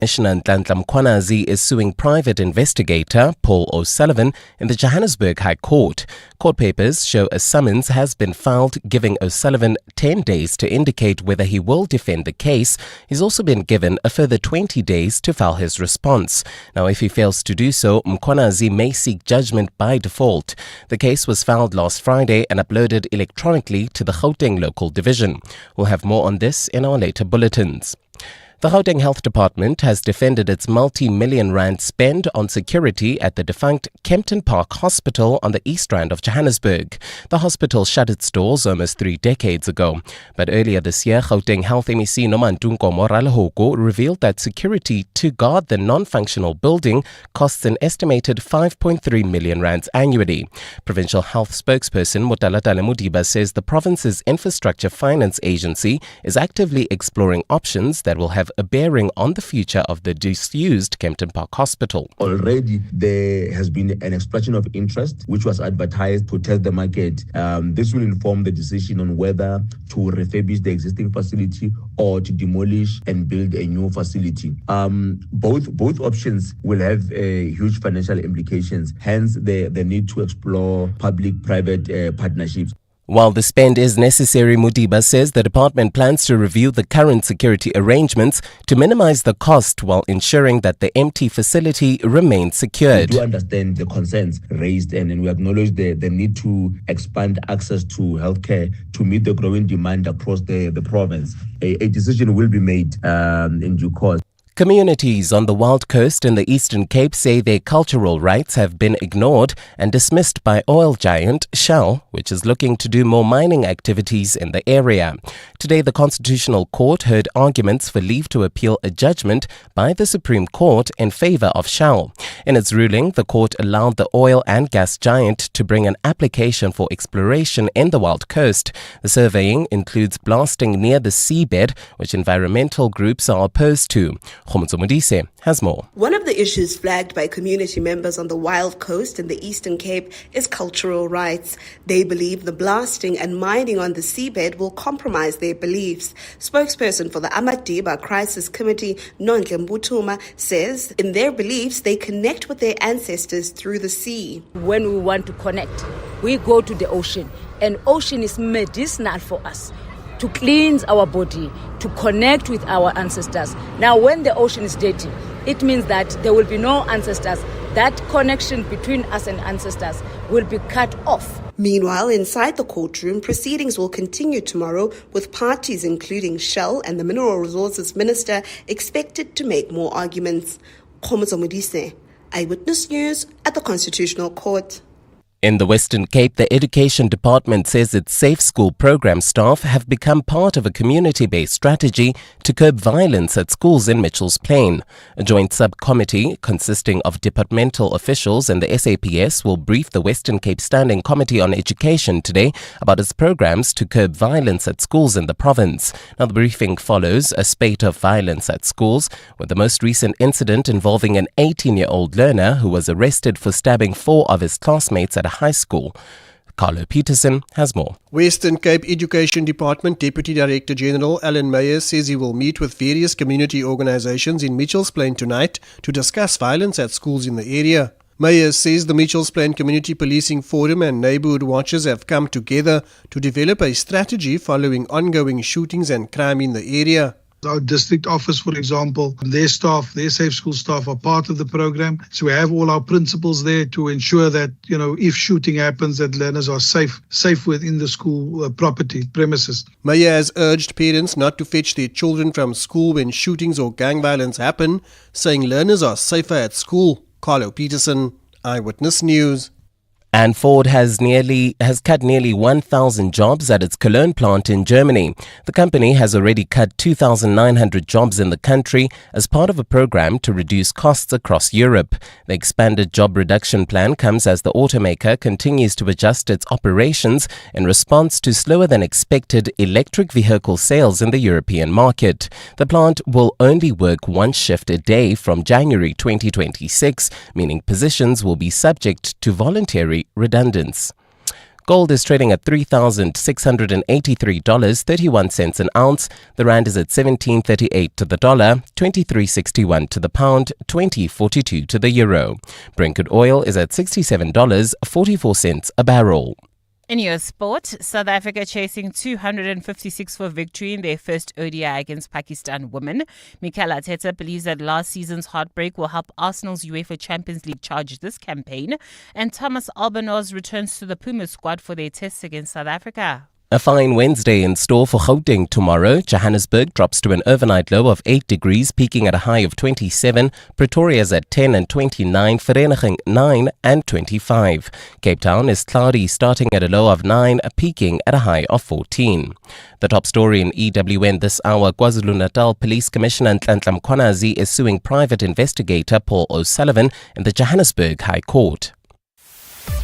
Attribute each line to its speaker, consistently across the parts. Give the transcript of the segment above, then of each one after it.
Speaker 1: Commissioner Nhlanhla Mkhwanazi is suing private investigator Paul O'Sullivan in the Johannesburg High Court. Court papers show a summons has been filed giving O'Sullivan 10 days to indicate whether he will defend the case. He's also been given a further 20 days to file his response. Now, if he fails to do so, Mkhwanazi may seek judgment by default. The case was filed last Friday and uploaded electronically to the Gauteng local division. We'll have more on this in our later bulletins. The Gauteng Health Department has defended its multi-million rand spend on security at the defunct Kempton Park Hospital on the East Rand of Johannesburg. The hospital shut its doors almost 3 decades ago. But earlier this year, Gauteng Health MEC Nomantunko Moralehoko revealed that security to guard the non-functional building costs an estimated 5.3 million rands annually. Provincial Health spokesperson Motalatale Modiba says the province's Infrastructure Finance Agency is actively exploring options that will have a bearing on the future of the disused Kempton Park Hospital.
Speaker 2: Already there has been an expression of interest which was advertised to test the market. This will inform the decision on whether to refurbish the existing facility or to demolish and build a new facility. Both options will have huge financial implications, hence the need to explore public-private partnerships.
Speaker 1: While the spend is necessary, Modiba says the department plans to review the current security arrangements to minimize the cost while ensuring that the empty facility remains secured.
Speaker 2: We do understand the concerns raised and we acknowledge the need to expand access to healthcare to meet the growing demand across the province. A decision will be made in due course.
Speaker 1: Communities on the Wild Coast in the Eastern Cape say their cultural rights have been ignored and dismissed by oil giant Shell, which is looking to do more mining activities in the area. Today, the Constitutional Court heard arguments for leave to appeal a judgment by the Supreme Court in favor of Shell. In its ruling, the court allowed the oil and gas giant to bring an application for exploration in the Wild Coast. The surveying includes blasting near the seabed, which environmental groups are opposed to. Khomotso has more.
Speaker 3: One of the issues flagged by community members on the Wild Coast in the Eastern Cape is cultural rights. They believe the blasting and mining on the seabed will compromise their beliefs. Spokesperson for the Amadiba Crisis Committee, Nondle Mbutuma, says in their beliefs they connect with their ancestors through the sea.
Speaker 4: When we want to connect, we go to the ocean, and ocean is medicinal for us, to cleanse our body, to connect with our ancestors. Now, when the ocean is dirty, it means that there will be no ancestors. That connection between us and ancestors will be cut off.
Speaker 3: Meanwhile, inside the courtroom, proceedings will continue tomorrow with parties including Shell and the Mineral Resources Minister expected to make more arguments. Khomotso, Eyewitness News at the Constitutional Court.
Speaker 1: In the Western Cape, the Education Department says its Safe School program staff have become part of a community-based strategy to curb violence at schools in Mitchell's Plain. A joint subcommittee consisting of departmental officials and the SAPS will brief the Western Cape Standing Committee on Education today about its programs to curb violence at schools in the province. Now, the briefing follows a spate of violence at schools, with the most recent incident involving an 18-year-old learner who was arrested for stabbing 4 of his classmates at high school. Carlo Peterson has more.
Speaker 5: Western Cape Education Department Deputy Director General Alan Meyer says he will meet with various community organizations in Mitchell's Plain tonight to discuss violence at schools in the area. Meyer says the Mitchell's Plain Community Policing Forum and Neighbourhood Watchers have come together to develop a strategy following ongoing shootings and crime in the area.
Speaker 6: Our district office, for example, their staff, their Safe School staff are part of the program. So we have all our principals there to ensure that, if shooting happens, that learners are safe within the school property premises.
Speaker 5: Meyer has urged parents not to fetch their children from school when shootings or gang violence happen, saying learners are safer at school. Carlo Peterson, Eyewitness News.
Speaker 1: And Ford has cut nearly 1,000 jobs at its Cologne plant in Germany. The company has already cut 2,900 jobs in the country as part of a program to reduce costs across Europe. The expanded job reduction plan comes as the automaker continues to adjust its operations in response to slower than expected electric vehicle sales in the European market. The plant will only work 1 shift a day from January 2026, meaning positions will be subject to voluntary redundance. Gold is trading at $3,683.31 an ounce. The rand is at 17.38 to the dollar, 23.61 to the pound, 20.42 to the euro. Brent crude oil is at $67.44 a barrel.
Speaker 7: In your sport, South Africa chasing 256 for victory in their first ODI against Pakistan women. Mikel Arteta believes that last season's heartbreak will help Arsenal's UEFA Champions League charge this campaign. And Thomas Albanos returns to the Puma squad for their tests against South Africa.
Speaker 1: A fine Wednesday in store for Gauteng tomorrow. Johannesburg drops to an overnight low of 8 degrees, peaking at a high of 27. Pretoria's at 10 and 29. Vereniging 9 and 25. Cape Town is cloudy, starting at a low of 9, peaking at a high of 14. The top story in EWN this hour: KwaZulu-Natal Police Commissioner Nhlanhla Mkhwanazi is suing private investigator Paul O'Sullivan in the Johannesburg High Court.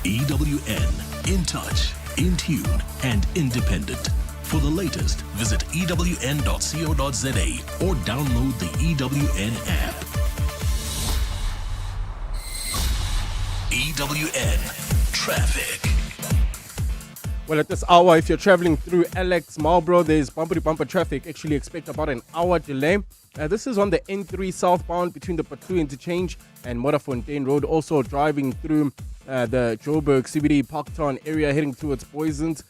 Speaker 8: EWN, in touch, in tune and independent. For the latest, visit ewn.co.za or download the EWN app. EWN Traffic.
Speaker 9: Well, at this hour, if you're traveling through Alex Marlborough, there's bumper-to-bumper traffic. Actually expect about an hour delay. This is on the N3 southbound between the Patu interchange and Modderfontein Road. Also driving through the Joburg CBD Parktown area heading towards Boysons.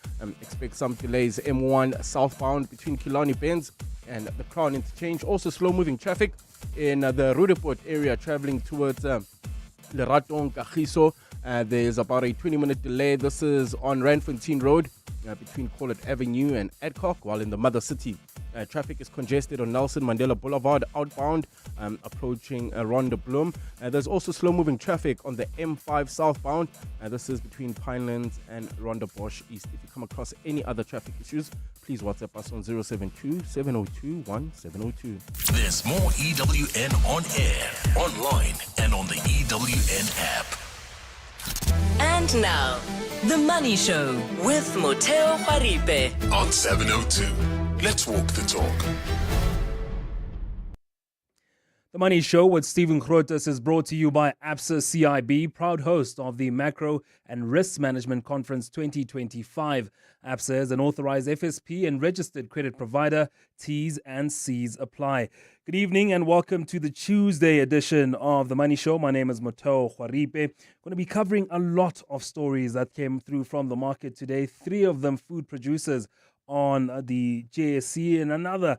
Speaker 9: Expect some delays. M1 southbound between Killarney Benz and the Crown interchange. Also slow-moving traffic in the Rudeport area traveling towards Leratong, Kagiso. There's about a 20-minute delay. This is on Randfontein Road between Collett Avenue and Adcock, while in the Mother City. Traffic is congested on Nelson Mandela Boulevard outbound, approaching Rhonda Bloom. There's also slow-moving traffic on the M5 southbound. This is between Pinelands and Rhonda Bosch East. If you come across any other traffic issues, please WhatsApp us on 072-702-1702.
Speaker 8: There's more EWN on air, online, and on the EWN app.
Speaker 10: And now, The Money Show with Moteo Khwaripe
Speaker 8: On 702. Let's walk the talk.
Speaker 11: The Money Show with Stephen Grootes is brought to you by Absa CIB, proud host of the Macro and Risk Management Conference 2025. Absa is an authorized FSP and registered credit provider. T's and C's apply. Good evening and welcome to the Tuesday edition of The Money Show. My name is Moteo Khwaripe. Going to be covering a lot of stories that came through from the market today. 3 of them food producers on the JSE, and another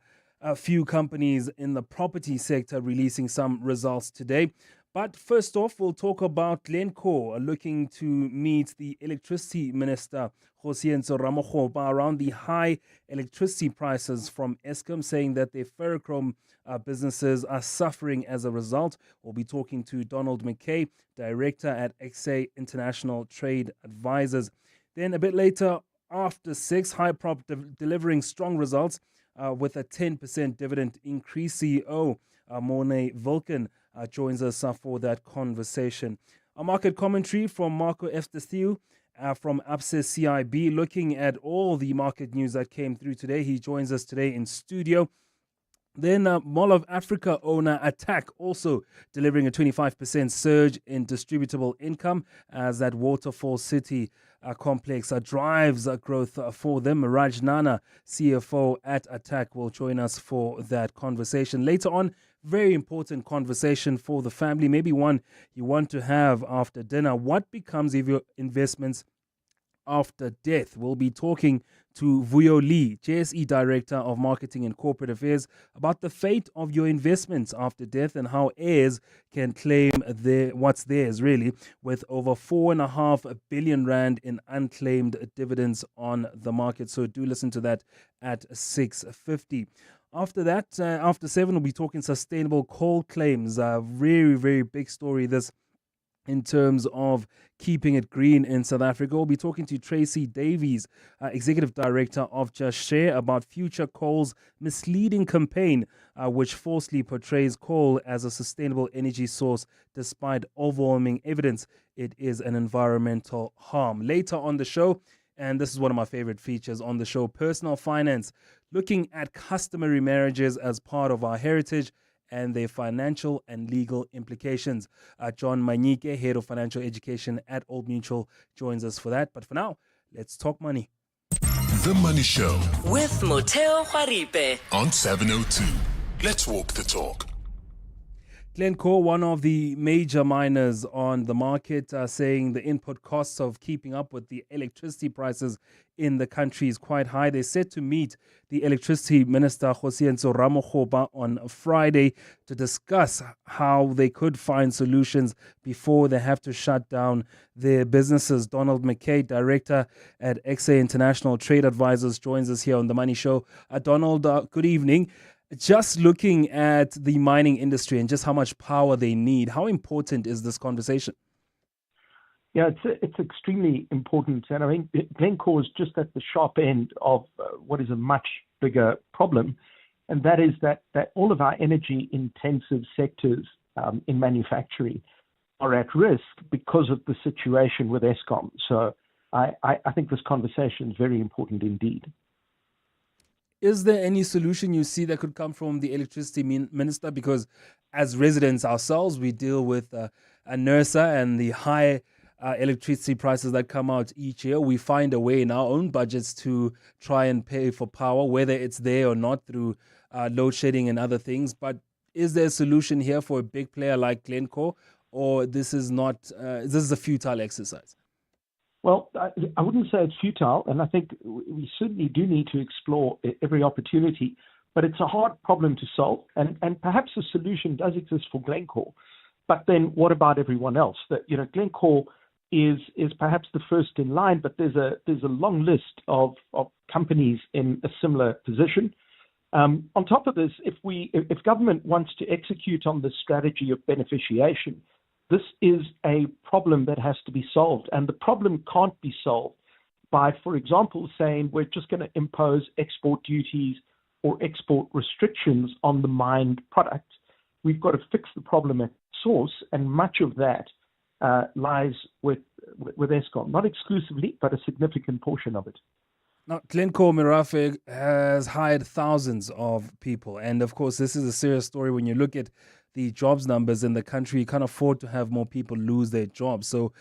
Speaker 11: few companies in the property sector releasing some results today. But first off, we'll talk about Glencore looking to meet the electricity minister, Josienzo Ramokgopa, around the high electricity prices from Eskom, saying that their ferrochrome businesses are suffering as a result. We'll be talking to Donald McKay, director at XA International Trade Advisors. Then a bit later, after 6, Hyprop delivering strong results with a 10% dividend increase. CEO Morne Vulcan joins us for that conversation. A market commentary from Marco Efstestiu from Absa CIB, looking at all the market news that came through today. He joins us today in studio. Then Mall of Africa owner Attack also delivering a 25% surge in distributable income as that Waterfall City complex drives growth for them. Raj Nana, CFO at Attack, will join us for that conversation. Later on, very important conversation for the family, maybe one you want to have after dinner. What becomes of your investments after death? We'll be talking to Vuyo Lee, JSE Director of Marketing and Corporate Affairs, about the fate of your investments after death and how heirs can claim what's theirs, really, with over 4.5 billion rand in unclaimed dividends on the market. So do listen to that at 6:50. After that, after 7, we'll be talking sustainable coal claims. Very, very big story this in terms of keeping it green in South Africa. We'll be talking to Tracy Davies, Executive Director of Just Share, about Future Coal's misleading campaign, which falsely portrays coal as a sustainable energy source despite overwhelming evidence it is an environmental harm. Later on the show, and this is one of my favorite features on the show, personal finance, looking at customary marriages as part of our heritage and their financial and legal implications. John Manyike, Head of Financial Education at Old Mutual, joins us for that. But for now, Let's talk money.
Speaker 8: The Money Show
Speaker 10: with Moteo Juaripe
Speaker 8: on 702. Let's walk the talk.
Speaker 11: Glencore, one of the major miners on the market, are saying the input costs of keeping up with the electricity prices in the country is quite high. They're set to meet the electricity minister, Josienzo Ramokgopa, on Friday to discuss how they could find solutions before they have to shut down their businesses. Donald McKay, director at XA International Trade Advisors, joins us here on The Money Show. Donald, good evening. Just looking at the mining industry and just how much power they need, how important is this conversation?
Speaker 12: Yeah, it's extremely important. And I think Glencore is just at the sharp end of what is a much bigger problem. And that is that all of our energy-intensive sectors in manufacturing are at risk because of the situation with Eskom. So I think this conversation is very important indeed.
Speaker 11: Is there any solution you see that could come from the electricity minister? Because as residents ourselves, we deal with NERSA and the high electricity prices that come out each year. We find a way in our own budgets to try and pay for power, whether it's there or not through load shedding and other things. But is there a solution here for a big player like Glencore, or this is not? This is a futile exercise?
Speaker 12: Well, I wouldn't say it's futile, and I think we certainly do need to explore every opportunity, but it's a hard problem to solve, and perhaps a solution does exist for Glencore, but then what about everyone else? That Glencore is perhaps the first in line, but there's a long list of companies in a similar position. On top of this, if government wants to execute on the strategy of beneficiation, this is a problem that has to be solved. And the problem can't be solved by, for example, saying we're just going to impose export duties or export restrictions on the mined product. We've got to fix the problem at source, and much of that lies with Eskom. Not exclusively, but a significant portion of it.
Speaker 11: Now, Glencore Merafe has hired thousands of people. And of course, this is a serious story when you look at the jobs numbers in the country. You can't afford to have more people lose their jobs. So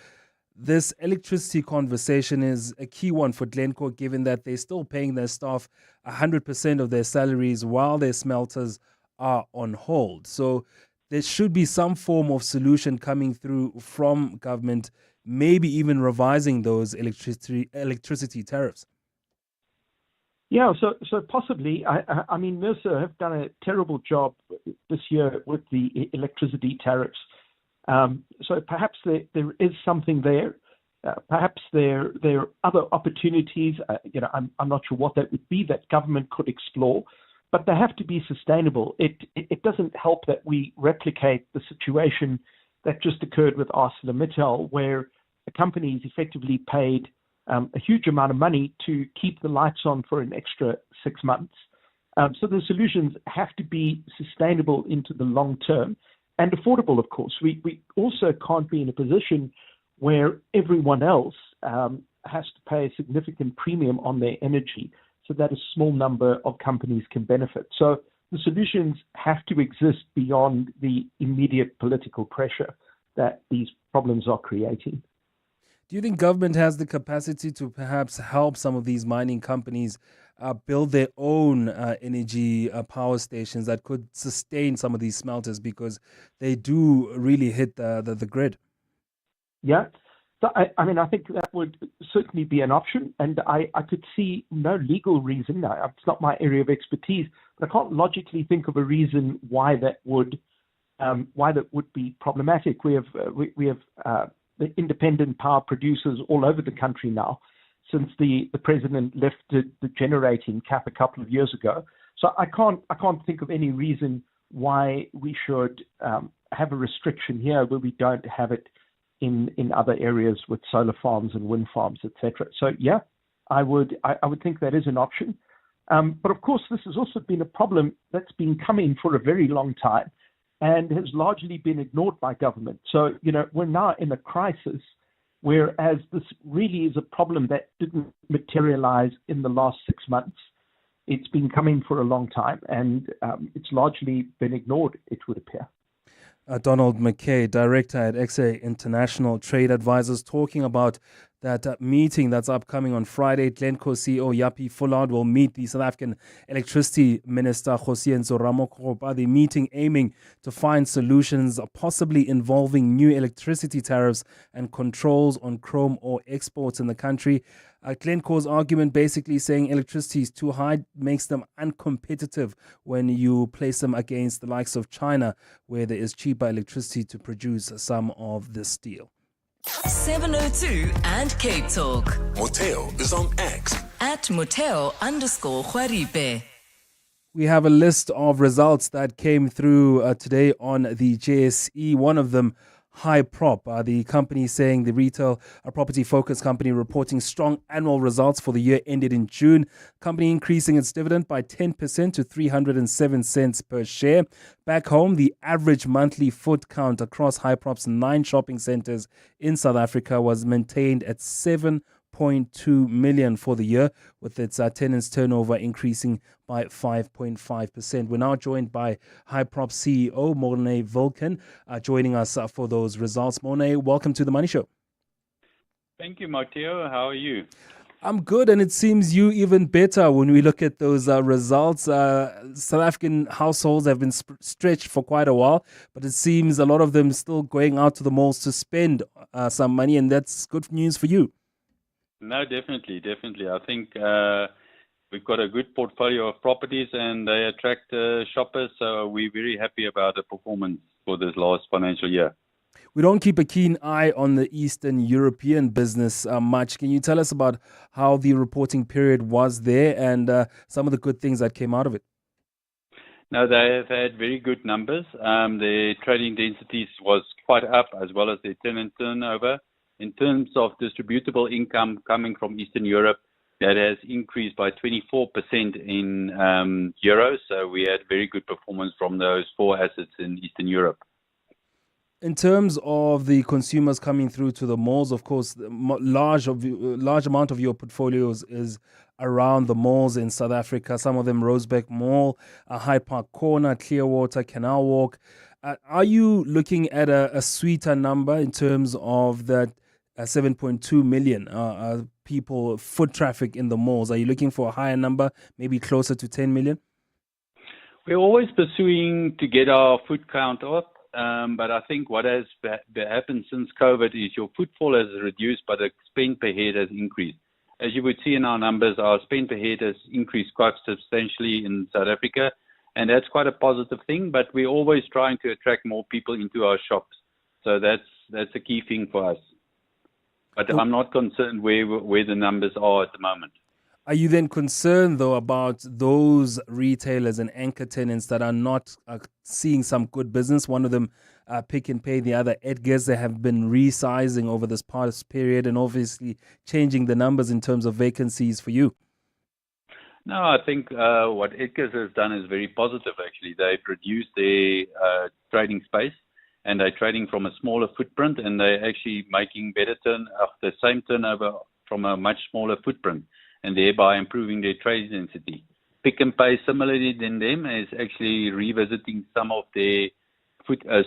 Speaker 11: this electricity conversation is a key one for Glencore, given that they're still paying their staff 100% of their salaries while their smelters are on hold. So there should be some form of solution coming through from government, maybe even revising those electricity tariffs.
Speaker 12: Yeah, so possibly. I mean, NERSA have done a terrible job this year with the electricity tariffs. So perhaps there is something there. Perhaps there are other opportunities. I'm not sure what that would be that government could explore, but they have to be sustainable. It doesn't help that we replicate the situation that just occurred with ArcelorMittal, where the companies effectively paid a huge amount of money to keep the lights on for an extra 6 months. So the solutions have to be sustainable into the long term and affordable, of course. We also can't be in a position where everyone else has to pay a significant premium on their energy so that a small number of companies can benefit. So the solutions have to exist beyond the immediate political pressure that these problems are creating.
Speaker 11: Do you think government has the capacity to perhaps help some of these mining companies build their own energy power stations that could sustain some of these smelters, because they do really hit the grid?
Speaker 12: Yeah. So, I think that would certainly be an option, and I could see no legal reason. It's not my area of expertise, but I can't logically think of a reason why that would be problematic. We have the independent power producers all over the country now, since the president lifted the generating cap a couple of years ago. So I can't think of any reason why we should have a restriction here where we don't have it in other areas with solar farms and wind farms, etc. So yeah, I would think that is an option. But of course, this has also been a problem that's been coming for a very long time and has largely been ignored by government. So, we're now in a crisis, whereas this really is a problem that didn't materialize in the last 6 months. It's been coming for a long time, and it's largely been ignored, it would appear.
Speaker 11: Donald McKay, director at XA International Trade Advisors, talking about that meeting that's upcoming on Friday. Glencore CEO Yapi Fullard will meet the South African Electricity Minister Kgosientsho Ramokgopa. The meeting aiming to find solutions possibly involving new electricity tariffs and controls on chrome ore exports in the country. Glencore's argument basically saying electricity is too high, makes them uncompetitive when you place them against the likes of China, where there is cheaper electricity to produce some of this steel.
Speaker 10: 702 and Cape Talk.
Speaker 8: Moteo is on X.
Speaker 10: At Moteo_Juaripe.
Speaker 11: We have a list of results that came through today on the JSE. One of them, Hyprop, the company saying the retail property-focused company reporting strong annual results for the year ended in June. Company increasing its dividend by 10% to 307 cents per share. Back home, the average monthly foot count across Hyprop's 9 shopping centers in South Africa was maintained at 7.2 million for the year, with its tenants' turnover increasing by 5.5%. We're now joined by Hyprop CEO Morne Vulcan, joining us for those results. Morne, welcome to the Money Show.
Speaker 13: Thank you, Mateo. How are you?
Speaker 11: I'm good, and it seems you even better when we look at those results. South African households have been stretched for quite a while, but it seems a lot of them still going out to the malls to spend some money, and that's good news for you.
Speaker 13: No, definitely. I think we've got a good portfolio of properties and they attract shoppers, so we're very happy about the performance for this last financial year.
Speaker 11: We don't keep a keen eye on the Eastern European business much. Can you tell us about how the reporting period was there and some of the good things that came out of it?
Speaker 13: No, they have had very good numbers. Their trading densities was quite up, as well as their tenant turnover. In terms of distributable income coming from Eastern Europe, that has increased by 24% in euros. So we had very good performance from those 4 assets in Eastern Europe.
Speaker 11: In terms of the consumers coming through to the malls, of course, the large amount of your portfolios is around the malls in South Africa. Some of them Rosebank Mall, Hyde Park Corner, Clearwater, Canal Walk. Are you looking at a sweeter number in terms of that 7.2 million people, foot traffic in the malls? Are you looking for a higher number, maybe closer to 10 million?
Speaker 13: We're always pursuing to get our foot count up, but I think what has happened since COVID is your footfall has reduced, but the spend per head has increased. As you would see in our numbers, our spend per head has increased quite substantially in South Africa, and that's quite a positive thing, but we're always trying to attract more people into our shops. So that's a key thing for us. But I'm not concerned where the numbers are at the moment.
Speaker 11: Are you then concerned, though, about those retailers and anchor tenants that are not seeing some good business? One of them, Pick n Pay, the other, Edgar's. They have been resizing over this past period and obviously changing the numbers in terms of vacancies for you.
Speaker 13: No, I think what Edgar's has done is very positive, actually. They've reduced their trading space, and they're trading from a smaller footprint, and they're actually making better the same turnover from a much smaller footprint, and thereby improving their trade density. Pick n Pay, similarly than them, is actually revisiting some of their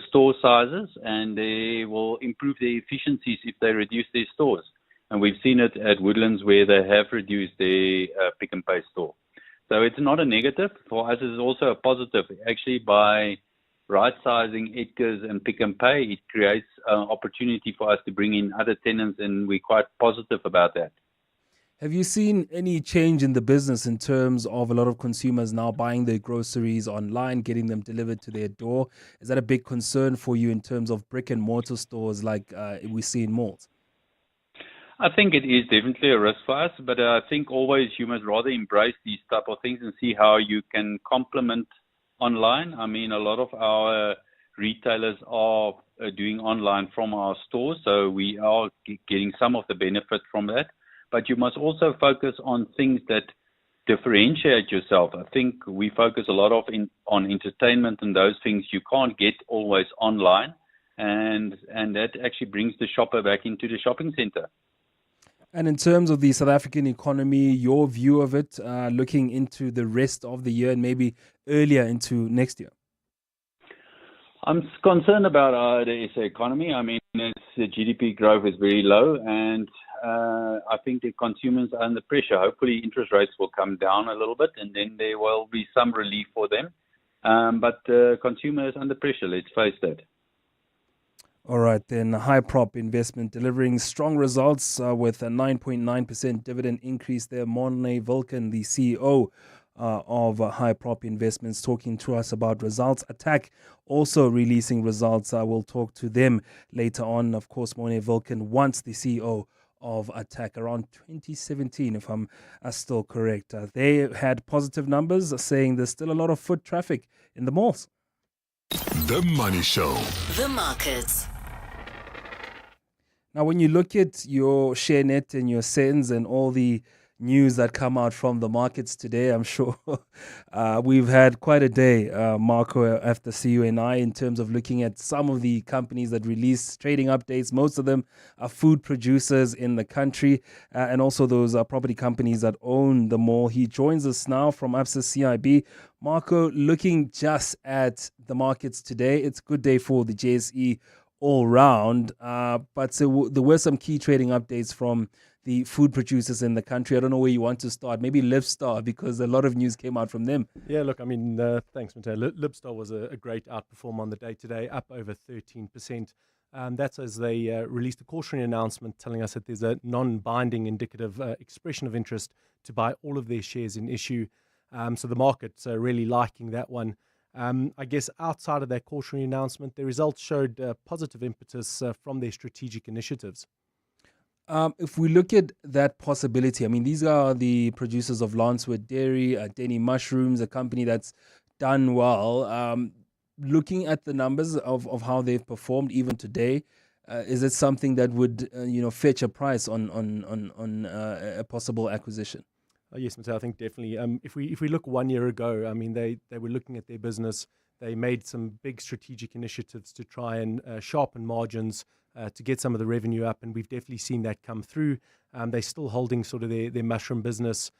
Speaker 13: store sizes, and they will improve their efficiencies if they reduce their stores. And we've seen it at Woodlands, where they have reduced their Pick n Pay store. So it's not a negative. For us, it's also a positive. Actually, by right-sizing Edgar's and Pick n Pay, it creates an opportunity for us to bring in other tenants, and we're quite positive about that.
Speaker 11: Have you seen any change in the business in terms of a lot of consumers now buying their groceries online, getting them delivered to their door? Is that a big concern for you in terms of brick and mortar stores like we see in malls?
Speaker 13: I think it is definitely a risk for us, but I think always you must rather embrace these type of things and see how you can complement online. I mean, a lot of our retailers are doing online from our stores, so we are getting some of the benefit from that. But you must also focus on things that differentiate yourself. I think we focus a lot on entertainment and those things you can't get always online, and that actually brings the shopper back into the shopping center.
Speaker 11: And in terms of the South African economy, your view of it, looking into the rest of the year and maybe earlier into next year?
Speaker 13: I'm concerned about the SA economy. I mean, the GDP growth is very low, and I think the consumers are under pressure. Hopefully interest rates will come down a little bit and then there will be some relief for them. But consumers under pressure, let's face that.
Speaker 11: All right, then High Prop Investment delivering strong results with a 9.9% dividend increase there. Morne Vulcan, the CEO of High Prop Investments, talking to us about results. Attack also releasing results. We'll talk to them later on. Of course, Morne Vulcan, once the CEO of Attack around 2017, if I'm still correct. They had positive numbers saying there's still a lot of foot traffic in the malls.
Speaker 8: The Money Show.
Speaker 10: The markets.
Speaker 11: Now, when you look at your ShareNet and your SENS and all the news that come out from the markets today, I'm sure we've had quite a day, Marco, after CU and I, in terms of looking at some of the companies that release trading updates. Most of them are food producers in the country and also those property companies that own the mall. He joins us now from Absa CIB. Marco, looking just at the markets today, it's a good day for the JSE all round, but so there were some key trading updates from the food producers in the country. I don't know where you want to start. Maybe Livstar, because a lot of news came out from them.
Speaker 14: Yeah, look, I mean, thanks, Mateo. Livstar was a great outperform on the day today, up over 13%. That's as they released a cautionary announcement telling us that there's a non-binding indicative expression of interest to buy all of their shares in issue. So the market's really liking that one. I guess outside of that cautionary announcement, the results showed positive impetus from their strategic initiatives.
Speaker 11: If we look at that possibility, I mean, these are the producers of Lancewood Dairy, Denny Mushrooms, a company that's done well. Looking at the numbers of how they've performed even today, is it something that would fetch a price on a possible acquisition?
Speaker 14: Yes, Mateo, I think definitely. If we look 1 year ago, I mean, they were looking at their business. They made some big strategic initiatives to try and sharpen margins to get some of the revenue up, and we've definitely seen that come through. They're still holding sort of their mushroom business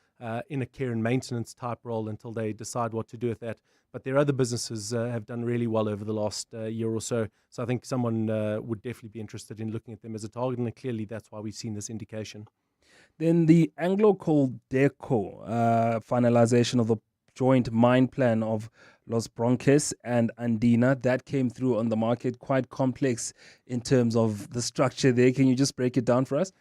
Speaker 14: in a care and maintenance type role until they decide what to do with that. But their other businesses have done really well over the last year or so. So I think someone would definitely be interested in looking at them as a target, and clearly that's why we've seen this indication.
Speaker 11: Then the Anglo-Coldeco finalization of the joint mine plan of Los Bronces and Andina, that came through on the market, quite complex in terms of the structure there. Can you just break it down for us?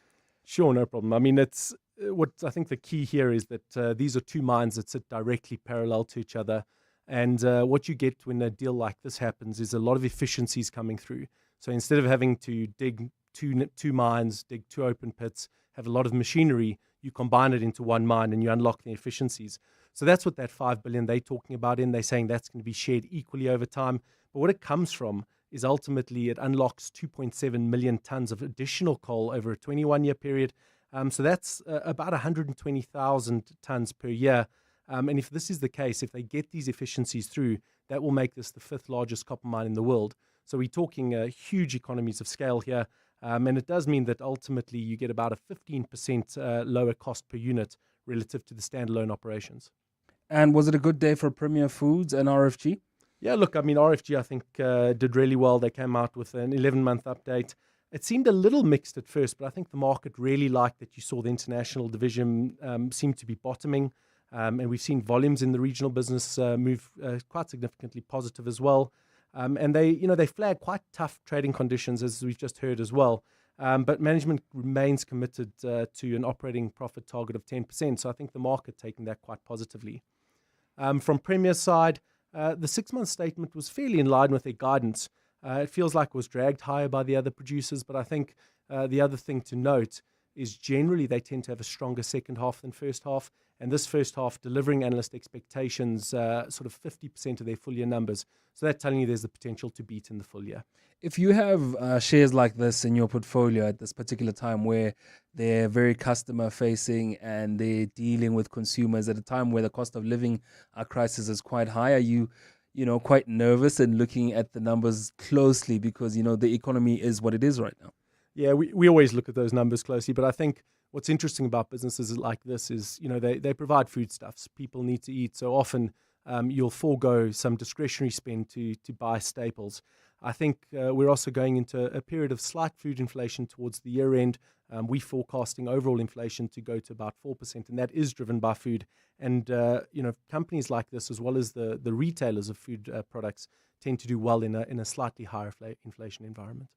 Speaker 14: Sure, no problem. I mean, it's what I think the key here is that these are two mines that sit directly parallel to each other. And what you get when a deal like this happens is a lot of efficiencies coming through. So instead of having to dig two mines, dig two open pits, have a lot of machinery, you combine it into one mine and you unlock the efficiencies. So that's what that 5 billion they're talking about they're saying that's going to be shared equally over time. But what it comes from is ultimately it unlocks 2.7 million tons of additional coal over a 21-year period. So that's about 120,000 tons per year. And if this is the case, if they get these efficiencies through, that will make this the 5th largest copper mine in the world. So we're talking huge economies of scale here. And it does mean that ultimately you get about a 15% lower cost per unit relative to the standalone operations.
Speaker 11: And was it a good day for Premier Foods and RFG?
Speaker 14: Yeah, look, I mean, RFG, I think, did really well. They came out with an 11-month update. It seemed a little mixed at first, but I think the market really liked that you saw the international division seem to be bottoming. And we've seen volumes in the regional business move quite significantly positive as well. And they flag quite tough trading conditions, as we've just heard as well. But management remains committed to an operating profit target of 10%. So I think the market taking that quite positively. From Premier's side, the 6-month statement was fairly in line with their guidance. It feels like it was dragged higher by the other producers, but I think the other thing to note is generally they tend to have a stronger second half than first half, and this first half delivering analyst expectations sort of 50% of their full year numbers. So that's telling you there's the potential to beat in the full year.
Speaker 11: If you have shares like this in your portfolio at this particular time where they're very customer facing and they're dealing with consumers at a time where the cost of living crisis is quite high, are you quite nervous and looking at the numbers closely because, the economy is what it is right now?
Speaker 14: Yeah, we always look at those numbers closely, but I think what's interesting about businesses like this is, they provide foodstuffs. People need to eat. So often you'll forego some discretionary spend to buy staples. I think we're also going into a period of slight food inflation towards the year end. We're forecasting overall inflation to go to about 4%, and that is driven by food. And companies like this, as well as the retailers of food products, tend to do well in a slightly higher inflation environment.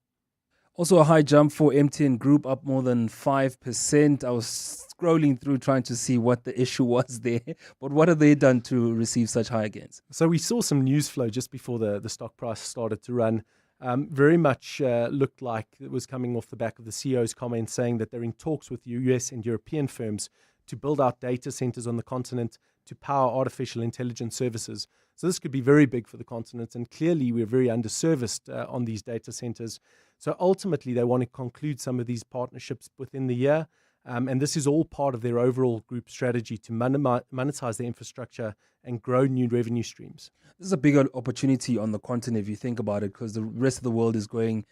Speaker 11: Also a high jump for MTN Group, up more than 5%. I was scrolling through trying to see what the issue was there. But what have they done to receive such high gains?
Speaker 14: So we saw some news flow just before the stock price started to run. Very much looked like it was coming off the back of the CEO's comments saying that they're in talks with US and European firms to build out data centers on the continent to power artificial intelligence services. So this could be very big for the continent, and clearly we're very underserviced on these data centers. So ultimately, they want to conclude some of these partnerships within the year, and this is all part of their overall group strategy to monetize their infrastructure and grow new revenue streams.
Speaker 11: This is a bigger opportunity on the continent if you think about it, because the rest of the world is going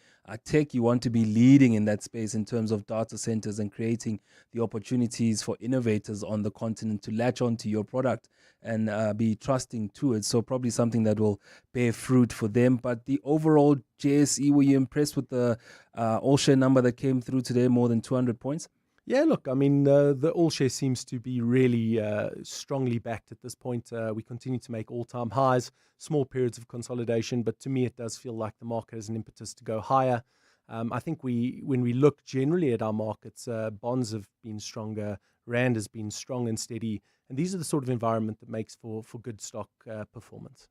Speaker 11: tech. You want to be leading in that space in terms of data centers and creating the opportunities for innovators on the continent to latch onto your product and be trusting to it. So probably something that will bear fruit for them. But the overall JSE, were you impressed with the all-share number that came through today, more than 200 points?
Speaker 14: Yeah, look, I mean, the all-share seems to be really strongly backed at this point. We continue to make all-time highs, small periods of consolidation, but to me it does feel like the market has an impetus to go higher. I think when we look generally at our markets, bonds have been stronger, Rand has been strong and steady, and these are the sort of environment that makes for good stock performance.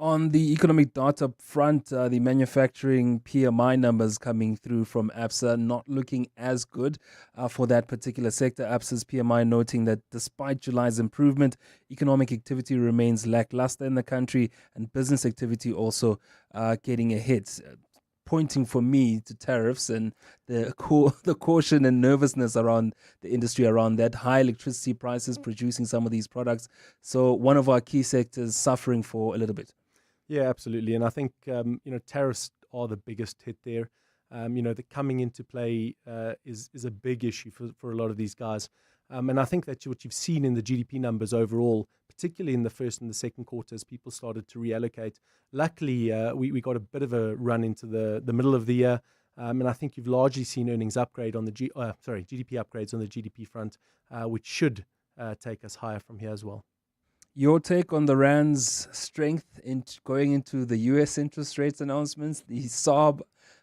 Speaker 11: On the economic data front, the manufacturing PMI numbers coming through from ABSA not looking as good for that particular sector. ABSA's PMI noting that despite July's improvement, economic activity remains lackluster in the country and business activity also getting a hit, pointing for me to tariffs and the caution and nervousness around the industry around that, high electricity prices producing some of these products. So one of our key sectors suffering for a little bit.
Speaker 14: Yeah, absolutely. And I think, tariffs are the biggest hit there. The coming into play is a big issue for a lot of these guys. And I think that's what you've seen in the GDP numbers overall, particularly in the first and the second quarters, people started to reallocate. Luckily, we got a bit of a run into the middle of the year. And I think you've largely seen earnings upgrade on the GDP upgrades on the GDP front, which should take us higher from here as well.
Speaker 11: Your take on the Rand's strength in going into the US interest rates announcements, the SARB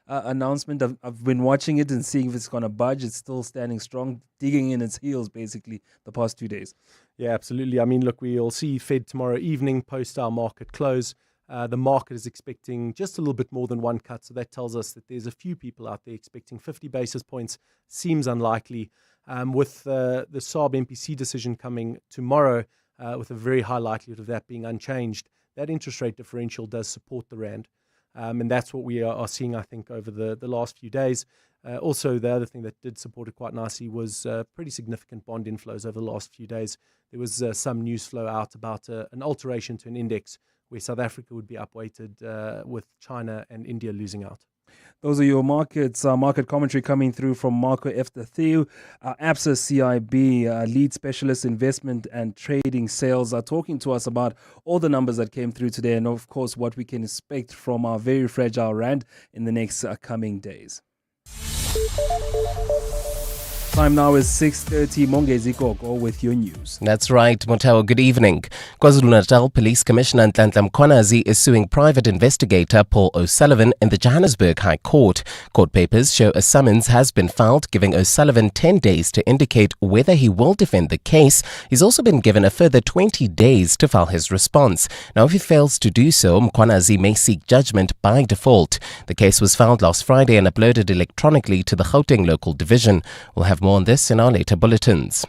Speaker 11: announcement. I've been watching it and seeing if it's going to budge. It's still standing strong, digging in its heels basically the past 2 days.
Speaker 14: Yeah, absolutely. I mean, look, we'll see Fed tomorrow evening post our market close. The market is expecting just a little bit more than one cut. So that tells us that there's a few people out there expecting 50 basis points. Seems unlikely. With the SARB MPC decision coming tomorrow, with a very high likelihood of that being unchanged, that interest rate differential does support the Rand. And that's what we are seeing, I think, over the last few days. Also, the other thing that did support it quite nicely was pretty significant bond inflows over the last few days. There was some news flow out about an alteration to an index where South Africa would be upweighted with China and India losing out.
Speaker 11: Those are your markets. Market commentary coming through from Marco F. Theo. ABSA CIB, lead specialist investment and trading sales, are talking to us about all the numbers that came through today and, of course, what we can expect from our very fragile Rand in the next coming days. Time now is 6:30. Mongezi Koko with your news.
Speaker 1: That's right, Motao. Good evening. KwaZulu-Natal Police Commissioner Nhlanhla Mkhwanazi is suing private investigator Paul O'Sullivan in the Johannesburg High Court. Court papers show a summons has been filed giving O'Sullivan 10 days to indicate whether he will defend the case. He's also been given a further 20 days to file his response. Now, if he fails to do so, Mkhwanazi may seek judgment by default. The case was filed last Friday and uploaded electronically to the Gauteng local division. We'll have more on this in our later bulletins.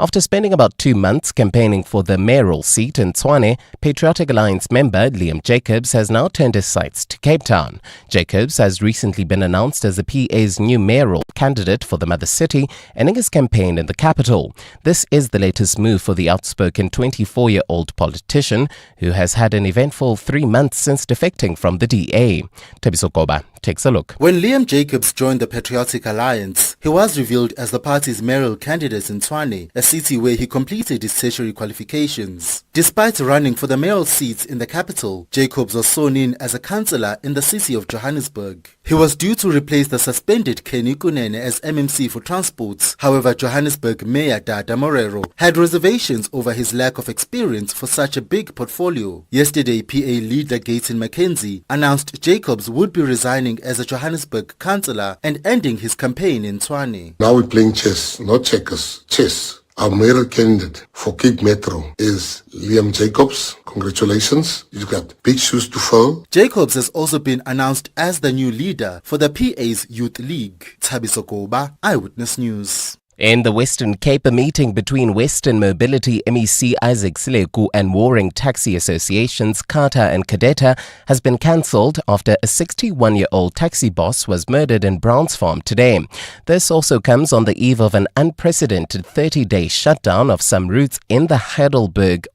Speaker 1: After spending about 2 months campaigning for the mayoral seat in Tshwane, Patriotic Alliance member Liam Jacobs has now turned his sights to Cape Town. Jacobs has recently been announced as the PA's new mayoral candidate for the mother city, ending his campaign in the capital. This is the latest move for the outspoken 24-year-old politician who has had an eventful 3 months since defecting from the DA. Tebiso Koba takes a look.
Speaker 15: When Liam Jacobs joined the Patriotic Alliance, he was revealed as the party's mayoral candidate in Tshwane, a a city where he completed his tertiary qualifications. Despite running for the mayoral seats in the capital, Jacobs was sworn in as a councillor in the city of Johannesburg. He was due to replace the suspended Kenny Kunene as MMC for Transports. However, Johannesburg Mayor Dada Morero had reservations over his lack of experience for such a big portfolio. Yesterday, PA leader Gayton McKenzie announced Jacobs would be resigning as a Johannesburg councillor and ending his campaign in Tshwane.
Speaker 16: Now we're playing chess, not checkers, chess. Our mayoral candidate for Cape Metro is Liam Jacobs. Congratulations. You've got big shoes to fill.
Speaker 15: Jacobs has also been announced as the new leader for the PA's Youth League. Thabiso Koba, Eyewitness News.
Speaker 1: In the Western Cape, a meeting between Western Mobility MEC Isaac Sileku and warring taxi associations Kata and Kadeta has been cancelled after a 61-year-old taxi boss was murdered in Brownsfarm today. This also comes on the eve of an unprecedented 30-day shutdown of some routes in the Heidelberg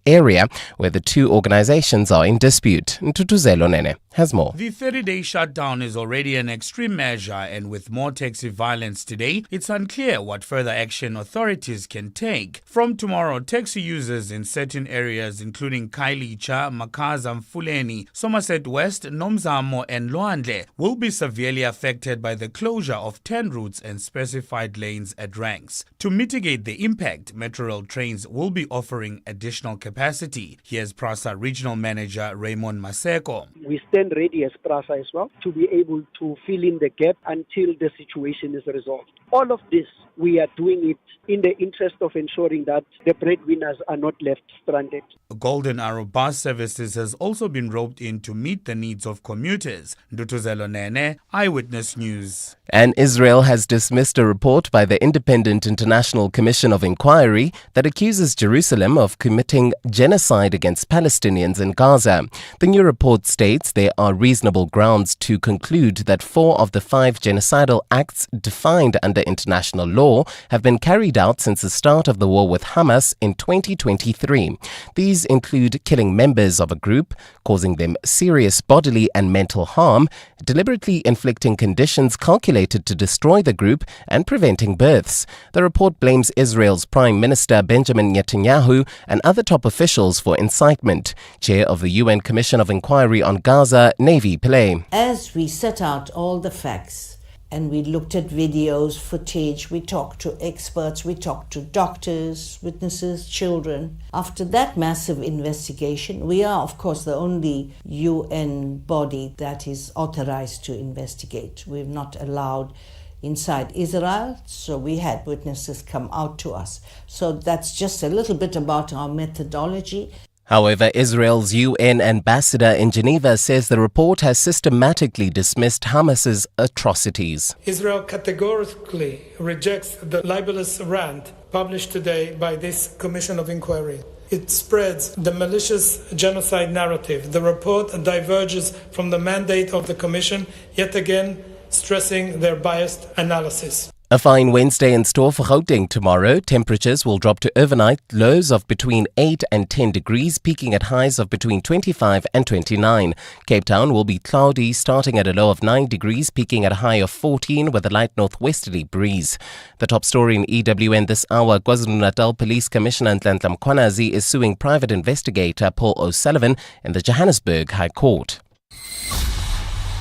Speaker 1: area where the two organizations are in dispute. Ntutuzelo Nene has more.
Speaker 17: The 30-day shutdown is already an extreme measure, and with more taxi violence today, it's unclear what further action authorities can take. From tomorrow, taxi users in certain areas including Kailicha, Makaza, Mfuleni, Somerset West, Nomzamo and Luandle will be severely affected by the closure of 10 routes and specified lanes at Ranks. To mitigate the impact, Metrorail trains will be offering additional capacity. Here's PRASA Regional Manager Raymond Maseko.
Speaker 18: We stand ready as PRASA as well to be able to fill in the gap until the situation is resolved. All of this, we are doing it in the interest of ensuring that the breadwinners are not left stranded.
Speaker 17: Golden Arrow Bus Services has also been roped in to meet the needs of commuters. Ndutuzelo Nene, Eyewitness News.
Speaker 1: And Israel has dismissed a report by the Independent International Commission of Inquiry that accuses Jerusalem of committing genocide against Palestinians in Gaza. The new report states there are reasonable grounds to conclude that 4 of the 5 genocidal acts defined under international law have been carried out since the start of the war with Hamas in 2023. These include killing members of a group, causing them serious bodily and mental harm, deliberately inflicting conditions calculated to destroy the group, and preventing births. The report blames Israel's Prime Minister Benjamin Netanyahu and other top officials for incitement. Chair of the UN Commission of Inquiry on Gaza, Navy Pillay.
Speaker 19: As we set out all the facts, and we looked at videos, footage, we talked to experts, we talked to doctors, witnesses, children. After that massive investigation, we are, of course, the only UN body that is authorized to investigate. We've not allowed inside Israel, so we had witnesses come out to us. So that's just a little bit about our methodology.
Speaker 1: However, Israel's UN ambassador in Geneva says the report has systematically dismissed Hamas's atrocities.
Speaker 20: Israel categorically rejects the libelous rant published today by this Commission of Inquiry. It spreads the malicious genocide narrative. The report diverges from the mandate of the Commission, yet again stressing their biased analysis.
Speaker 1: A fine Wednesday in store for Gauteng tomorrow. Temperatures will drop to overnight lows of between 8 and 10 degrees, peaking at highs of between 25 and 29. Cape Town will be cloudy, starting at a low of 9 degrees, peaking at a high of 14 with a light northwesterly breeze. The top story in EWN this hour, KwaZulu-Natal Police Commissioner Nhlanhla Mkhwanazi is suing private investigator Paul O'Sullivan in the Johannesburg High Court.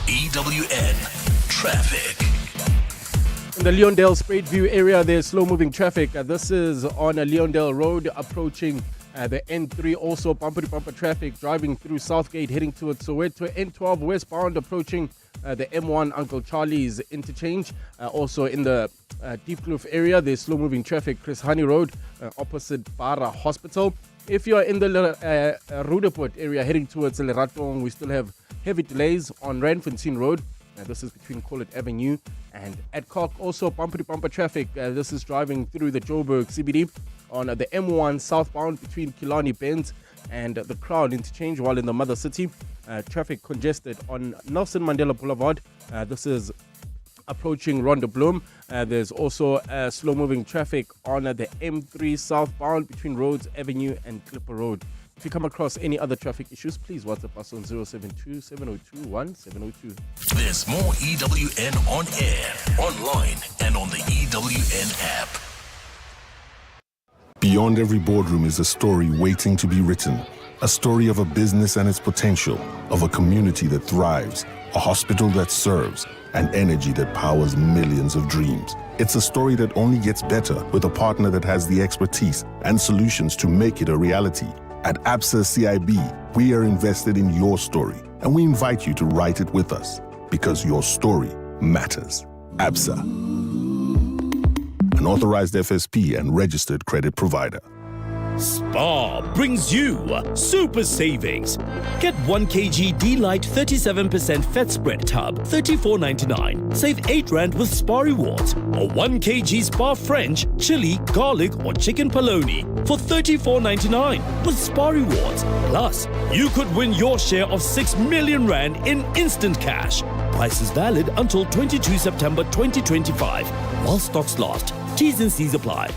Speaker 8: EWN Traffic.
Speaker 9: In the Leondale Spruitview area, there's slow-moving traffic. This is on Leondale Road approaching the N3. Also, bumper-to-bumper traffic driving through Southgate heading towards Soweto. N12 westbound approaching the M1 Uncle Charlie's interchange. Also in the Diepkloof area, there's slow-moving traffic. Chris Honey Road opposite Bara Hospital. If you're in the Rudaport area heading towards Leratong, we still have heavy delays on Randfontein Road. This is between Collet Avenue and Adcock. Also, bumper-to-bumper traffic. This is driving through the Joburg CBD on the M1 southbound between Killarney Bends and the Crown interchange, while in the Mother City, traffic congested on Nelson Mandela Boulevard. This is approaching Rhonda Bloom. There's also slow-moving traffic on the M3 southbound between Rhodes Avenue and Clipper Road. If you come across any other traffic issues, please WhatsApp us on 072 702 1702.
Speaker 8: There's more EWN on air, online, and on the EWN app.
Speaker 21: Beyond every boardroom is a story waiting to be written. A story of a business and its potential, of a community that thrives, a hospital that serves, and energy that powers millions of dreams. It's a story that only gets better with a partner that has the expertise and solutions to make it a reality. At ABSA CIB, we are invested in your story, and we invite you to write it with us, because your story matters. ABSA, an authorized FSP and registered credit provider.
Speaker 22: Spar brings you super savings. Get 1 kg D-Light 37% fat spread tub, $34.99. Save 8 Rand with Spar Rewards. Or 1 kg Spar French, chili, garlic or chicken polony for $34.99 with Spar Rewards. Plus, you could win your share of 6 million Rand in instant cash. Price is valid until 22 September 2025. While stocks last. T's and C's apply.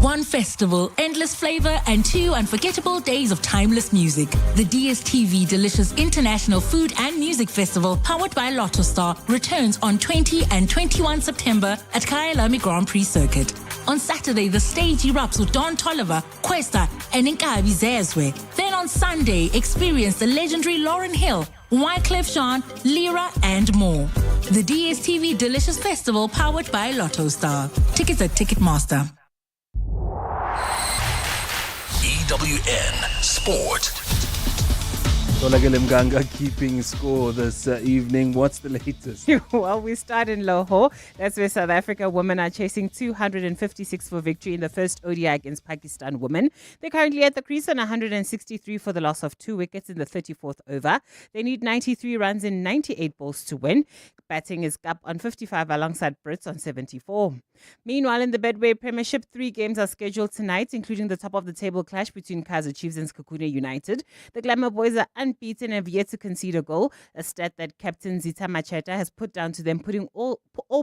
Speaker 23: One festival, endless flavor, and 2 unforgettable days of timeless music. The DSTV Delicious International Food and Music Festival, powered by Lotto Star, returns on 20 and 21 September at Kyalami Grand Prix Circuit. On Saturday, the stage erupts with Don Toliver, Questa, and Nkabi Zezwe. Then on Sunday, experience the legendary Lauryn Hill, Wyclef Jean, Lyra, and more. The DSTV Delicious Festival, powered by Lotto Star. Tickets at Ticketmaster.
Speaker 8: EWN Sport.
Speaker 11: Tolagele Mganga keeping score this evening. What's the latest?
Speaker 7: Well, we start in Loho. That's where South Africa women are chasing 256 for victory in the first ODI against Pakistan women. They're currently at the crease on 163 for the loss of 2 wickets in the 34th over. They need 93 runs in 98 balls to win. Batting is Gap on 55 alongside Brits on 74. Meanwhile, in the Bedway Premiership, 3 games are scheduled tonight, including the top-of-the-table clash between Kaizer Chiefs and Skakune United. The Glamour Boys are unbeaten and have yet to concede a goal, a stat that Captain Zita Macheta has put down to them, all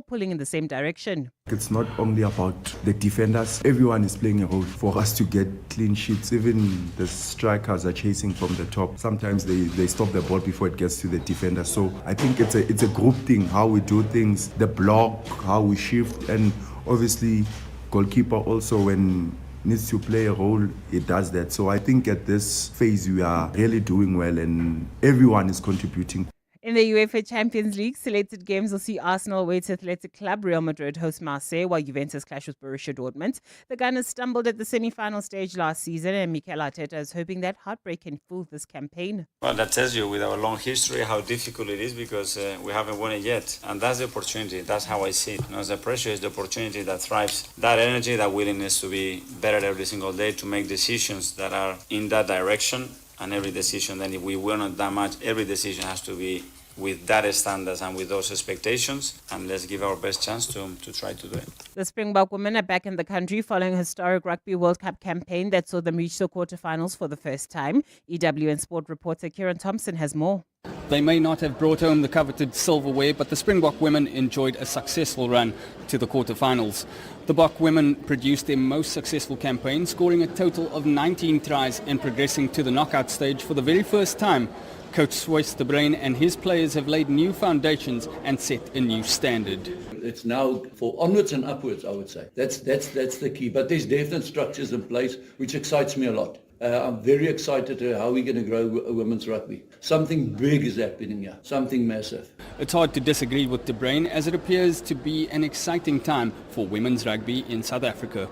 Speaker 7: pulling in the same direction.
Speaker 24: It's not only about the defenders. Everyone is playing a role for us to get clean sheets. Even the strikers are chasing from the top. Sometimes they stop the ball before it gets to the defender. So I think it's a group thing, how we do things, the block, how we shift, and obviously goalkeeper also, when needs to play a role, it does that. So I think at this phase we are really doing well and everyone is contributing.
Speaker 7: In the UEFA Champions League, selected games will see Arsenal away to Athletic Club, Real Madrid host Marseille, while Juventus clash with Borussia Dortmund. The Gunners stumbled at the semi-final stage last season, and Mikel Arteta is hoping that heartbreak can fool this campaign.
Speaker 25: Well, that tells you with our long history how difficult it is, because we haven't won it yet. And that's the opportunity. That's how I see it. The pressure is the opportunity that thrives. That energy, that willingness to be better every single day, to make decisions that are in that direction. And every decision, then if we win not that much, every decision has to be with that standards and with those expectations, and let's give our best chance to try to do it.
Speaker 7: The Springbok women are back in the country following a historic Rugby World Cup campaign that saw them reach the quarterfinals for the first time. EWN Sport reporter Kieran Thompson has more.
Speaker 26: They may not have brought home the coveted silverware, but the Springbok women enjoyed a successful run to the quarterfinals. The Bok women produced their most successful campaign, scoring a total of 19 tries and progressing to the knockout stage for the very first time. Coach Swys de Bruin and his players have laid new foundations and set a new standard.
Speaker 27: It's now for onwards and upwards, I would say. That's the key. But there's definite structures in place, which excites me a lot. I'm very excited to how we're going to grow women's rugby. Something big is happening here, something massive.
Speaker 26: It's hard to disagree with de Bruin, as it appears to be an exciting time for women's rugby in South Africa.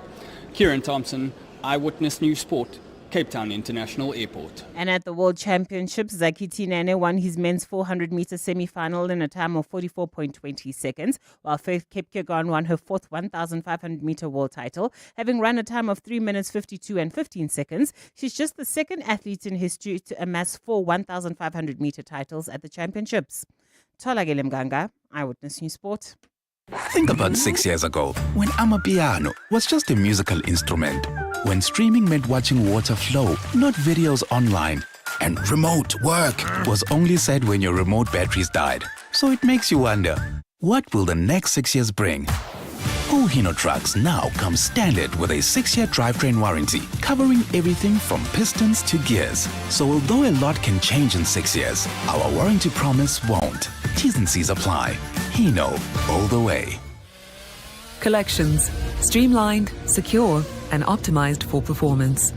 Speaker 26: Kieran Thompson, Eyewitness News Sport, Cape Town International Airport.
Speaker 7: And at the World Championships, Zaki Tinene won his men's 400-meter semi-final in a time of 44.20 seconds, while Faith Kipkegon won her fourth 1,500-meter world title, having run a time of 3 minutes 52 and 15 seconds. She's just the second athlete in history to amass 4 1,500-meter titles at the championships. Tolagele Mganga, Eyewitness News Sport.
Speaker 28: Think about 6 years ago, when Amapiano was just a musical instrument, when streaming meant watching water flow, not videos online, and remote work was only said when your remote batteries died. So it makes you wonder, what will the next 6 years bring? Who All Hino trucks now come standard with a 6-year drivetrain warranty, covering everything from pistons to gears. So although a lot can change in 6 years, our warranty promise won't. T's and C's apply. Hino, all the way.
Speaker 2: Collections. Streamlined, secure, and optimized for performance.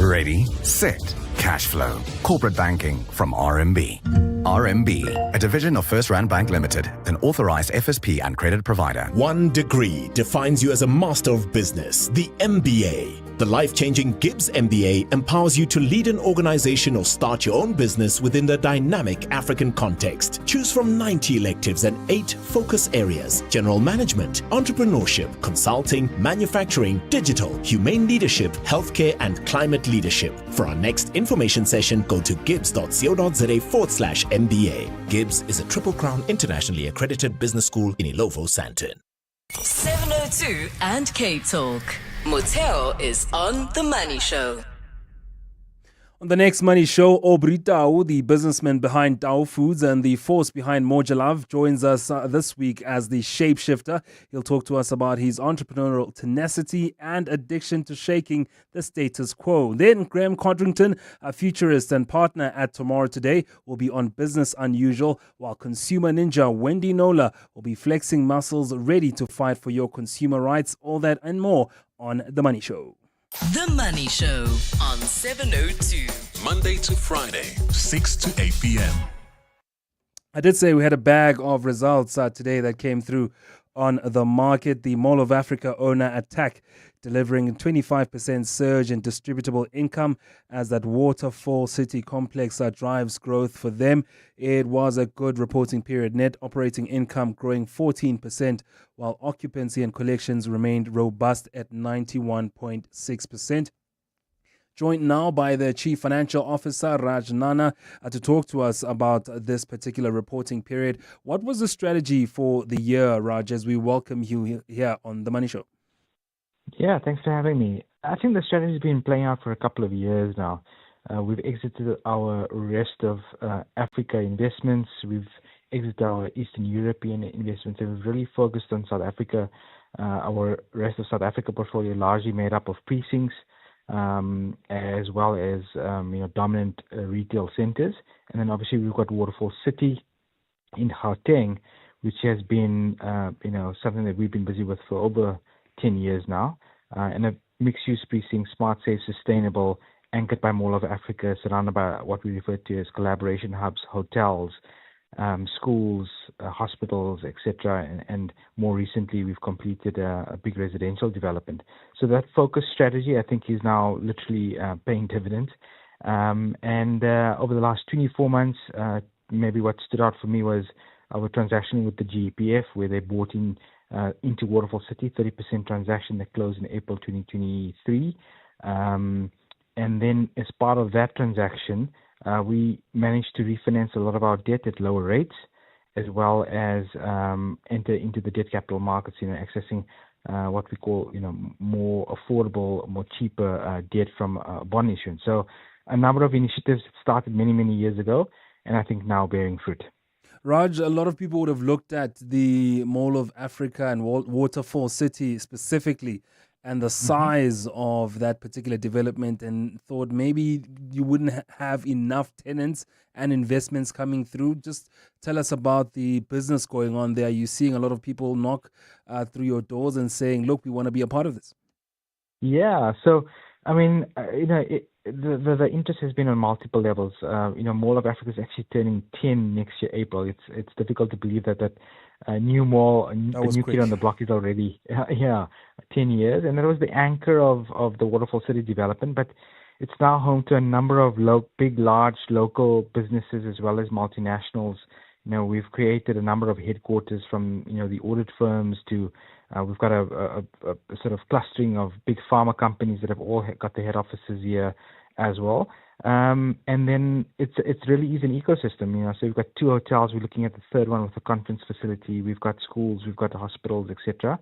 Speaker 3: Ready, set, cash flow. Corporate banking from RMB. RMB, a division of First Rand Bank Limited, an authorized FSP and credit provider.
Speaker 4: One degree defines you as a master of business, the MBA. The life-changing Gibbs MBA empowers you to lead an organization or start your own business within the dynamic African context. Choose from 90 electives and 8 focus areas: general management, entrepreneurship, consulting, manufacturing, digital, humane leadership, healthcare, and climate leadership. For our next information session, go to gibbs.co.za/MBA. Gibbs is a Triple Crown internationally accredited business school in Ilovo, Sandton.
Speaker 5: 702 and Cape Talk. Moteo is on The Money Show.
Speaker 11: On the next Money Show, Aubrey Tau, the businessman behind Tau Foods and the force behind Mojalav, joins us this week as the shapeshifter. He'll talk to us about his entrepreneurial tenacity and addiction to shaking the status quo. Then Graham Codrington, a futurist and partner at Tomorrow Today, will be on Business Unusual, while consumer ninja Wendy Nola will be flexing muscles ready to fight for your consumer rights. All that and more on The Money Show.
Speaker 5: The Money Show on 702.
Speaker 8: Monday to Friday, 6 to 8 p.m.
Speaker 11: I did say we had a bag of results today that came through on the market. The Mall of Africa owner Attack delivering a 25% surge in distributable income as that Waterfall City complex drives growth for them. It was a good reporting period. Net operating income growing 14%, while occupancy and collections remained robust at 91.6%. Joined now by the Chief Financial Officer, Raj Nana, to talk to us about this particular reporting period. What was the strategy for the year, Raj, as we welcome you here on The Money Show?
Speaker 6: Yeah, thanks for having me. I think the strategy has been playing out for a couple of years now. We've exited our rest of Africa investments. We've exited our Eastern European investments, and we've really focused on South Africa. Our rest of South Africa portfolio largely made up of precincts, as well as dominant retail centers. And then obviously we've got Waterfall City in Gauteng, which has been something that we've been busy with for over 10 years now, and a mixed-use precinct, smart, safe, sustainable, anchored by Mall of Africa, surrounded by what we refer to as collaboration hubs, hotels, schools, hospitals, etc. And more recently, we've completed a big residential development. So that focus strategy, I think, is now literally paying dividends. And over the last 24 months, maybe what stood out for me was our transaction with the GEPF, where they bought into Waterfall City, 30% transaction that closed in April 2023. And then as part of that transaction, we managed to refinance a lot of our debt at lower rates, as well as enter into the debt capital markets, accessing what we call, more affordable, more cheaper debt from bond issuance. So a number of initiatives started many, many years ago, and I think now bearing fruit.
Speaker 11: Raj, a lot of people would have looked at the Mall of Africa and Waterfall City specifically and the size of that particular development and thought maybe you wouldn't have enough tenants and investments coming through. Just tell us about the business going on there. Are you seeing a lot of people knock through your doors and saying, look, we want to be a part of this?
Speaker 6: Yeah, so, I mean, the interest has been on multiple levels. Mall of Africa is actually turning 10 next year, April. It's difficult to believe that new mall, a new kid on the block is already 10 years. And that was the anchor of the Waterfall City development. But it's now home to a number of large local businesses as well as multinationals. We've created a number of headquarters from, the audit firms to we've got a sort of clustering of big pharma companies that have all got their head offices here as well. And then it's really is an ecosystem, So we've got 2 hotels. We're looking at the third one with a conference facility. We've got schools. We've got hospitals, etc.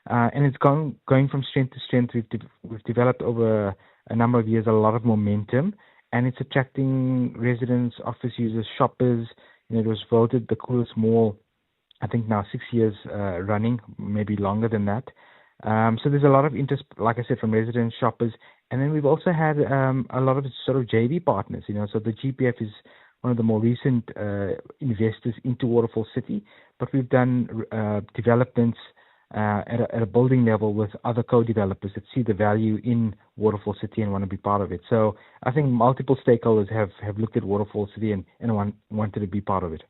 Speaker 6: And it's going from strength to strength. We've developed over a number of years a lot of momentum, and it's attracting residents, office users, shoppers. It was voted the coolest mall, I think now 6 years running, maybe longer than that. So there's a lot of interest, like I said, from residents, shoppers, and then we've also had a lot of sort of JV partners. So the GPF is one of the more recent investors into Waterfall City, but we've done developments at a building level with other co-developers that see the value in Waterfall City and want to be part of it. So I think multiple stakeholders have looked at Waterfall City and wanted to be part of it.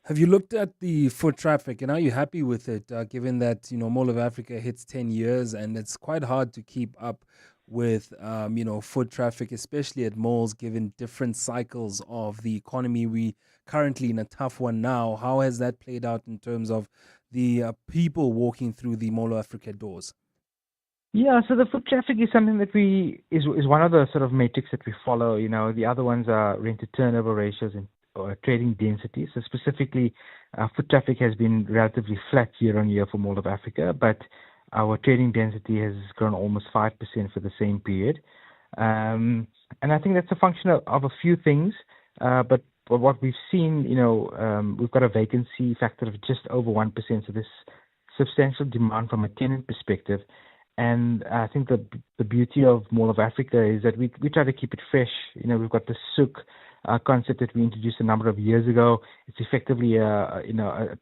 Speaker 11: Have you looked at the foot traffic and are you happy with it, given that, Mall of Africa hits 10 years and it's quite hard to keep up with, foot traffic, especially at malls, given different cycles of the economy? We currently in a tough one now. How has that played out in terms of the people walking through the Mall of Africa doors?
Speaker 6: Yeah, so the foot traffic is something that is one of the sort of metrics that we follow. The other ones are rent to turnover ratios and trading density. So specifically, foot traffic has been relatively flat year on year for Mall of Africa, but our trading density has grown almost 5% for the same period. And I think that's a function of a few things. But what we've seen, we've got a vacancy factor of just over 1%. So there's substantial demand from a tenant perspective. And I think the beauty of Mall of Africa is that we try to keep it fresh. We've got the souk concept that we introduced a number of years ago. It's effectively a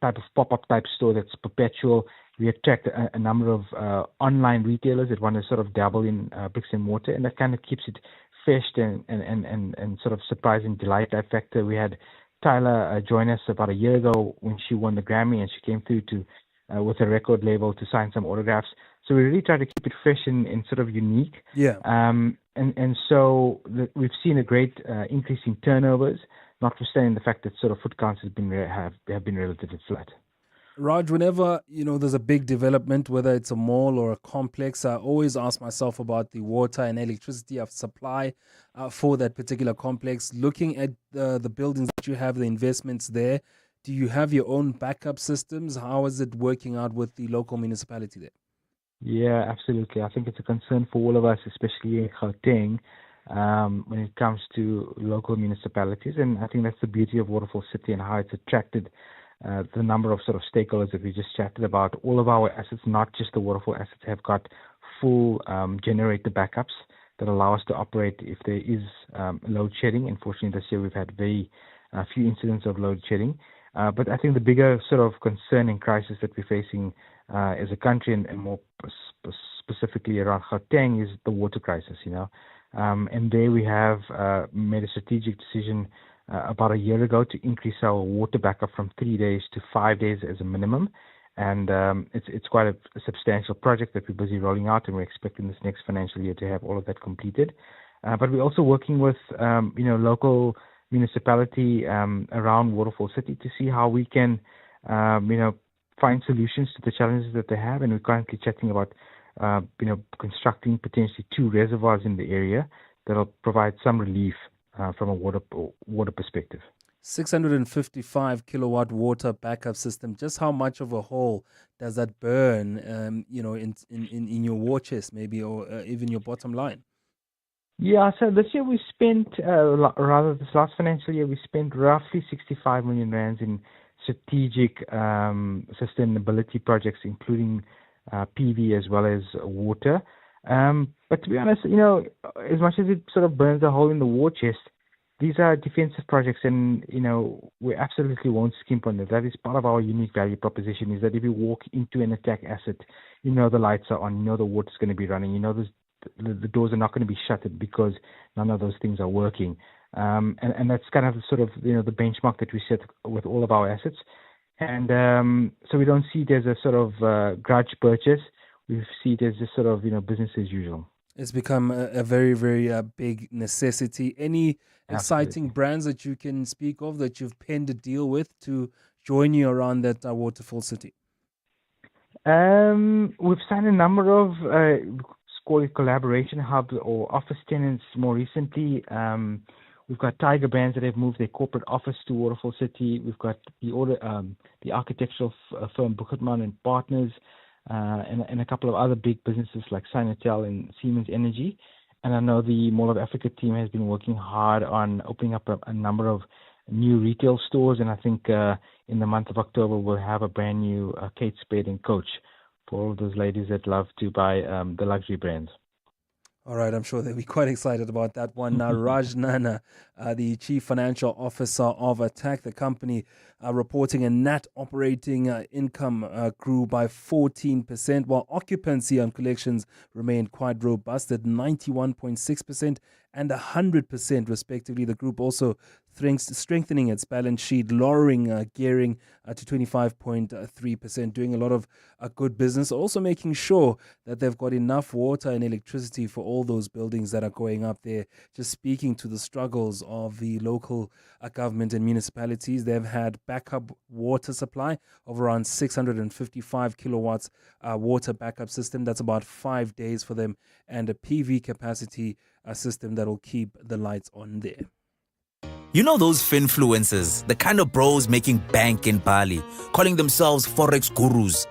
Speaker 6: type of pop-up type store that's perpetual. We attract a number of online retailers that want to sort of dabble in bricks and mortar, and that kind of keeps it fresh and sort of surprise and delight that factor. We had Tyler join us about a year ago when she won the Grammy, and she came through to with a record label to sign some autographs. So we really try to keep it fresh and sort of unique.
Speaker 11: Yeah.
Speaker 6: And so we've seen a great increase in turnovers, notwithstanding the fact that sort of foot counts have been relatively flat.
Speaker 11: Raj, whenever, there's a big development, whether it's a mall or a complex, I always ask myself about the water and electricity of supply for that particular complex. Looking at the buildings that you have, the investments there, do you have your own backup systems? How is it working out with the local municipality there?
Speaker 6: Yeah, absolutely. I think it's a concern for all of us, especially in Gauteng, when it comes to local municipalities. And I think that's the beauty of Waterfall City and how it's attracted the number of sort of stakeholders that we just chatted about. All of our assets, not just the Waterfall assets, have got full generator backups that allow us to operate if there is load shedding. Unfortunately, this year we've had very few incidents of load shedding. But I think the bigger sort of concern and crisis that we're facing as a country and more specifically around Gauteng is the water crisis, and there we have made a strategic decision about a year ago to increase our water backup from 3 days to 5 days as a minimum. And it's quite a substantial project that we're busy rolling out, and we're expecting this next financial year to have all of that completed. But we're also working with, local municipality around Waterfall City to see how we can, find solutions to the challenges that they have. And we're currently chatting about, constructing potentially 2 reservoirs in the area that'll provide some relief from a water perspective.
Speaker 11: 655 kilowatt water backup system. Just how much of a hole does that burn, in your war chest, maybe, or even your bottom line?
Speaker 6: Yeah, so this year we spent, this last financial year, we spent roughly 65 million rands in strategic sustainability projects, including PV as well as water. But to be honest, as much as it sort of burns a hole in the war chest, these are defensive projects, and we absolutely won't skimp on that. That is part of our unique value proposition, is that if you walk into an attack asset, the lights are on, the water's going to be running, the doors are not going to be shuttered because none of those things are working. And that's kind of sort of the benchmark that we set with all of our assets. And so we don't see it as a sort of grudge purchase. We see it as just sort of business as usual.
Speaker 11: It's become a very, very big necessity. Any exciting brands that you can speak of that you've penned a deal with to join you around that Waterfall City?
Speaker 6: We've signed a number of call it collaboration hubs or office tenants more recently. We've got Tiger Brands that have moved their corporate office to Waterfall City. We've got the architectural firm Bukitman and Partners, and a couple of other big businesses like Sinotel and Siemens Energy. And I know the Mall of Africa team has been working hard on opening up a number of new retail stores, and I think in the month of October we'll have a brand new Kate Spade and Coach for all those ladies that love to buy the luxury brands.
Speaker 11: All right, I'm sure they'll be quite excited about that one. Now, Raj Nana, the Chief Financial Officer of Attack, the company, reporting a net operating income grew by 14%, while occupancy on collections remained quite robust at 91.6% and 100% respectively. The group also strengthening its balance sheet, lowering gearing to 25.3%, doing a lot of good business, also making sure that they've got enough water and electricity for all those buildings that are going up there. Just speaking to the struggles of the local government and municipalities, they've had backup water supply of around 655 kilowatts water backup system. That's about 5 days for them, and a PV capacity system that will keep the lights on there.
Speaker 10: You know those finfluencers, the kind of bros making bank in Bali, calling themselves forex gurus,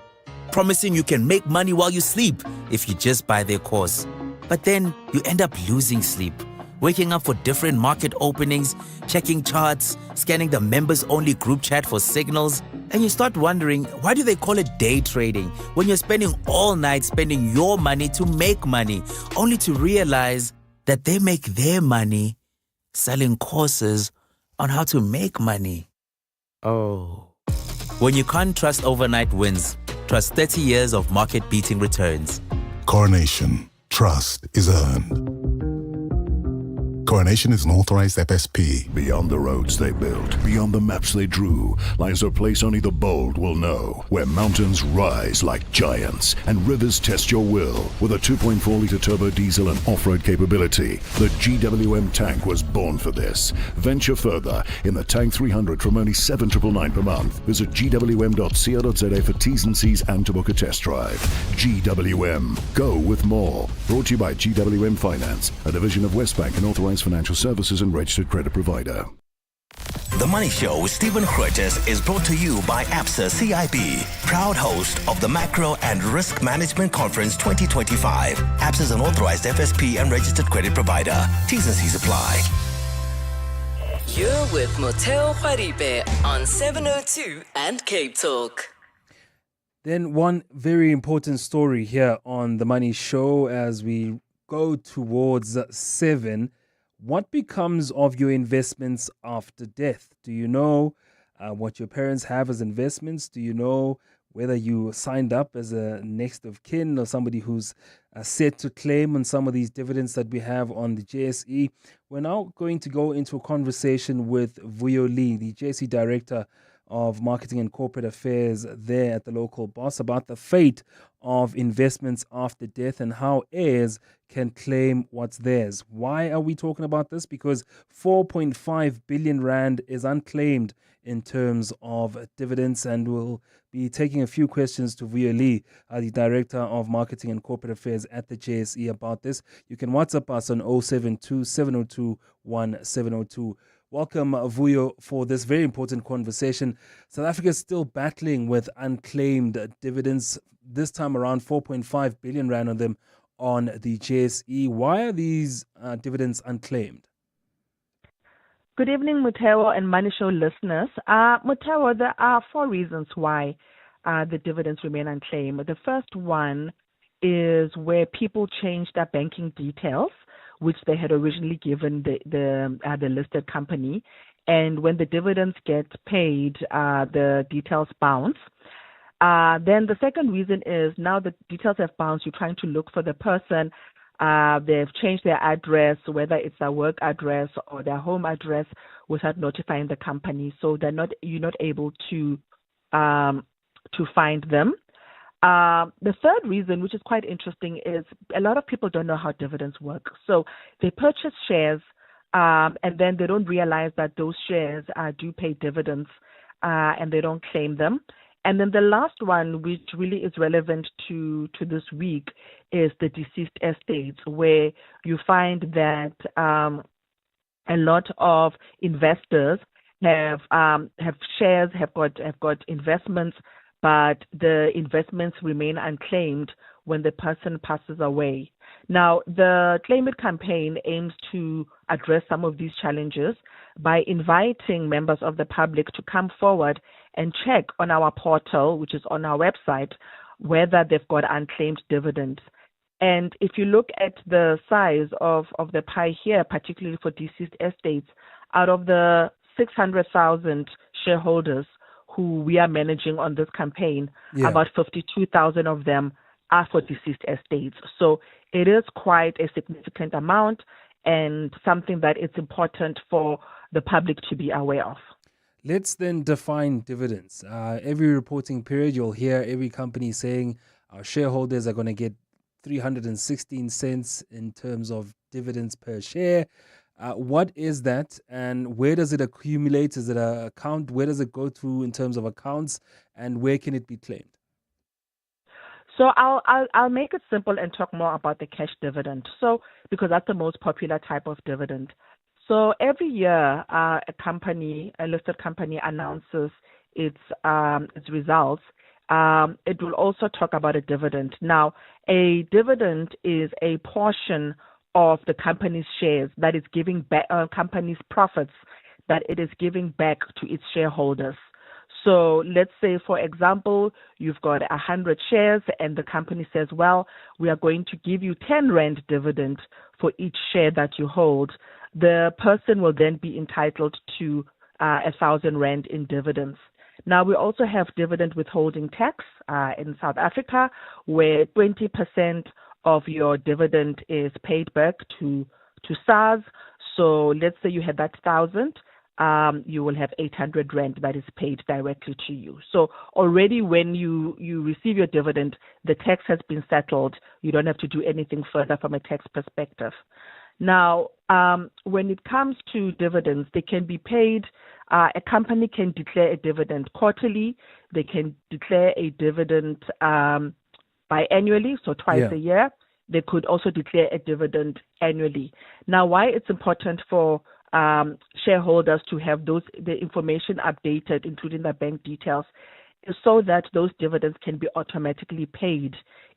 Speaker 10: promising you can make money while you sleep if you just buy their course. But then you end up losing sleep, waking up for different market openings, checking charts, scanning the members-only group chat for signals, and you start wondering, why do they call it day trading when you're spending all night spending your money to make money, only to realize that they make their money selling courses on how to make money. Oh. When you can't trust overnight wins, trust 30 years of market-beating returns.
Speaker 21: Coronation. Trust is earned. Coronation is an authorized FSP.
Speaker 12: Beyond the roads they built, beyond the maps they drew, lies a place only the bold will know, where mountains rise like giants and rivers test your will. With a 2.4-liter turbo diesel and off-road capability, the GWM tank was born for this. Venture further in the Tank 300 from only $7,999 per month. Visit gwm.co.za for T's and C's and to book a test drive. GWM. Go with more. Brought to you by GWM Finance, a division of Westbank and authorized financial services and registered credit provider.
Speaker 13: The Money Show with Stephen Grootes is brought to you by ABSA CIB, proud host of the Macro and Risk Management Conference 2025. ABSA is an authorized FSP and registered credit provider. T's and C's apply.
Speaker 5: You're with Moteo Khwaribe on 702 and Cape Talk.
Speaker 11: Then one very important story here on The Money Show as we go towards 7. What becomes of your investments after death? Do you know what your parents have as investments? Do you know whether you signed up as a next of kin or somebody who's set to claim on some of these dividends that we have on the JSE? We're now going to go into a conversation with Vuyo Lee, the JSE Director of Marketing and Corporate Affairs there at the local boss, about the fate of investments after death and how heirs can claim what's theirs. Why are we talking about this? Because 4.5 billion rand is unclaimed in terms of dividends, and we'll be taking a few questions to Vuyo Lee, the Director of Marketing and Corporate Affairs at the JSE about this. You can WhatsApp us on 072 702 1702. Welcome, Vuyo, for this very important conversation. South Africa is still battling with unclaimed dividends, this time around 4.5 billion rand on them on the JSE. Why are these dividends unclaimed?
Speaker 14: Good evening, Muteo and Money Show listeners. Muteo, there are 4 reasons why the dividends remain unclaimed. The first one is where people change their banking details, which they had originally given the listed company. And when the dividends get paid, the details bounce. Then the second reason is now the details have bounced. You're trying to look for the person. They've changed their address, whether it's their work address or their home address, without notifying the company. So you're not able to find them. The third reason, which is quite interesting, is a lot of people don't know how dividends work. So they purchase shares and then they don't realize that those shares do pay dividends and they don't claim them. And then the last one, which really is relevant to this week, is the deceased estates, where you find that a lot of investors have shares, have got investments, but the investments remain unclaimed when the person passes away. Now, the Claim It campaign aims to address some of these challenges by inviting members of the public to come forward and check on our portal, which is on our website, whether they've got unclaimed dividends. And if you look at the size of the pie here, particularly for deceased estates, out of the 600,000 shareholders who we are managing on this campaign, about 52,000 of them are for deceased estates. So it is quite a significant amount and something that it's important for the public to be aware of.
Speaker 11: Let's then define dividends. Every reporting period, you'll hear every company saying our shareholders are going to get 316 cents in terms of dividends per share. What is that, and where does it accumulate? Is it an account? Where does it go through in terms of accounts, and where can it be claimed?
Speaker 14: So I'll make it simple and talk more about the cash dividend. So because that's the most popular type of dividend. So every year, a listed company announces its results. It will also talk about a dividend. Now, a dividend is a portion of the company's shares that is giving back, company's profits that it is giving back to its shareholders. So let's say, for example, you've got 100 shares and the company says, well, we are going to give you 10 Rand dividend for each share that you hold. The person will then be entitled to 1,000 Rand in dividends. Now, we also have dividend withholding tax in South Africa, where 20% of your dividend is paid back to SARS. So let's say you had that 1,000, you will have 800 Rand that is paid directly to you. So already when you receive your dividend, the tax has been settled. You don't have to do anything further from a tax perspective. Now, when it comes to dividends, they can be paid. A company can declare a dividend quarterly. They can declare a dividend biannually, so twice a year. They could also declare a dividend annually. Now, why it's important for shareholders to have the information updated, including the bank details, is so that those dividends can be automatically paid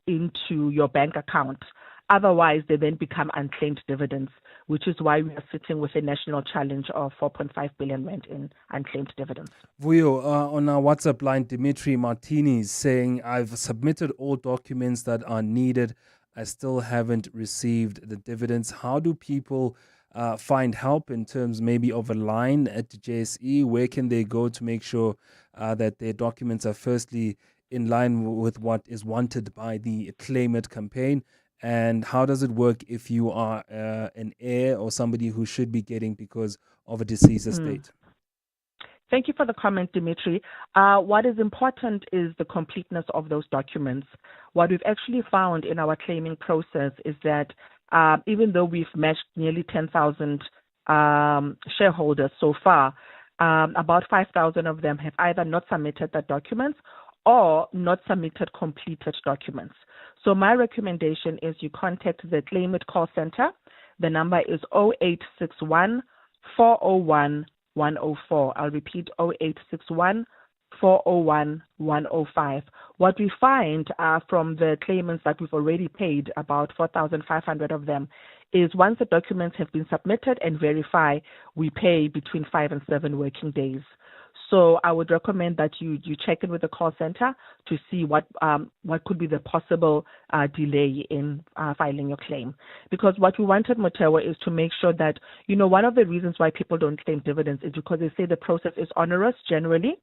Speaker 14: into your bank account. Otherwise, they then become unclaimed dividends, which is why we are sitting with a national challenge of 4.5 billion Rand in unclaimed dividends.
Speaker 11: Vuyo, on our WhatsApp line, Dimitri Martini is saying, I've submitted all documents that are needed. I still haven't received the dividends. How do people find help in terms maybe of a line at JSE? Where can they go to make sure that their documents are firstly in line with what is wanted by the Claim It campaign? And how does it work if you are an heir or somebody who should be getting because of a deceased estate?
Speaker 14: Thank you for the comment, Dimitri. What is important is the completeness of those documents. What we've actually found in our claiming process is that even though we've matched nearly 10,000 shareholders so far, about 5,000 of them have either not submitted the documents or not submitted completed documents. So my recommendation is you contact the Claim It call center. The number is 0861 401 104. I'll repeat, 0861 401 105. What we find from the claimants that we've already paid, about 4,500 of them, is once the documents have been submitted and verified, we pay between 5 and 7 working days. So I would recommend that you check in with the call center to see what could be the possible delay in filing your claim. Because what we wanted, Motewa, is to make sure that, one of the reasons why people don't claim dividends is because they say the process is onerous generally.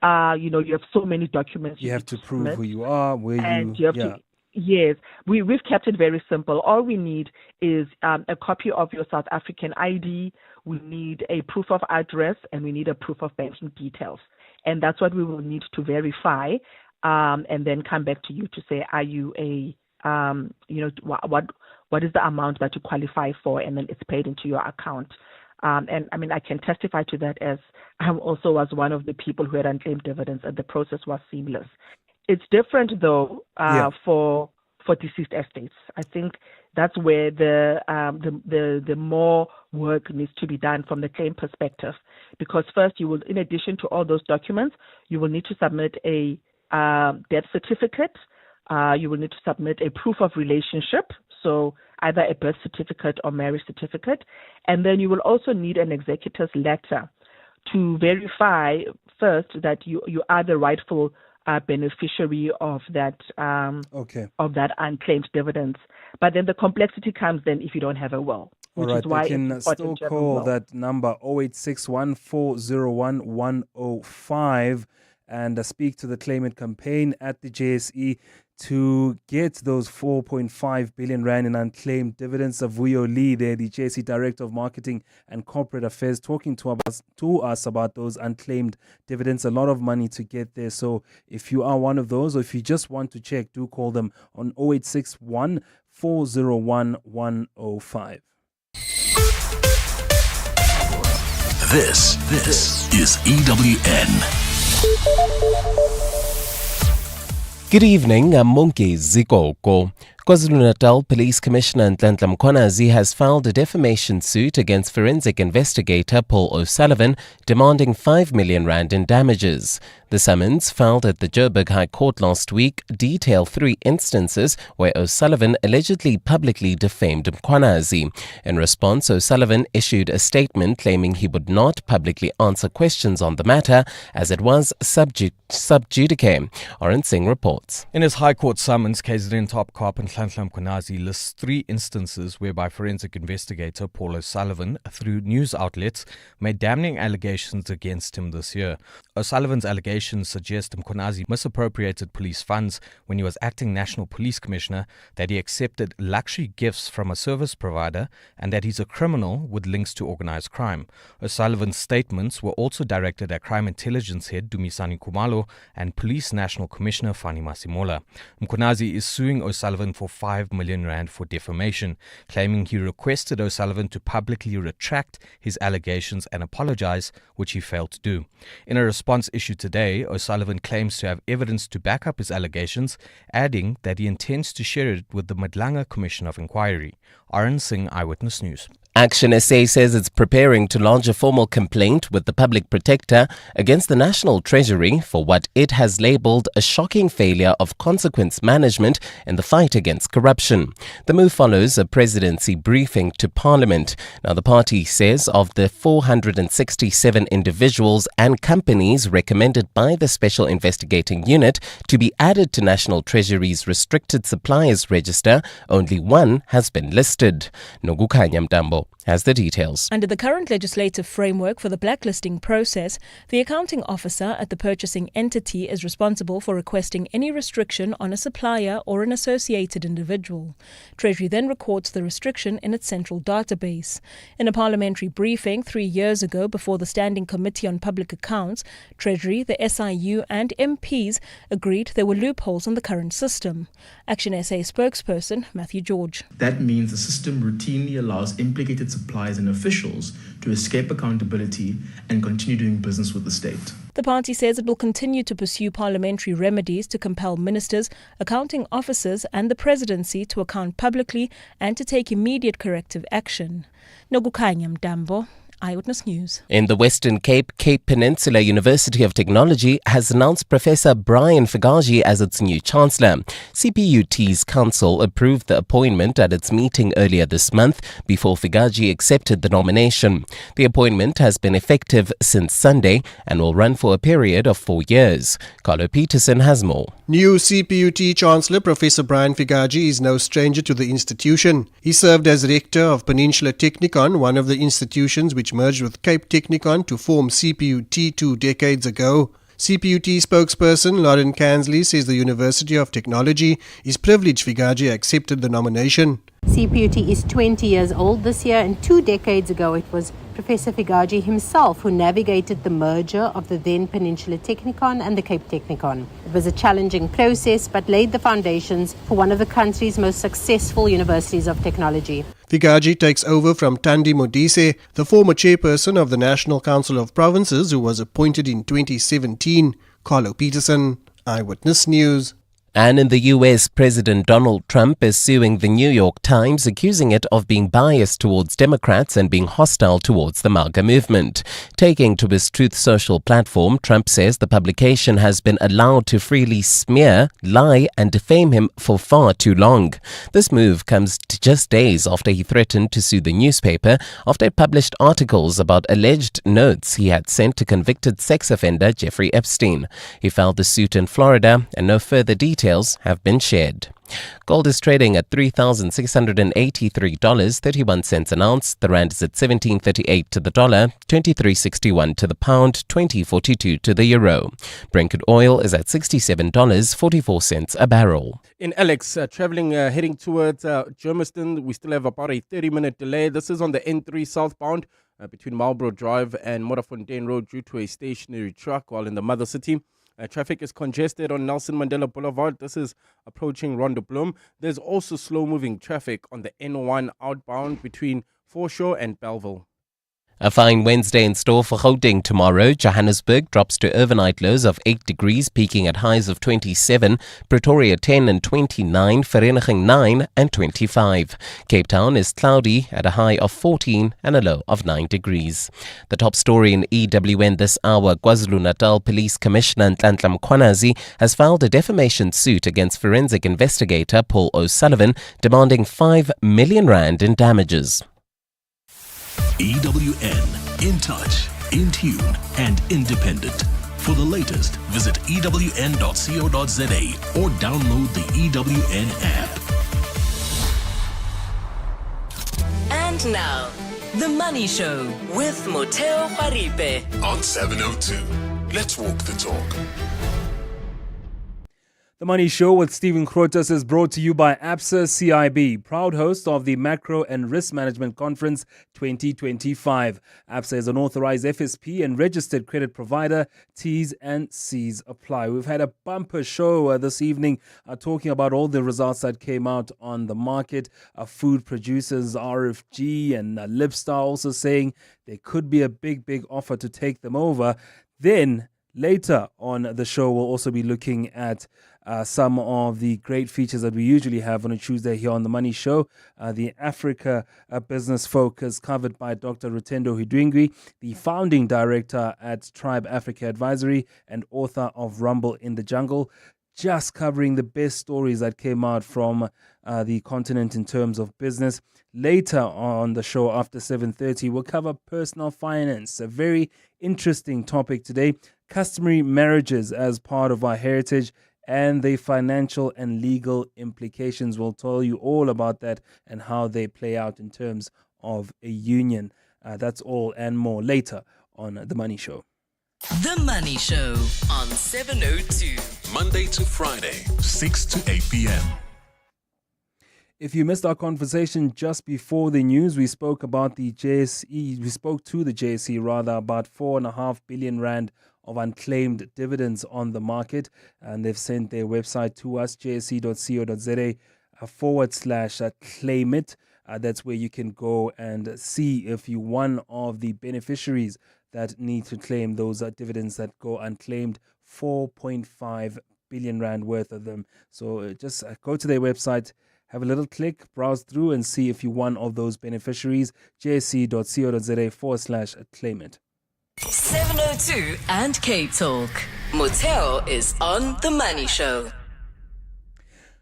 Speaker 14: You have so many documents.
Speaker 11: You have to prove who you are, where
Speaker 14: and you have to. Yes, we've kept it very simple. All we need is a copy of your South African ID. We need a proof of address, and we need a proof of banking details. And that's what we will need to verify, and then come back to you to say, are you what is the amount that you qualify for, and then it's paid into your account. And I mean, I can testify to that, as I also was one of the people who had unclaimed dividends, and the process was seamless. It's different though for deceased estates. I think that's where the more work needs to be done from the claim perspective, because first you will, in addition to all those documents, you will need to submit a death certificate. You will need to submit a proof of relationship, so either a birth certificate or marriage certificate, and then you will also need an executor's letter to verify first that you are the rightful beneficiary of that
Speaker 11: Okay.
Speaker 14: of that unclaimed dividends. But then the complexity comes then if you don't have a will,
Speaker 11: All
Speaker 14: which
Speaker 11: right,
Speaker 14: is why
Speaker 11: they can
Speaker 14: it's
Speaker 11: still
Speaker 14: important to have a
Speaker 11: call
Speaker 14: will.
Speaker 11: that number 0861-401-105 and speak to the Claimant campaign at the JSE to get those 4.5 billion rand in unclaimed dividends. Avuyo Lee, there, the JSE Director of Marketing and Corporate Affairs, talking to us about those unclaimed dividends. A lot of money to get there. So if you are one of those, or if you just want to check, do call them on 0861-401-105.
Speaker 8: This is EWN.
Speaker 1: Good evening, I'm Monkey Zikoko. KwaZulu-Natal Police Commissioner Nhlanhla Mkhwanazi has filed a defamation suit against forensic investigator Paul O'Sullivan, demanding 5 million rand in damages. The summons, filed at the Joburg High Court last week, detail 3 instances where O'Sullivan allegedly publicly defamed Mkhwanazi. In response, O'Sullivan issued a statement claiming he would not publicly answer questions on the matter as it was sub judice. Oren Singh reports.
Speaker 9: In his High Court summons, KZN top cop Nhlanhla Mkhwanazi lists 3 instances whereby forensic investigator Paul O'Sullivan, through news outlets, made damning allegations against him this year. O'Sullivan's allegations suggest Mkhwanazi misappropriated police funds when he was acting National Police Commissioner, that he accepted luxury gifts from a service provider, and that he's a criminal with links to organized crime. O'Sullivan's statements were also directed at Crime Intelligence Head Dumisani Khumalo and Police National Commissioner Fani Masimola. Mkhwanazi is suing O'Sullivan for 5 million rand for defamation, claiming he requested O'Sullivan to publicly retract his allegations and apologize, which he failed to do. In a response issued today, O'Sullivan claims to have evidence to back up his allegations, adding that he intends to share it with the Madlanga Commission of Inquiry. Oren Singh, Eyewitness News.
Speaker 1: Action SA says it's preparing to lodge a formal complaint with the Public Protector against the National Treasury for what it has labelled a shocking failure of consequence management in the fight against corruption. The move follows a presidency briefing to Parliament. Now, the party says of the 467 individuals and companies recommended by the Special Investigating Unit to be added to National Treasury's Restricted Suppliers Register, only 1 has been listed. Nogukanya Mtambo has the details.
Speaker 15: Under the current legislative framework for the blacklisting process, the accounting officer at the purchasing entity is responsible for requesting any restriction on a supplier or an associated individual. Treasury then records the restriction in its central database. In a parliamentary briefing 3 years ago before the Standing Committee on Public Accounts, Treasury, the SIU and MPs agreed there were loopholes in the current system. Action SA spokesperson Matthew George.
Speaker 16: That means the system routinely allows implicated suppliers and officials to escape accountability and continue doing business with the state.
Speaker 15: The party says it will continue to pursue parliamentary remedies to compel ministers, accounting officers and the presidency to account publicly and to take immediate corrective action. Nogukanya Mtambo, Eyewitness News.
Speaker 1: In the Western Cape, Cape Peninsula University of Technology has announced Professor Brian Figaji as its new Chancellor. CPUT's council approved the appointment at its meeting earlier this month before Figaji accepted the nomination. The appointment has been effective since Sunday and will run for a period of 4 years. Carlo Peterson has more.
Speaker 17: New CPUT Chancellor Professor Brian Figaji is no stranger to the institution. He served as rector of Peninsula Technikon, one of the institutions which merged with Cape Technikon to form CPUT 2 decades ago. CPUT spokesperson Lauren Kansley says the University of Technology is privileged Figaji accepted the nomination.
Speaker 18: CPUT is 20 years old this year, and 2 decades ago it was Professor Figaji himself who navigated the merger of the then Peninsula Technikon and the Cape Technikon. It was a challenging process but laid the foundations for one of the country's most successful universities of technology.
Speaker 17: Figaji takes over from Thandi Modise, the former chairperson of the National Council of Provinces who was appointed in 2017. Carlo Peterson, Eyewitness News.
Speaker 1: And in the US, President Donald Trump is suing the New York Times, accusing it of being biased towards Democrats and being hostile towards the MAGA movement. Taking to his Truth Social platform, Trump says the publication has been allowed to freely smear, lie, and defame him for far too long. This move comes just days after he threatened to sue the newspaper after it published articles about alleged notes he had sent to convicted sex offender Jeffrey Epstein. He filed the suit in Florida, and no further details have been shared. Gold is trading at $3,683.31 an ounce. The rand is at 17.38 to the dollar, 23.61 to the pound, 20.42 to the euro. Brent oil is at $67.44 a barrel.
Speaker 19: In Alex, traveling heading towards Germiston, we still have about a 30-minute delay. This is on the N3 southbound between Marlborough Drive and Modderfontein Road due to a stationary truck while in the mother city. Traffic is congested on Nelson Mandela Boulevard. This is approaching Rondebloem. There's also slow-moving traffic on the N1 outbound between Foreshore and Belleville.
Speaker 1: A fine Wednesday in store for Gauteng tomorrow. Johannesburg drops to overnight lows of 8 degrees, peaking at highs of 27. Pretoria 10 and 29. Vereniging 9 and 25. Cape Town is cloudy at a high of 14 and a low of 9 degrees. The top story in EWN this hour, KwaZulu-Natal Police Commissioner Nhlanhla Mkhwanazi has filed a defamation suit against forensic investigator Paul O'Sullivan, demanding 5 million rand in damages.
Speaker 8: EWN, in touch, in tune, and independent. For the latest, visit ewn.co.za or download the EWN app.
Speaker 5: And now, The Money Show with Motheo Paripe.
Speaker 8: On 702. Let's walk the talk.
Speaker 11: The Money Show with Stephen Grootes is brought to you by ABSA CIB, proud host of the Macro and Risk Management Conference 2025. ABSA is an authorized FSP and registered credit provider. T's and C's apply. We've had a bumper show this evening talking about all the results that came out on the market. Food producers, RFG and Libstar also saying there could be a big offer to take them over. Then later on the show, we'll also be looking at some of the great features that we usually have on a Tuesday here on The Money Show. The Africa Business Focus covered by Dr. Rutendo Hidwingwi, the founding director at Tribe Africa Advisory and author of Rumble in the Jungle, just covering the best stories that came out from the continent in terms of business. Later on the show after 7:30, we'll cover personal finance, a very interesting topic today. Customary marriages as part of our heritage and the financial and legal implications. We'll tell you all about that and how they play out in terms of a union. That's all and more later on The Money Show.
Speaker 5: The Money Show on 702.
Speaker 8: Monday to Friday, 6 to 8 p.m.
Speaker 11: If you missed our conversation just before the news, we spoke about the JSE. We spoke to the JSE about 4.5 billion rand of unclaimed dividends on the market, and they've sent their website to us, jse.co.za/claim it. That's where you can go and see if you're one of the beneficiaries that need to claim those dividends that go unclaimed, 4.5 billion rand worth of them. So just go to their website, have a little click, browse through and see if you're one of those beneficiaries, jse.co.za/claim it.
Speaker 5: 702 and Cape Talk. Motheo is on The Money Show.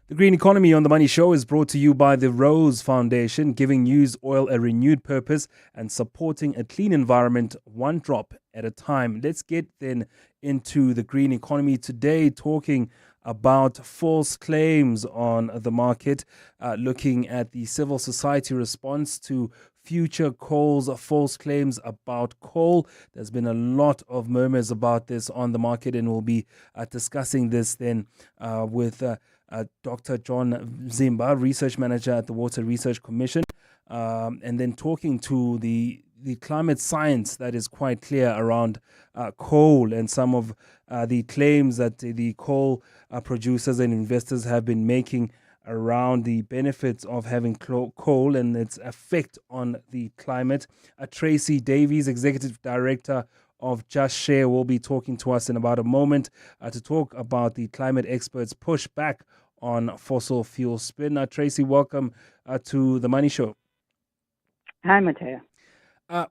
Speaker 11: The Green Economy on The Money Show is brought to you by the Rose Foundation, giving used oil a renewed purpose and supporting a clean environment one drop at a time. Let's get then into the green economy today, talking about false claims on the market, looking at the civil society response to Future Coal's false claims about coal. There's been a lot of murmurs about this on the market, and we'll be discussing this then with Dr. John Zimba, Research Manager at the Water Research Commission, and then talking to the climate science that is quite clear around coal and some of the claims that the coal producers and investors have been making around the benefits of having coal and its effect on the climate. Tracy Davies, Executive Director of Just Share will be talking to us in about a moment to talk about the climate experts' pushback on fossil fuel spin. Tracy, welcome to The Money Show.
Speaker 7: Hi, Mateo.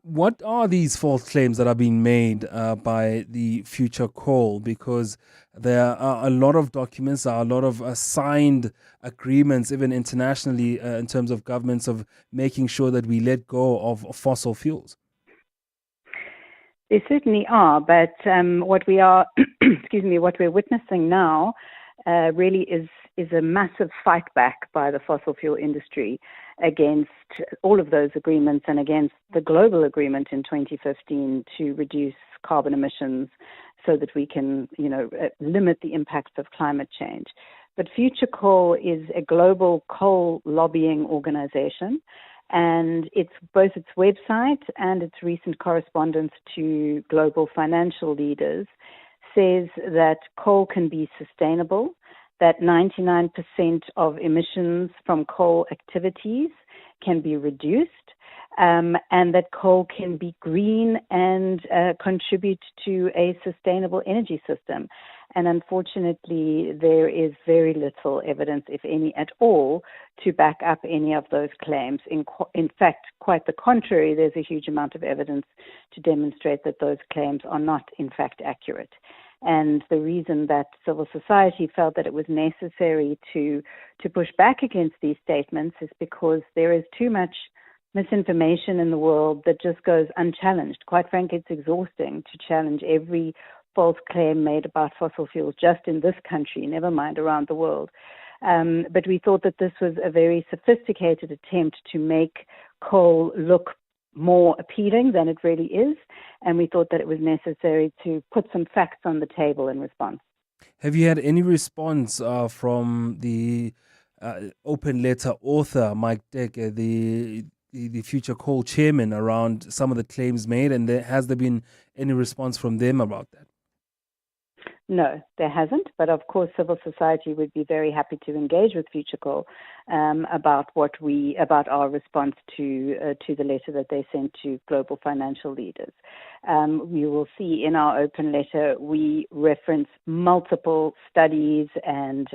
Speaker 11: What are these false claims that are being made by the Future Coal? Because there are a lot of documents, there are a lot of signed agreements, even internationally, in terms of governments, of making sure that we let go of fossil fuels.
Speaker 7: They certainly are, but what we are, what we're witnessing now really is a massive fight back by the fossil fuel industry against all of those agreements and against the global agreement in 2015 to reduce carbon emissions so that we can, limit the impacts of climate change. But Future Coal is a global coal lobbying organization, and it's both its website and its recent correspondence to global financial leaders says that coal can be sustainable, that 99% of emissions from coal activities can be reduced, and that coal can be green and contribute to a sustainable energy system. And unfortunately, there is very little evidence, if any at all, to back up any of those claims. In fact, quite the contrary, there's a huge amount of evidence to demonstrate that those claims are not, in fact, accurate. And the reason that civil society felt that it was necessary to push back against these statements is because there is too much misinformation in the world that just goes unchallenged. Quite frankly, it's exhausting to challenge every false claim made about fossil fuels just in this country, never mind around the world. But we thought that this was a very sophisticated attempt to make coal look more appealing than it really is, and we thought that it was necessary to put some facts on the table in response.
Speaker 11: Have you had any response from the open letter author, Mike Deck, the Future Coal chairman, around some of the claims made, and has there been any response from them about that?
Speaker 7: No, there hasn't. But of course, civil society would be very happy to engage with Future Coal about our response to the letter that they sent to global financial leaders. You will see in our open letter we reference multiple studies and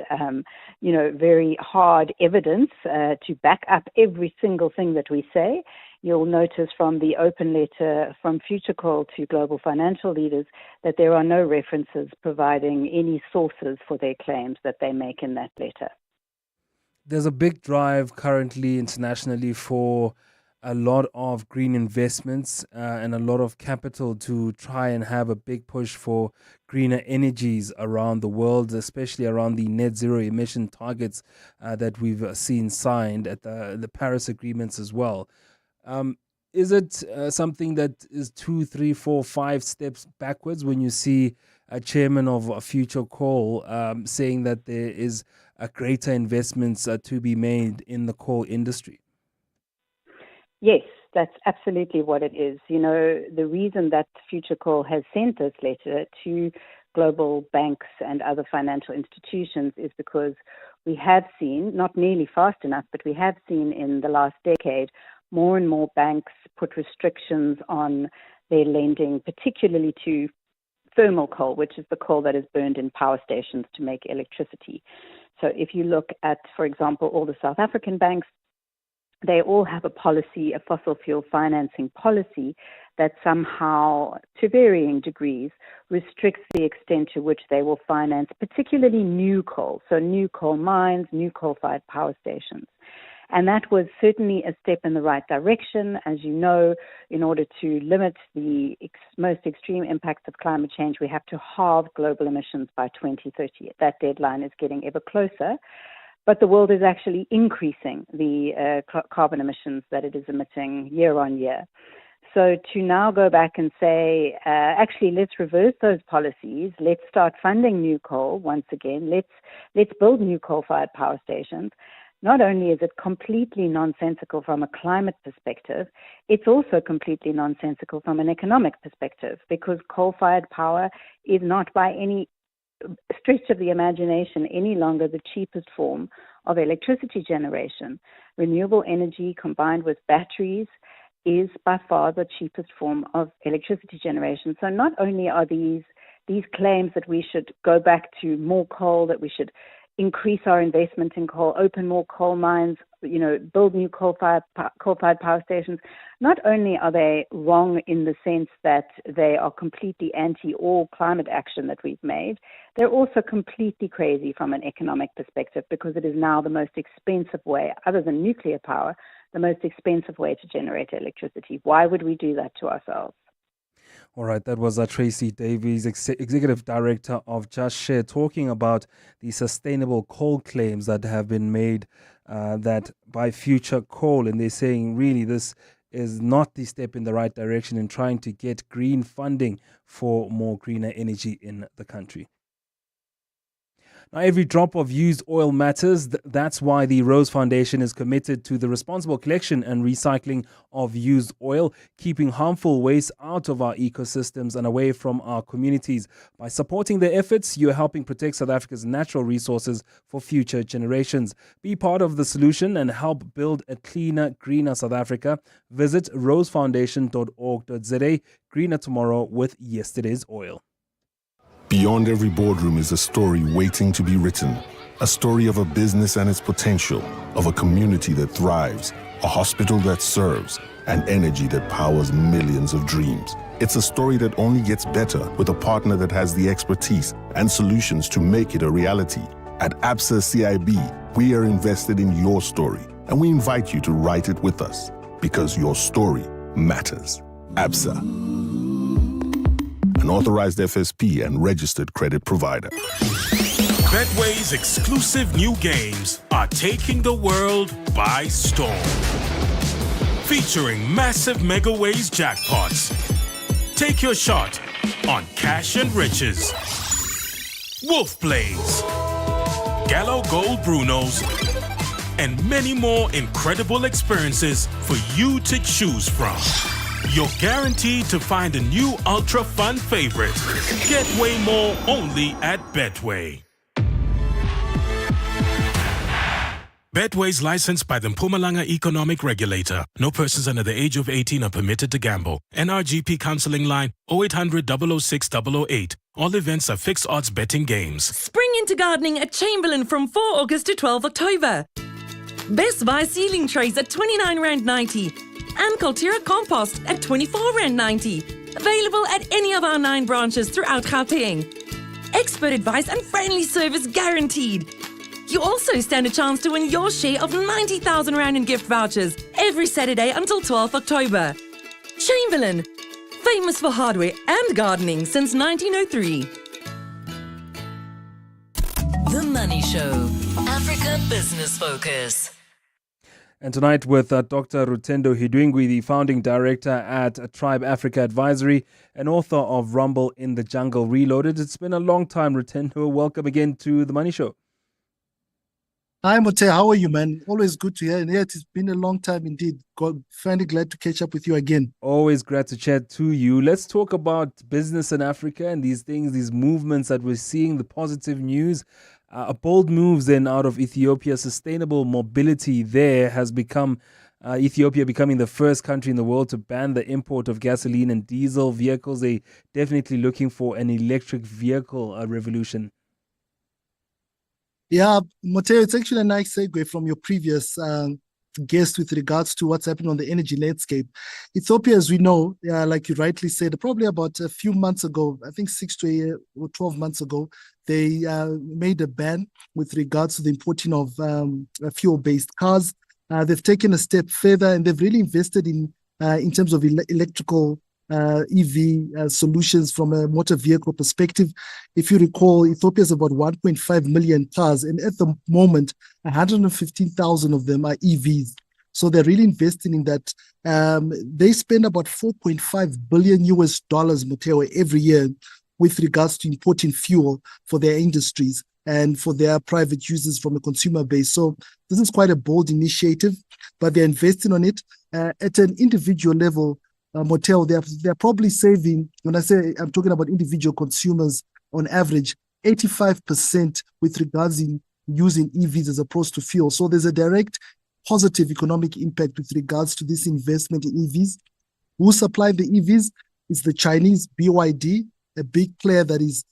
Speaker 7: very hard evidence to back up every single thing that we say. You'll notice from the open letter from Future Coal to global financial leaders that there are no references providing any sources for their claims that they make in that letter.
Speaker 11: There's a big drive currently internationally for a lot of green investments and a lot of capital to try and have a big push for greener energies around the world, especially around the net zero emission targets that we've seen signed at the Paris agreements as well. Is it something that is 2, 3, 4, 5 steps backwards when you see a chairman of a Future Coal saying that there is a greater investments to be made in the coal industry?
Speaker 7: Yes, that's absolutely what it is. The reason that Future Coal has sent this letter to global banks and other financial institutions is because we have seen, not nearly fast enough, but we have seen in the last decade, more and more banks put restrictions on their lending, particularly to thermal coal, which is the coal that is burned in power stations to make electricity. So if you look at, for example, all the South African banks, they all have a policy, a fossil fuel financing policy that somehow, to varying degrees, restricts the extent to which they will finance particularly new coal, so new coal mines, new coal-fired power stations. And that was certainly a step in the right direction. As you know, in order to limit the most extreme impacts of climate change, we have to halve global emissions by 2030. That deadline is getting ever closer. But the world is actually increasing the carbon emissions that it is emitting year on year. So to now go back and say, actually, let's reverse those policies. Let's start funding new coal once again. Let's build new coal-fired power stations. Not only is it completely nonsensical from a climate perspective, it's also completely nonsensical from an economic perspective, because coal-fired power is not by any stretch of the imagination any longer the cheapest form of electricity generation. Renewable energy combined with batteries is by far the cheapest form of electricity generation. So not only are these claims that we should go back to more coal, that we should increase our investment in coal, open more coal mines, build new coal-fired power stations. Not only are they wrong in the sense that they are completely anti all climate action that we've made, they're also completely crazy from an economic perspective, because it is now the most expensive way, other than nuclear power, the most expensive way to generate electricity. Why would we do that to ourselves?
Speaker 11: All right, that was Tracy Davies, Executive Director of Just Share, talking about the sustainable coal claims that have been made that by Future Coal. And they're saying really this is not the step in the right direction in trying to get green funding for more greener energy in the country. Now, every drop of used oil matters. That's why the Rose Foundation is committed to the responsible collection and recycling of used oil, keeping harmful waste out of our ecosystems and away from our communities. By supporting their efforts, you're helping protect South Africa's natural resources for future generations. Be part of the solution and help build a cleaner, greener South Africa. Visit rosefoundation.org.za. Greener tomorrow with yesterday's oil.
Speaker 21: Beyond every boardroom is a story waiting to be written. A story of a business and its potential, of a community that thrives, a hospital that serves, and energy that powers millions of dreams. It's a story that only gets better with a partner that has the expertise and solutions to make it a reality. At ABSA CIB, we are invested in your story, and we invite you to write it with us, because your story matters. ABSA, an authorized FSP and registered credit provider.
Speaker 8: Betway's exclusive new games are taking the world by storm. Featuring massive Megaways jackpots. Take your shot on Cash and Riches, Wolf Blaze, Gallo Gold Brunos, and many more incredible experiences for you to choose from. You're guaranteed to find a new ultra fun favorite. Get way more only at Betway. Betway's licensed by the Mpumalanga Economic Regulator. No persons under the age of 18 are permitted to gamble. NRGP counseling line 0800 006 008. All events are fixed odds betting games.
Speaker 20: Spring into gardening at Chamberlain from 4 August to 12 October. Best Buy ceiling trays at R29.90 and Cultura compost at R24.90. Available at any of our 9 branches throughout Gauteng. Expert advice and friendly service guaranteed. You also stand a chance to win your share of R90,000 in gift vouchers every Saturday until 12 October. Chamberlain, famous for hardware and gardening since 1903.
Speaker 5: The Money Show, Africa Business Focus.
Speaker 11: And tonight with Dr. Rutendo Hidwingwi, the founding director at Tribe Africa Advisory and author of Rumble in the Jungle Reloaded. It's been a long time, Rutendo. Welcome again to The Money Show.
Speaker 22: Hi, Mote. How are you, man? Always good to hear. And yeah, it's been a long time indeed. Finally glad to catch up with you again.
Speaker 11: Always glad to chat to you. Let's talk about business in Africa and these things, these movements that we're seeing, the positive news. Bold moves then out of Ethiopia. Sustainable mobility there has become Ethiopia becoming the first country in the world to ban the import of gasoline and diesel vehicles. They're definitely looking for an electric vehicle revolution.
Speaker 22: Yeah, Mateo, it's actually a nice segue from your previous guest with regards to what's happening on the energy landscape. Ethiopia, as we know, like you rightly said, probably about a few months ago, I think 6 to 12 months ago, they made a ban with regards to the importing of fuel-based cars. They've taken a step further and they've really invested in terms of electrical EV solutions from a motor vehicle perspective. If you recall, Ethiopia has about 1.5 million cars, and at the moment, 115,000 of them are EVs. So they're really investing in that. They spend about $4.5 billion Mateo, every year with regards to importing fuel for their industries and for their private users from a consumer base. So this is quite a bold initiative, but they're investing on it at an individual level. Motel, they're probably saving, when I say I'm talking about individual consumers, on average, 85% with regards in using EVs as opposed to fuel. So there's a direct positive economic impact with regards to this investment in EVs. Who supply the EVs? It's the Chinese BYD, a big player that is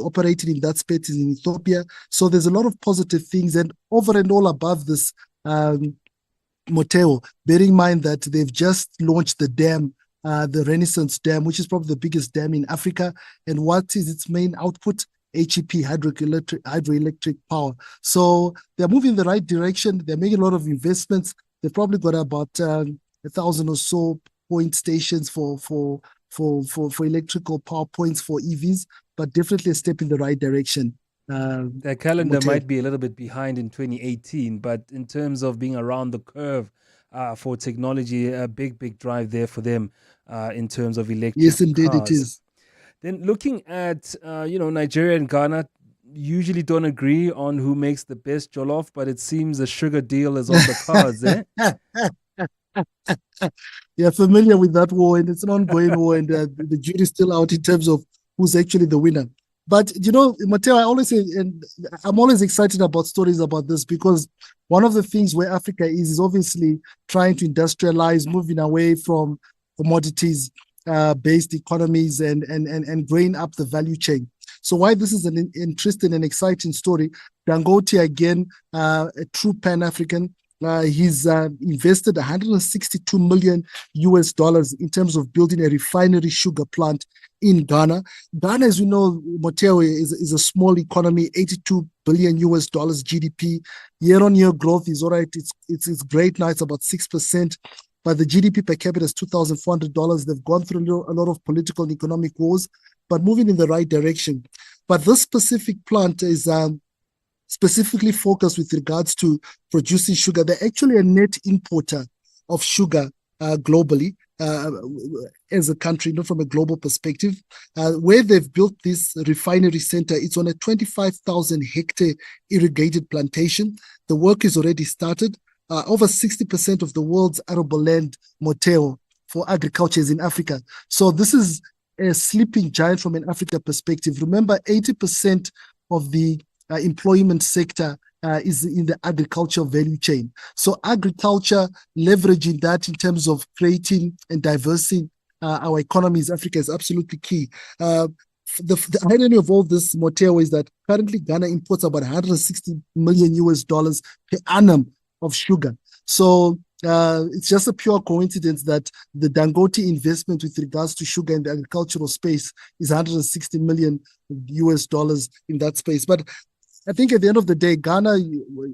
Speaker 22: operating in that space in Ethiopia. So there's a lot of positive things. And over and all above this, Moteo, bear in mind that they've just launched the dam, the Renaissance Dam, which is probably the biggest dam in Africa. And what is its main output? HEP, hydroelectric power. So they're moving in the right direction. They're making a lot of investments. They've probably got about 1,000 or so point stations for electrical power points for EVs, but definitely a step in the right direction.
Speaker 11: Their calendar might be a little bit behind in 2018, but in terms of being around the curve for technology, a big drive there for them in terms of electric
Speaker 22: Yes, indeed
Speaker 11: cars.
Speaker 22: it is.
Speaker 11: Then looking at, Nigeria and Ghana usually don't agree on who makes the best jollof, but it seems a sugar deal is on the cards, eh?
Speaker 22: You're familiar with that war, and it's an ongoing war, and the jury's still out in terms of who's actually the winner. But, Mateo, I always say, and I'm always excited about stories about this, because one of the things where Africa is obviously trying to industrialize, moving away from commodities-based economies and growing up the value chain. So why this is an interesting and exciting story, Dangote, again, a true Pan-African, he's invested $162 million in terms of building a refinery sugar plant in Ghana. Ghana, as you know, Moteo, is a small economy, $82 billion GDP. Year-on-year growth is all right. It's great now. It's about 6%. But the GDP per capita is $2,400. They've gone through a lot of political and economic wars, but moving in the right direction. But this specific plant is specifically focused with regards to producing sugar. They're actually a net importer of sugar globally as a country, from a global perspective. Where they've built this refinery center, it's on a 25,000 hectare irrigated plantation. The work is already started. Over 60% of the world's arable land, Moteo, for agriculture is in Africa. So this is a sleeping giant from an Africa perspective. Remember, 80% of the employment sector is in the agricultural value chain. So agriculture, leveraging that in terms of creating and diversing our economies, Africa is absolutely key. The irony of all this, Moteo, is that currently Ghana imports about $160 million per annum of sugar. So it's just a pure coincidence that the Dangote investment with regards to sugar in the agricultural space is $160 million in that space. But I think at the end of the day, Ghana,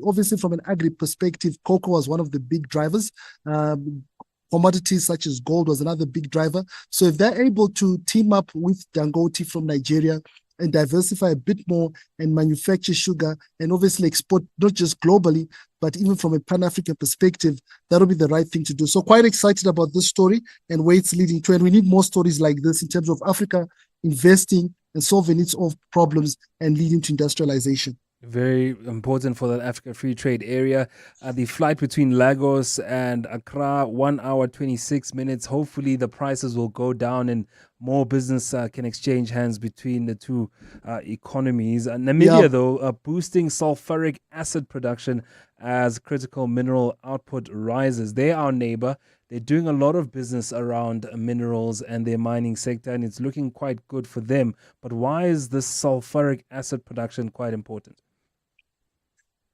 Speaker 22: obviously from an agri perspective, cocoa was one of the big drivers. Commodities such as gold was another big driver. So if they're able to team up with Dangote from Nigeria and diversify a bit more and manufacture sugar and obviously export not just globally, but even from a Pan-African perspective, that'll be the right thing to do. So quite excited about this story and where it's leading to. And we need more stories like this in terms of Africa investing and solving its own problems and leading to industrialization.
Speaker 11: Very important for the Africa Free Trade Area. The flight between Lagos and Accra, 1 hour, 26 minutes. Hopefully the prices will go down and more business can exchange hands between the two economies. Namibia, though, boosting sulfuric acid production as critical mineral output rises. They're our neighbor. They're doing a lot of business around minerals and their mining sector, and it's looking quite good for them. But why is this sulfuric acid production quite important?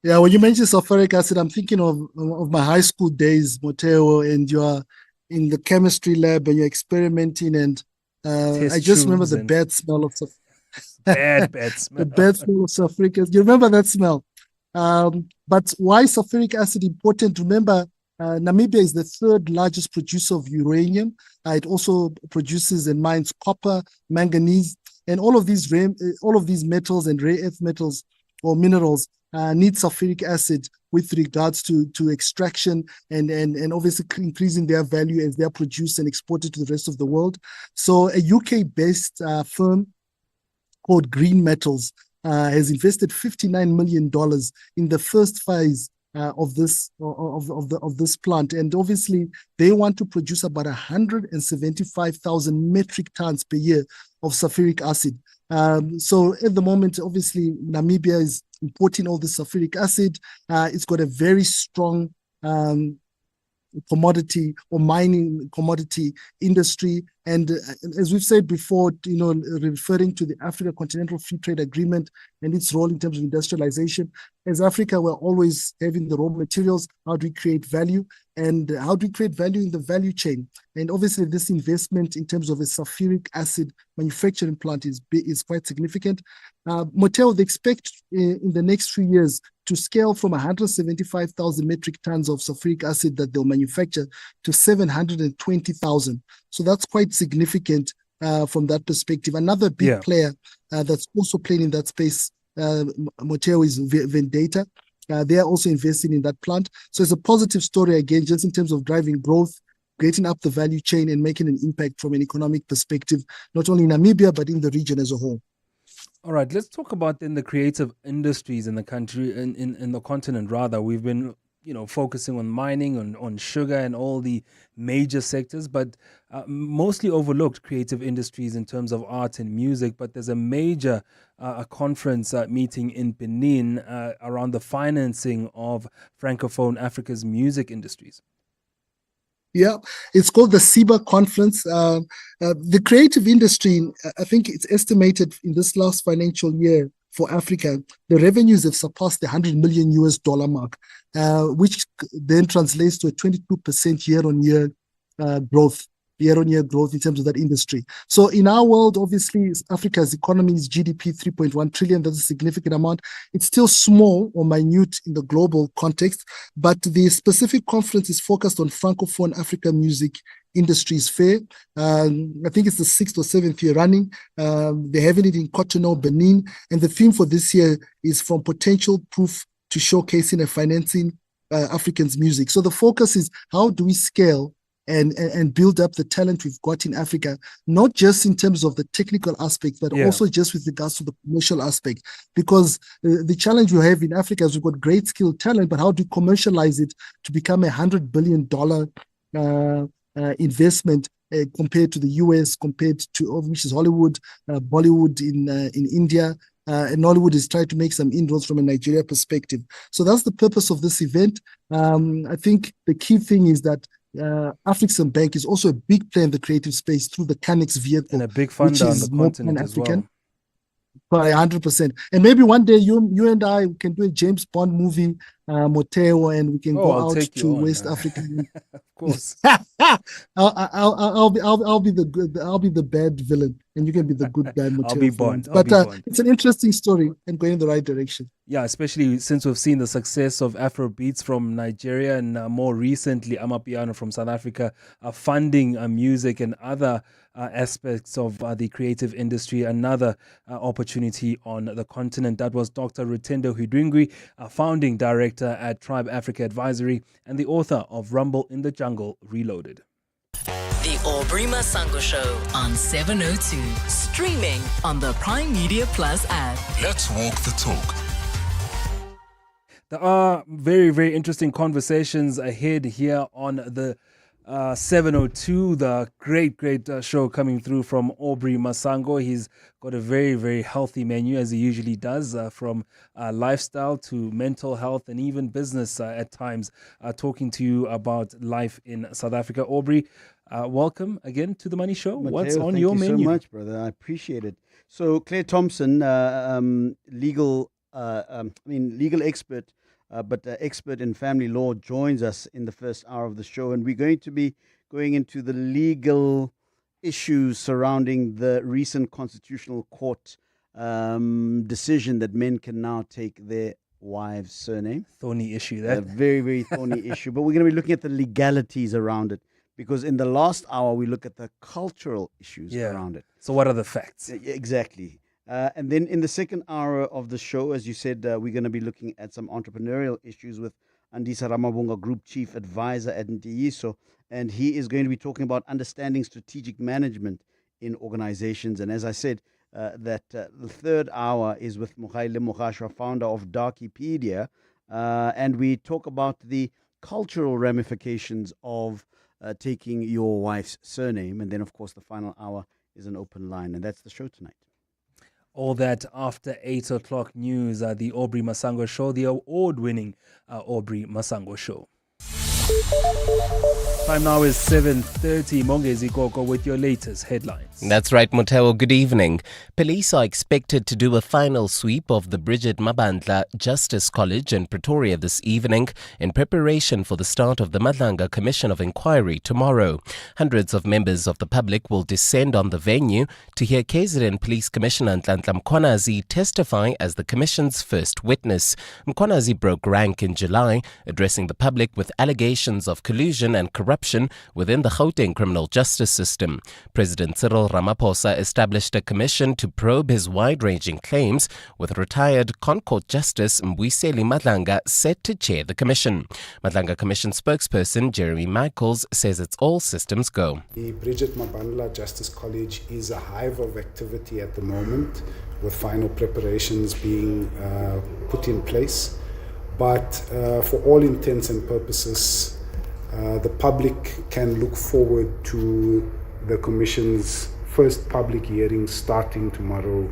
Speaker 22: Yeah, when you mention sulfuric acid, I'm thinking of my high school days, Moteo, and you're in the chemistry lab and you're experimenting, and I just remember the bad smell of
Speaker 11: bad smell.
Speaker 22: The bad smell of sulfuric acid. You remember that smell? But why sulfuric acid important? Remember, Namibia is the third largest producer of uranium. It also produces and mines copper, manganese, and all of these metals and rare earth metals or minerals need sulfuric acid with regards to extraction and obviously increasing their value as they are produced and exported to the rest of the world. So a UK-based firm called Green Metals has invested $59 million in the first phase of this plant, and obviously they want to produce about 175,000 metric tons per year of sulfuric acid. So at the moment, obviously Namibia is importing all this sulfuric acid. It's got a very strong commodity or mining commodity industry. And as we've said before, referring to the Africa Continental Free Trade Agreement and its role in terms of industrialization, as Africa, we're always having the raw materials. How do we create value? And how do we create value in the value chain? And obviously, this investment in terms of a sulfuric acid manufacturing plant is quite significant. Motheo, they expect in the next few years to scale from 175,000 metric tons of sulfuric acid that they'll manufacture to 720,000. So that's quite significant from that perspective. Another big player that's also playing in that space, Motheo, is Vendetta. They are also investing in that plant. So it's a positive story, again, just in terms of driving growth, creating up the value chain and making an impact from an economic perspective, not only in Namibia, but in the region as a whole.
Speaker 11: All right, let's talk about then the creative industries in the country, in the continent rather. We've been, focusing on mining, on sugar and all the major sectors, but mostly overlooked creative industries in terms of art and music. But there's a major conference meeting in Benin around the financing of Francophone Africa's music industries.
Speaker 22: Yeah, it's called the SIBA conference. The creative industry, I think it's estimated in this last financial year for Africa, the revenues have surpassed the $100 million mark, which then translates to a 22% year-on-year growth in terms of that industry. So in our world, obviously, Africa's economy is GDP 3.1 trillion. That's a significant amount. It's still small or minute in the global context, but the specific conference is focused on Francophone African music industries fair. I think it's the 6th or 7th year running. They're having it in Cotonou, Benin. And the theme for this year is from potential proof to showcasing and financing Africans' music. So the focus is how do we scale and build up the talent we've got in Africa, not just in terms of the technical aspect, but also just with regards to the commercial aspect. Because the challenge we have in Africa is we've got great skilled talent, but how do you commercialize it to become $100 billion investment compared to the US, compared to which is Hollywood, Bollywood in India, and Nollywood is trying to make some inroads from a Nigeria perspective. So that's the purpose of this event. I think the key thing is that African Bank is also a big player in the creative space through the Canex vehicle,
Speaker 11: and a big funder on the continent as well.
Speaker 22: By 100%. And maybe one day you and I can do a James Bond movie, Motheo, and we can go out to West Africa.
Speaker 11: Of course.
Speaker 22: I'll be the bad villain, and you can be the good guy, Motheo.
Speaker 11: I'll be Bond.
Speaker 22: But it's an interesting story and going in the right direction.
Speaker 11: Yeah, especially since we've seen the success of Afro beats from Nigeria and more recently Amapiano from South Africa, funding music and other aspects of the creative industry. Another opportunity on the continent. That was Dr. Rutendo Hudwingwi, founding director at Tribe Africa Advisory and the author of Rumble in the Jungle Reloaded.
Speaker 5: The Aubrey Masango Show on 702. Streaming on the Prime Media Plus app.
Speaker 8: Let's walk the talk.
Speaker 11: There are very, very interesting conversations ahead here on the 702, the great show coming through from Aubrey Masango. He's got a very, very healthy menu, as he usually does, from lifestyle to mental health and even business at times, talking to you about life in South Africa. Aubrey, welcome again to The Money Show.
Speaker 2: Motheo,
Speaker 11: what's on your menu?
Speaker 2: Thank you so much, brother. I appreciate it. So Claire Thompson, legal expert, but expert in family law, joins us in the first hour of the show, and we're going to be going into the legal issues surrounding the recent Constitutional Court decision that men can now take their wives' surname.
Speaker 11: Thorny issue there.
Speaker 2: A very, very thorny issue. But we're going to be looking at the legalities around it, because in the last hour we look at the cultural issues around it.
Speaker 11: So what are the facts?
Speaker 2: Exactly. And then in the second hour of the show, as you said, we're going to be looking at some entrepreneurial issues with Andisa Ramabunga, Group Chief Advisor at Ntiyiso. And he is going to be talking about understanding strategic management in organizations. And as I said, the third hour is with Mokhaile Mokhashwa, founder of Darkipedia. And we talk about the cultural ramifications of taking your wife's surname. And then, of course, the final hour is an open line. And that's the show tonight.
Speaker 11: All that after 8 o'clock news, the Aubrey Masango Show, the award-winning Aubrey Masango Show. Time now is 7:30. Mongezi Koko with your latest headlines.
Speaker 1: That's right, Moteo. Good evening. Police are expected to do a final sweep of the Bridget Mabandla Justice College in Pretoria this evening in preparation for the start of the Madlanga Commission of Inquiry tomorrow. Hundreds of members of the public will descend on the venue to hear KZN Police Commissioner Nhlanhla Mkhwanazi testify as the Commission's first witness. Mkhwanazi broke rank in July, addressing the public with allegations of collusion and corruption within the Gauteng criminal justice system. President Cyril Ramaphosa established a commission to probe his wide-ranging claims, with retired Concourt Justice Mbuyiseli Madlanga set to chair the commission. Madlanga Commission spokesperson Jeremy Michaels says it's all systems go.
Speaker 3: The Bridget Mabandla Justice College is a hive of activity at the moment, with final preparations being put in place. But for all intents and purposes, the public can look forward to the Commission's first public hearing starting tomorrow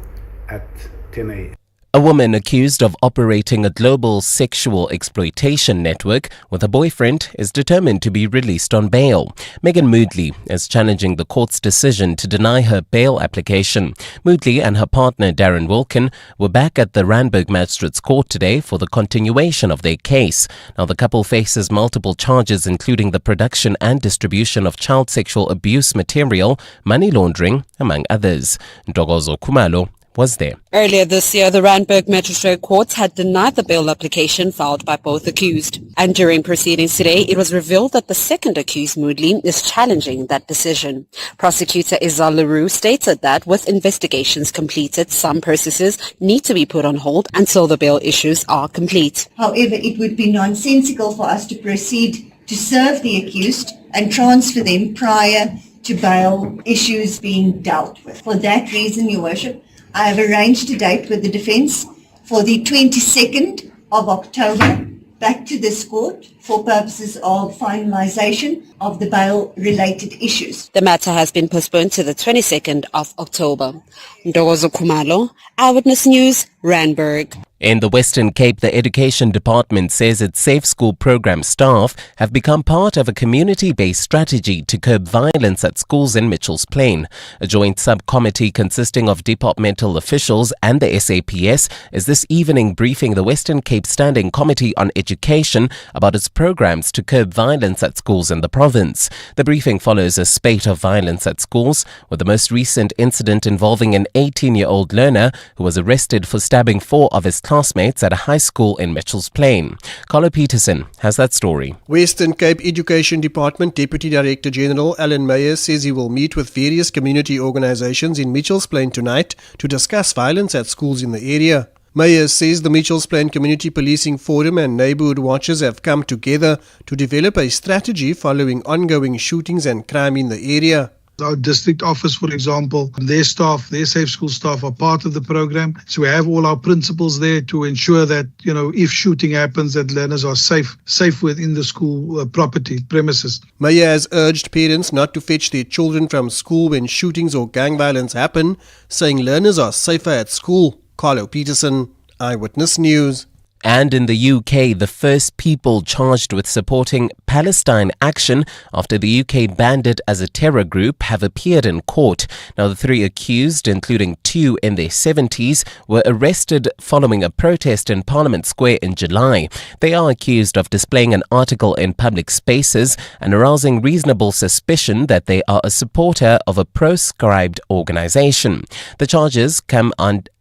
Speaker 3: at 10 a.m.
Speaker 1: A woman accused of operating a global sexual exploitation network with a boyfriend is determined to be released on bail. Megan Moodley is challenging the court's decision to deny her bail application. Moodley and her partner Darren Wilkin were back at the Randburg Magistrates Court today for the continuation of their case. Now, the couple faces multiple charges, including the production and distribution of child sexual abuse material, money laundering, among others. Ntokozo Khumalo was there.
Speaker 4: Earlier this year, the Randburg Magistrate Court had denied the bail application filed by both accused. And during proceedings today, it was revealed that the second accused, Moodley, is challenging that decision. Prosecutor Izal LaRue stated that with investigations completed, some processes need to be put on hold until the bail issues are complete.
Speaker 23: However, it would be nonsensical for us to proceed to serve the accused and transfer them prior to bail issues being dealt with. For that reason, Your Worship, I have arranged a date with the defence for the 22nd of October back to this court for purposes of finalisation of the bail-related issues.
Speaker 4: The matter has been postponed to the 22nd of October. Ntokozo Khumalo, Eyewitness News, Randburg.
Speaker 1: In the Western Cape, the Education Department says its Safe School program staff have become part of a community-based strategy to curb violence at schools in Mitchell's Plain. A joint subcommittee consisting of departmental officials and the SAPS is this evening briefing the Western Cape Standing Committee on Education about its programs to curb violence at schools in the province. The briefing follows a spate of violence at schools, with the most recent incident involving an 18-year-old learner who was arrested for stabbing 4 of his classmates at a high school in Mitchell's Plain. Carlo Peterson has that story.
Speaker 17: Western Cape Education Department Deputy Director General Alan Meyer says he will meet with various community organizations in Mitchell's Plain tonight to discuss violence at schools in the area. Meyer says the Mitchell's Plain Community Policing Forum and neighbourhood watchers have come together to develop a strategy following ongoing shootings and crime in the area.
Speaker 24: Our district office, for example, their staff, their Safe School staff are part of the program. So we have all our principals there to ensure that, if shooting happens, that learners are safe within the school property premises.
Speaker 17: Meyer has urged parents not to fetch their children from school when shootings or gang violence happen, saying learners are safer at school. Carlo Peterson, Eyewitness News.
Speaker 1: And in the UK, the first people charged with supporting Palestine Action after the UK banned it as a terror group have appeared in court. Now, the 3 accused, including 2 in their 70s, were arrested following a protest in Parliament Square in July. They are accused of displaying an article in public spaces and arousing reasonable suspicion that they are a supporter of a proscribed organisation. The charges come under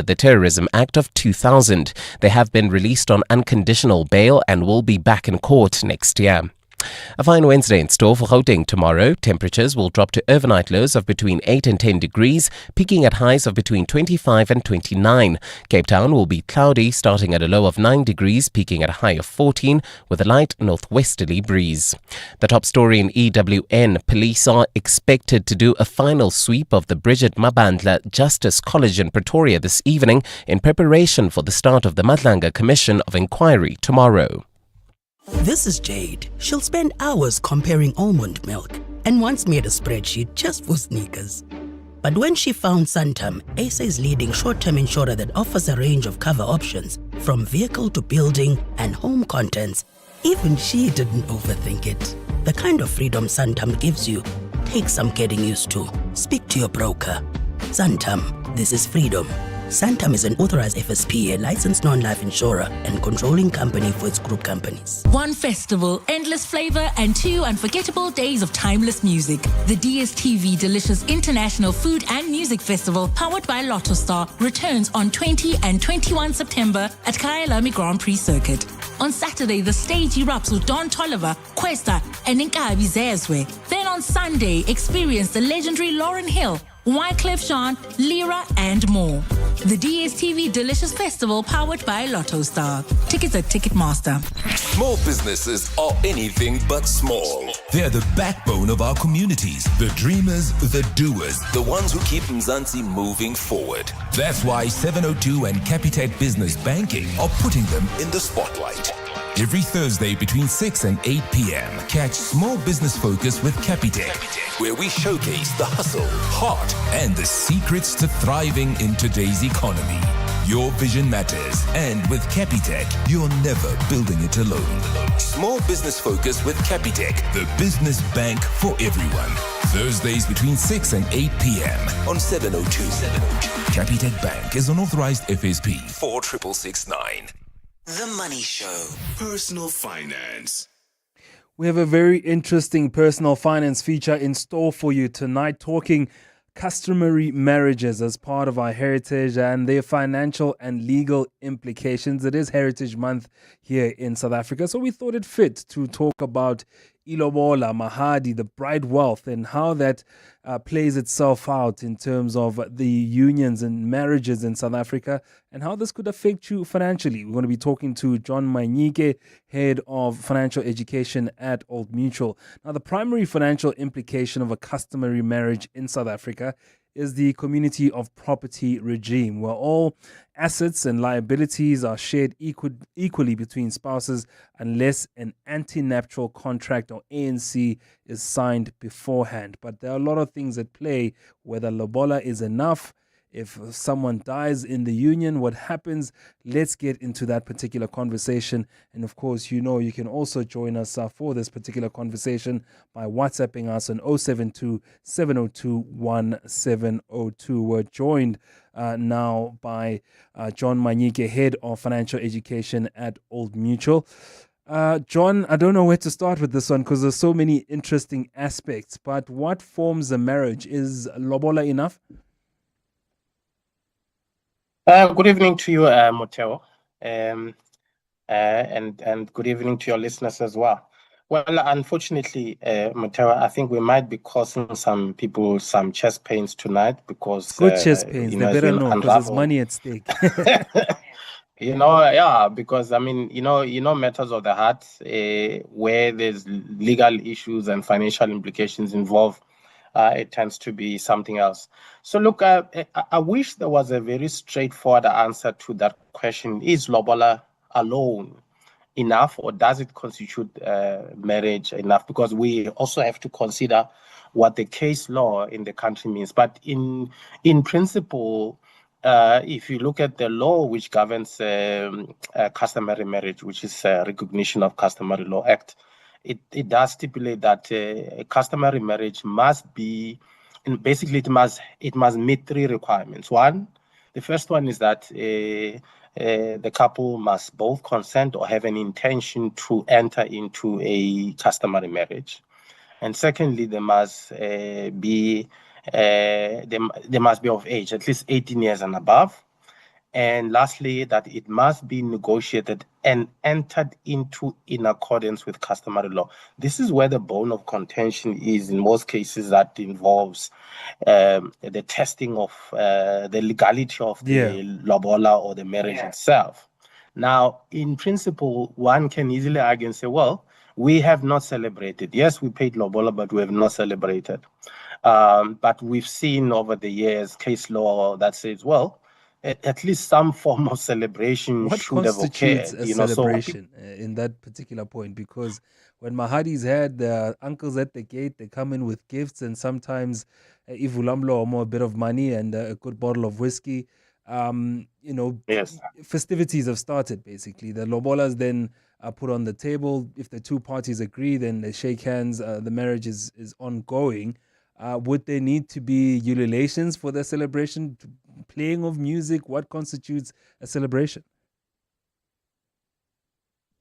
Speaker 1: the Terrorism Act of 2000. They have been released on unconditional bail and will be back in court next year. A fine Wednesday in store for Gauteng tomorrow. Temperatures will drop to overnight lows of between 8 and 10 degrees, peaking at highs of between 25 and 29. Cape Town will be cloudy, starting at a low of 9 degrees, peaking at a high of 14, with a light northwesterly breeze. The top story in EWN. Police are expected to do a final sweep of the Bridget Mabandla Justice College in Pretoria this evening in preparation for the start of the Madlanga Commission of Inquiry tomorrow.
Speaker 25: This is Jade. She'll spend hours comparing almond milk and once made a spreadsheet just for sneakers. But when she found Santam, ASA's leading short-term insurer that offers a range of cover options from vehicle to building and home contents, Even she didn't overthink it. The kind of freedom Santam gives you takes some getting used to. Speak to your broker. Santam, this is freedom. Santam is an authorized FSP, a licensed non-life insurer and controlling company for its group companies.
Speaker 6: One festival, endless flavor, and 2 unforgettable days of timeless music. The DSTV Delicious International Food and Music Festival, powered by Lotto Star, returns on 20 and 21 September at Kyalami Grand Prix Circuit. On Saturday, the stage erupts with Don Toliver, Questa, and Nkabi Zezwe. Then on Sunday, experience the legendary Lauryn Hill, Wyclef Jean, Lyra, and more. The DSTV Delicious Festival, powered by Lotto Star. Tickets at Ticketmaster.
Speaker 10: Small businesses are anything but small. They're the backbone of our communities, the dreamers, the doers, the ones who keep Mzansi moving forward. That's why 702 and Capitec Business Banking are putting them in the spotlight. Every Thursday between 6 and 8 p.m., catch Small Business Focus with Capitec, where we showcase the hustle, heart, and the secrets to thriving in today's economy. Your vision matters, and with Capitec, you're never building it alone. Small Business Focus with Capitec, the business bank for everyone. Thursdays between 6 and 8 p.m. on 702. Capitec Bank is an authorized FSP 46669.
Speaker 12: The Money Show. Personal finance.
Speaker 11: We have a very interesting personal finance feature in store for you tonight, talking customary marriages as part of our heritage and their financial and legal implications. It is Heritage Month here in South Africa, so we thought it fit to talk about ilobola, mahadi, the bride wealth, and how that plays itself out in terms of the unions and marriages in South Africa, and how this could affect you financially. We're going to be talking to John Manyike, Head of Financial Education at Old Mutual. Now, the primary financial implication of a customary marriage in South Africa is the community of property regime, where all assets and liabilities are shared equally between spouses unless an antenuptial contract or ANC is signed beforehand. But there are a lot of things at play, whether lobola is enough. If someone dies in the union, what happens? Let's get into that particular conversation. And of course, you know, you can also join us for this particular conversation by WhatsApping us on 072 702 1702. We're joined now by John Manyike, Head of Financial Education at Old Mutual. John, I don't know where to start with this one because there's so many interesting aspects, but what forms a marriage? Is lobola enough?
Speaker 13: Good evening to you, Moteo, and good evening to your listeners as well. Well, unfortunately, Moteo, I think we might be causing some people some chest pains tonight because
Speaker 11: good chest pains. They better know because there's money at stake.
Speaker 13: Because I mean, matters of the heart, where there's legal issues and financial implications involved. It tends to be something else. So look, I wish there was a very straightforward answer to that question. Is lobola alone enough, or does it constitute marriage enough? Because we also have to consider what the case law in the country means. But in principle, if you look at the law which governs customary marriage, which is Recognition of Customary Law Act, it does stipulate that a customary marriage must be, and basically it must meet 3 requirements. The first one is that the couple must both consent or have an intention to enter into a customary marriage, and secondly, they must be of age, at least 18 years and above. And lastly, that it must be negotiated and entered into in accordance with customary law. This is where the bone of contention is in most cases. That involves the testing of the legality of the lobola or the marriage itself. Now, in principle, one can easily argue and say, well, we have not celebrated. Yes, we paid lobola, but we have not celebrated. But we've seen over the years case law that says, well, at least some form of celebration should have occurred.
Speaker 11: What constitutes a celebration in that particular point? Because when Mahadi's had the uncles at the gate, they come in with gifts and sometimes ivulamlo or more, a bit of money and a good bottle of whiskey.
Speaker 13: Yes.
Speaker 11: festivities have started, basically. The lobolas then are put on the table. If the two parties agree, then they shake hands. The marriage is ongoing. Would there need to be ululations for the celebration, playing of music? What constitutes a celebration?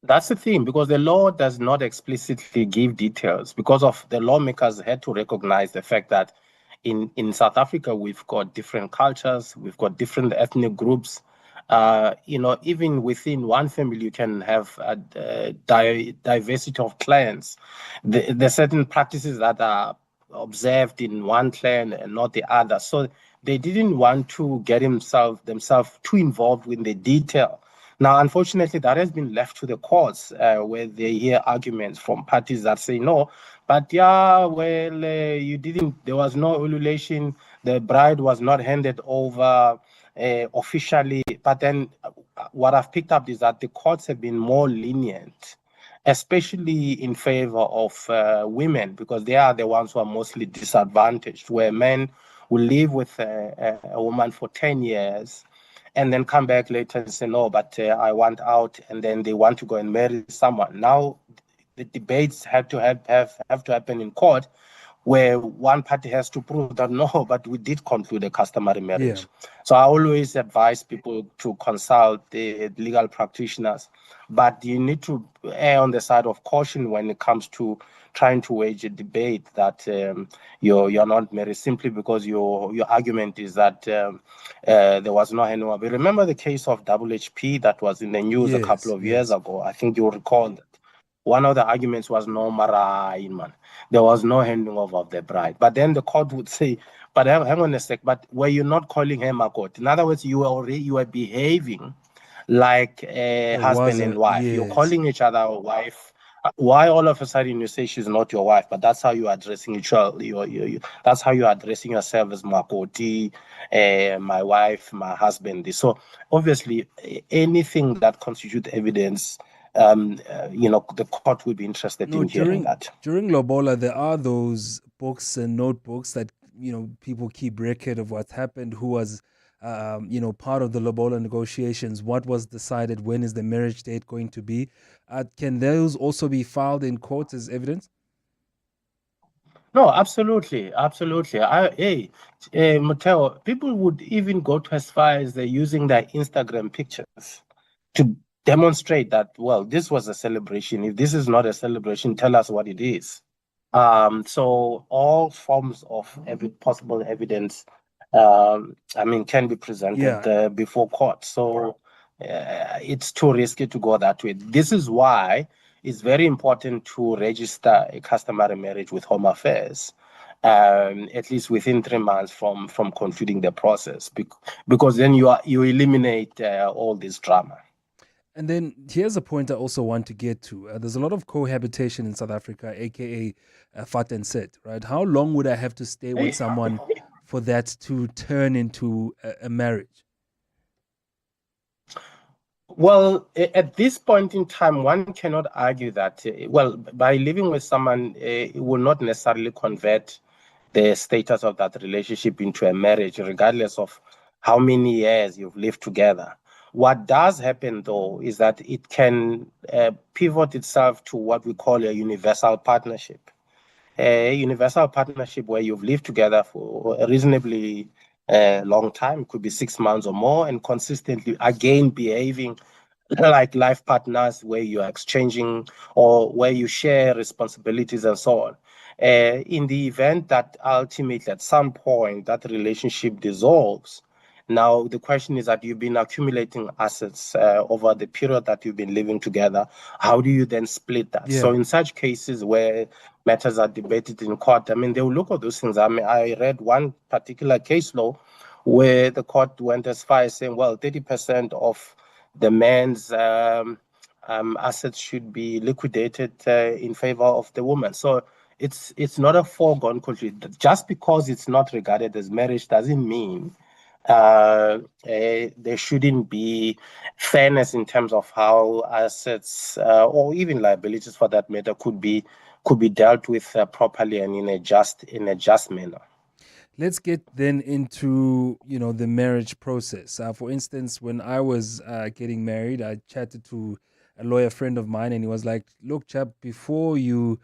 Speaker 13: That's the thing, because the law does not explicitly give details, because of the lawmakers had to recognize the fact that in South Africa, we've got different cultures, we've got different ethnic groups. Even within one family, you can have a diversity of clans. There's certain practices that are observed in one clan and not the other. So they didn't want to get themselves too involved with the detail. Now, unfortunately, that has been left to the courts, where they hear arguments from parties that say no. But you didn't. There was no ululation. The bride was not handed over officially. But then, what I've picked up is that the courts have been more lenient, especially in favor of women, because they are the ones who are mostly disadvantaged. Where men will live with a woman for 10 years. And then come back later and say, no, but I want out, and then they want to go and marry someone. Now, the debates have to happen in court, where one party has to prove that, no, but we did conclude a customary marriage.
Speaker 11: Yeah.
Speaker 13: So I always advise people to consult the legal practitioners, but you need to err on the side of caution when it comes to trying to wage a debate that you're not married simply because your argument is that there was no handover. But remember the case of WHP that was in the news a couple of years ago. I think you'll recall that. One of the arguments was no marainman. There was no handing over of the bride. But then the court would say, but hang on a sec, but were you not calling her Makot? In other words, you were behaving like a husband and wife.
Speaker 11: Yes.
Speaker 13: You're calling each other a wife. Why all of a sudden you say she's not your wife? But that's how you're addressing each other. That's how you're addressing yourself as Makoti, my wife, my husband. So obviously, anything that constitutes evidence, the court will be interested in hearing that.
Speaker 11: During Lobola, there are those books and notebooks that people keep record of what's happened, who was part of the Lobola negotiations, what was decided, when is the marriage date going to be. Can those also be filed in court as evidence?
Speaker 13: No, absolutely. Mateo, people would even go to as far as they're using their Instagram pictures to demonstrate that, well, this was a celebration. If this is not a celebration, tell us what it is. So all forms of possible evidence, can be presented before court. So it's too risky to go that way. This is why it's very important to register a customary marriage with Home Affairs, at least within 3 months from concluding the process, because then you eliminate all this drama.
Speaker 11: And then here's a point I also want to get to. There's a lot of cohabitation in South Africa, aka fat and sit, right? How long would I have to stay with someone for that to turn into a marriage?
Speaker 13: Well, at this point in time, one cannot argue that, by living with someone, it will not necessarily convert the status of that relationship into a marriage, regardless of how many years you've lived together. What does happen, though, is that it can pivot itself to what we call a universal partnership. A universal partnership where you've lived together for a reasonably long time, it could be 6 months or more, and consistently, again, behaving like life partners, where you are exchanging or where you share responsibilities and so on. In the event that ultimately at some point that relationship dissolves, now the question is that you've been accumulating assets over the period that you've been living together. How do you then split that?
Speaker 11: Yeah.
Speaker 13: So in such cases where matters are debated in court, they will look at those things. I read one particular case law where the court went as far as saying, 30% of the man's assets should be liquidated in favor of the woman. So it's not a foregone conclusion. Just because it's not regarded as marriage doesn't mean there shouldn't be fairness in terms of how assets or even liabilities, for that matter, could be dealt with properly and in a just manner.
Speaker 11: Let's get then into, the marriage process. For instance, when I was getting married, I chatted to a lawyer friend of mine, and he was like, look, chap, before you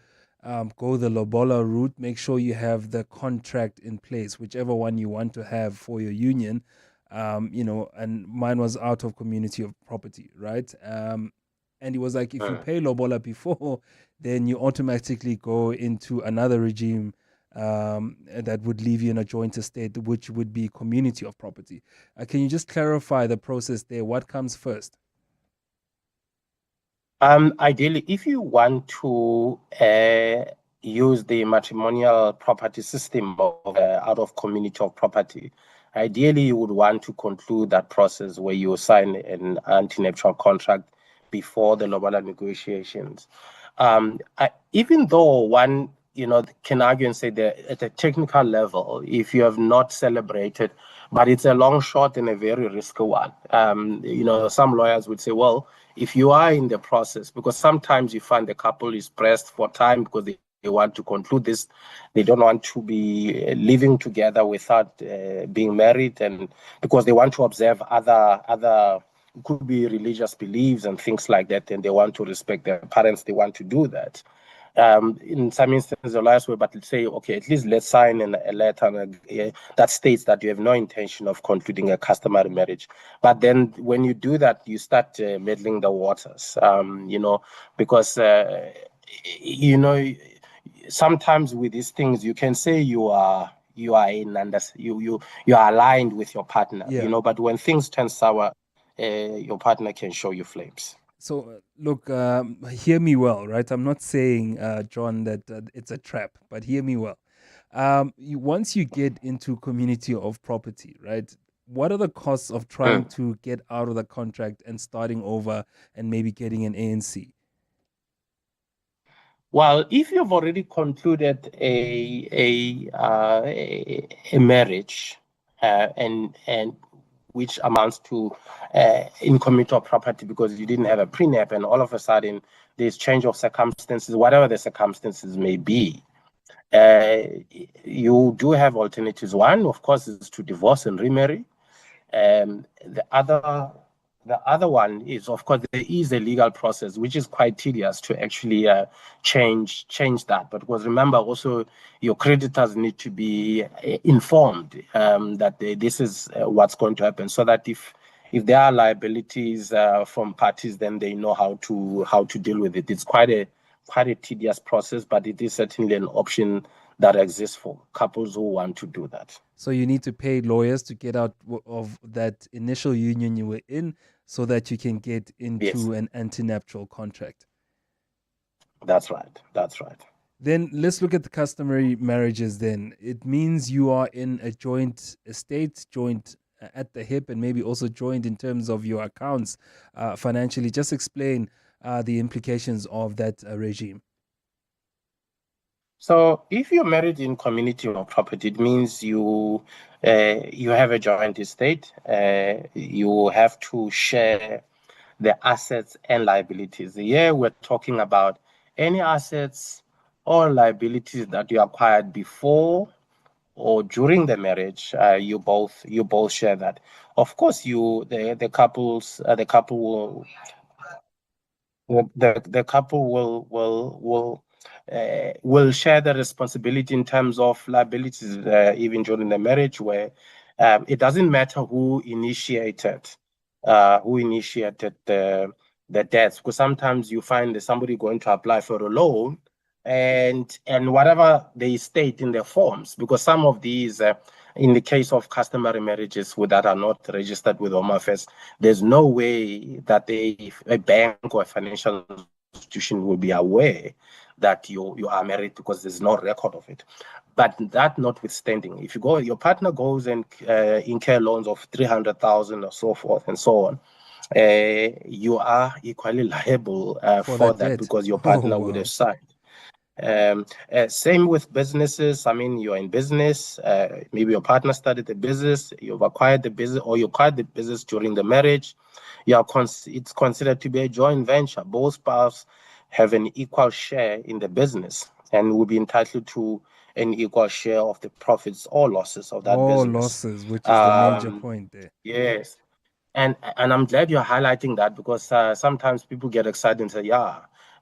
Speaker 11: go the lobola route, make sure you have the contract in place, whichever one you want to have for your union. And mine was out of community of property, right? And he was like, if you pay lobola before, then you automatically go into another regime that would leave you in a joint estate, which would be community of property. Can you just clarify the process there? What comes first?
Speaker 13: Ideally, if you want to use the matrimonial property system of out of community of property, ideally you would want to conclude that process where you sign an antenuptial contract before the lobola negotiations. Even though one can argue and say that at a technical level, if you have not celebrated, but it's a long shot and a very risky one. Some lawyers would say, well, if you are in the process, because sometimes you find the couple is pressed for time because they want to conclude this, they don't want to be living together without being married, and because they want to observe other could be religious beliefs and things like that, and they want to respect their parents, they want to do that. In some instances, the lawyers will but say, okay, at least let's sign a letter that states that you have no intention of concluding a customary marriage. But then when you do that, you start meddling the waters, because, sometimes with these things, you can say you are aligned with your partner, but when things turn sour, your partner can show you flames.
Speaker 11: So, look, hear me well, right? I'm not saying, John, that it's a trap, but hear me well. Once you get into community of property, right, what are the costs of trying to get out of the contract and starting over and maybe getting an ANC?
Speaker 13: Well, if you've already concluded a marriage, and which amounts to in community of property because you didn't have a prenup, and all of a sudden there's change of circumstances, whatever the circumstances may be, you do have alternatives. One, of course, is to divorce and remarry. The other one is, of course, there is a legal process which is quite tedious to actually change that. But because remember, also your creditors need to be informed that this is what's going to happen, so that if there are liabilities from parties, then they know how to deal with it. It's quite a tedious process, but it is certainly an option that exists for couples who want to do that.
Speaker 11: So you need to pay lawyers to get out of that initial union you were in so that you can get into an antenuptial contract.
Speaker 13: That's right.
Speaker 11: Then let's look at the customary marriages then. It means you are in a joint estate, joint at the hip, and maybe also joint in terms of your accounts financially. Just explain the implications of that regime.
Speaker 13: So if you're married in community of property, it means you have a joint estate. You have to share the assets and liabilities. Here we're talking about any assets or liabilities that you acquired before or during the marriage. You both share that. Of course, the couple will share the responsibility in terms of liabilities even during the marriage, where it doesn't matter who initiated the debts, because sometimes you find that somebody going to apply for a loan and whatever they state in their forms, because some of these in the case of customary marriages that are not registered with Home Affairs, there's no way that a bank or a financial institution will be aware that you are married, because there's no record of it. But that notwithstanding, if your partner goes and incur loans of 300,000 or so forth and so on, you are equally liable for that because your partner would have signed. Same with businesses. I mean, you're in business, maybe your partner started the business, you've acquired the business, or you acquired the business during the marriage. It's considered to be a joint venture. Both spouses have an equal share in the business and will be entitled to an equal share of the profits or losses of that
Speaker 11: Or
Speaker 13: business.
Speaker 11: losses, which is the major point there.
Speaker 13: Yes. And I'm glad you're highlighting that, because sometimes people get excited and say, yeah,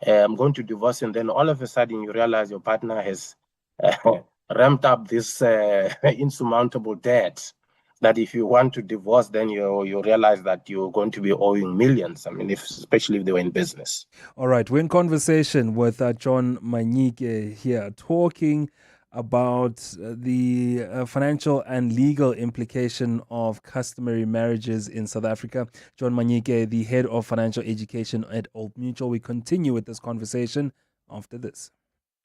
Speaker 13: I'm going to divorce, and then all of a sudden you realize your partner has ramped up this insurmountable debt that if you want to divorce, then you realize that you're going to be owing millions. I mean, especially if they were in business.
Speaker 11: All right, we're in conversation with John Manyike here, talking about the financial and legal implication of customary marriages in South Africa. John Manyike, the head of financial education at Old Mutual. We continue with this conversation after this.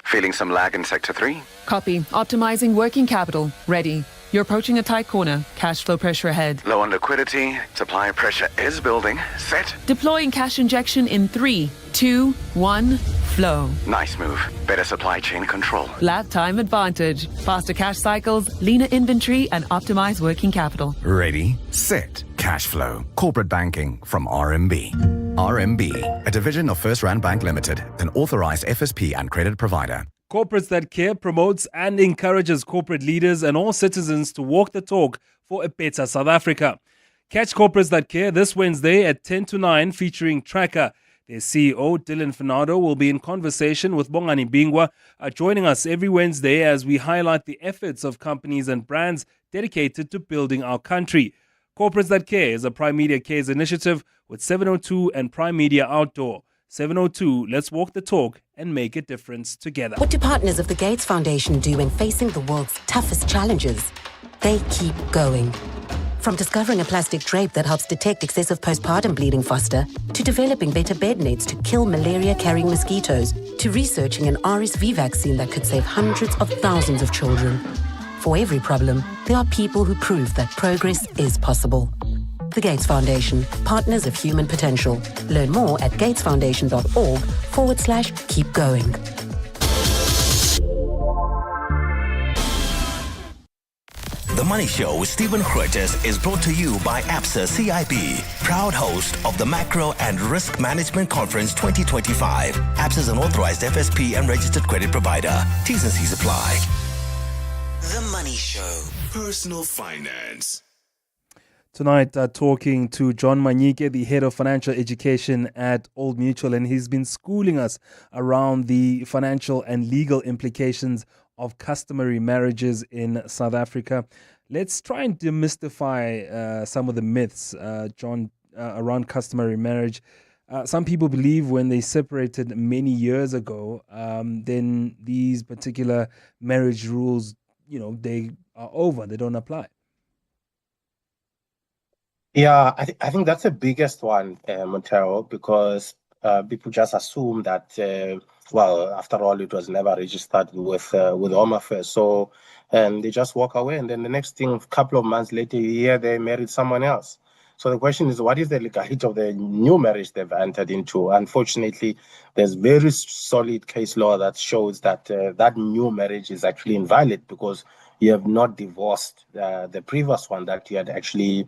Speaker 9: Feeling some lag in Sector 3?
Speaker 14: Copy. Optimizing working capital. Ready. You're approaching a tight corner. Cash flow pressure ahead.
Speaker 9: Low on liquidity. Supply pressure is building. Set.
Speaker 14: Deploying cash injection in 3, 2, 1. Flow.
Speaker 9: Nice move. Better supply chain control.
Speaker 14: Lab time advantage. Faster cash cycles, leaner inventory, and optimized working capital.
Speaker 9: Ready, set, cash flow. Corporate banking from RMB. RMB, a division of First Rand Bank Limited, an authorized FSP and credit provider.
Speaker 11: Corporates That Care promotes and encourages corporate leaders and all citizens to walk the talk for a better South Africa. Catch Corporates That Care this Wednesday at 10 to 9 featuring Tracker. Their CEO, Dylan Fernando, will be in conversation with Bongani Bingwa, joining us every Wednesday as we highlight the efforts of companies and brands dedicated to building our country. Corporates That Care is a Prime Media Cares initiative with 702 and Prime Media Outdoor. 702, let's walk the talk and make a difference together.
Speaker 15: What do partners of the Gates Foundation do when facing the world's toughest challenges? They keep going. From discovering a plastic drape that helps detect excessive postpartum bleeding faster, to developing better bed nets to kill malaria-carrying mosquitoes, to researching an RSV vaccine that could save hundreds of thousands of children. For every problem, there are people who prove that progress is possible. The Gates Foundation, partners of human potential. Learn more at gatesfoundation.org/keep going.
Speaker 16: The Money Show with Stephen Grootes is brought to you by ABSA CIB, proud host of the Macro and Risk Management Conference 2025. ABSA is an authorized FSP and registered credit provider. T's and C's apply.
Speaker 12: The Money Show. Personal finance.
Speaker 11: Tonight, talking to John Manyike, the head of financial education at Old Mutual, and he's been schooling us around the financial and legal implications of customary marriages in South Africa. Let's try and demystify some of the myths, John, around customary marriage. Some people believe when they separated many years ago, then these particular marriage rules, they are over, they don't apply.
Speaker 13: Yeah, I think that's the biggest one, Montero, because people just assume that, after all, it was never registered with Home Affairs. So, and they just walk away. And then the next thing, a couple of months later, you hear they married someone else. So the question is, what is the legality of the new marriage they've entered into? Unfortunately, there's very solid case law that shows that that new marriage is actually invalid because you have not divorced the previous one that you had actually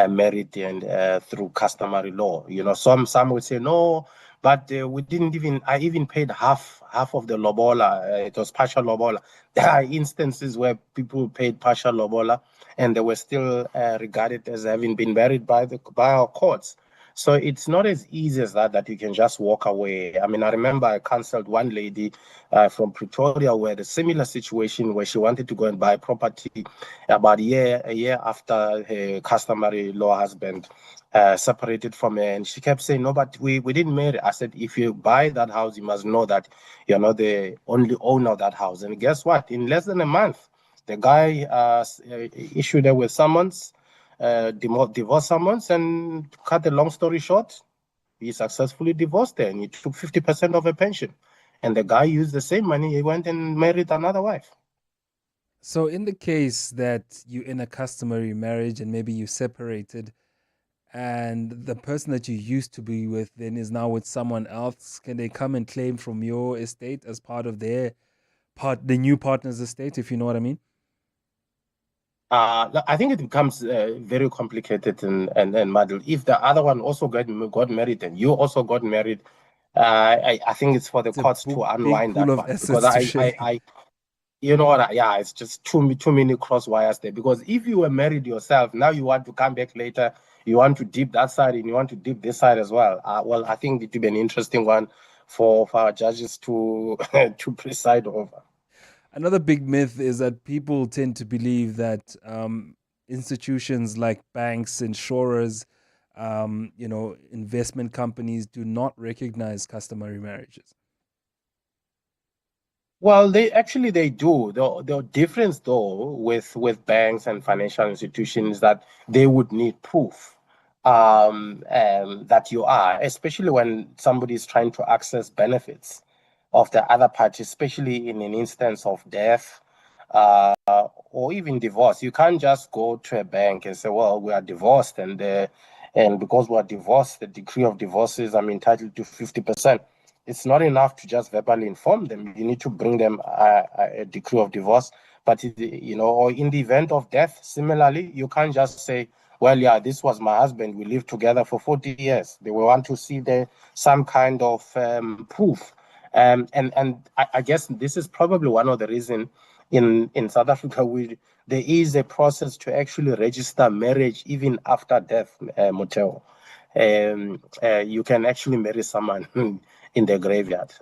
Speaker 13: married and through customary law. Some would say no, but we didn't even. I even paid half of the lobola. It was partial lobola. There are instances where people paid partial lobola and they were still regarded as having been married by our courts. So it's not as easy as that you can just walk away. I mean, I remember I counseled one lady from Pretoria who had a similar situation where she wanted to go and buy property about a year after her customary law husband separated from her. And she kept saying, no, but we didn't marry. I said, if you buy that house, you must know that you're not the only owner of that house. And guess what? In less than a month, the guy issued her with summons. Divorce summons, and cut the long story short, he successfully divorced her and he took 50% of her pension. And the guy used the same money, he went and married another wife.
Speaker 11: So in the case that you're in a customary marriage and maybe you separated and the person that you used to be with then is now with someone else, can they come and claim from your estate as part of the new partner's estate, if you know what I mean?
Speaker 13: I think it becomes very complicated and muddled. If the other one also got married and you also got married, I think it's for the courts to unwind that one. Because You know what? Yeah, it's just too many cross wires there. Because if you were married yourself, now you want to come back later, you want to dip that side and you want to dip this side as well. Well, I think it would be an interesting one for our judges to to preside over.
Speaker 11: Another big myth is that people tend to believe that institutions like banks, insurers, investment companies do not recognize customary marriages.
Speaker 13: Well, they do. The difference though with banks and financial institutions is that they would need proof that you are, especially when somebody is trying to access benefits of the other party, especially in an instance of death or even divorce. You can't just go to a bank and say, "Well, we are divorced, and because we are divorced, the decree of divorces, I'm entitled to 50%." It's not enough to just verbally inform them. You need to bring them a decree of divorce. But or in the event of death, similarly, you can't just say, "Well, yeah, this was my husband. We lived together for 40 years." They will want to see some kind of proof. And I guess this is probably one of the reasons in South Africa there is a process to actually register marriage even after death, Moteo. You can actually marry someone in the graveyard.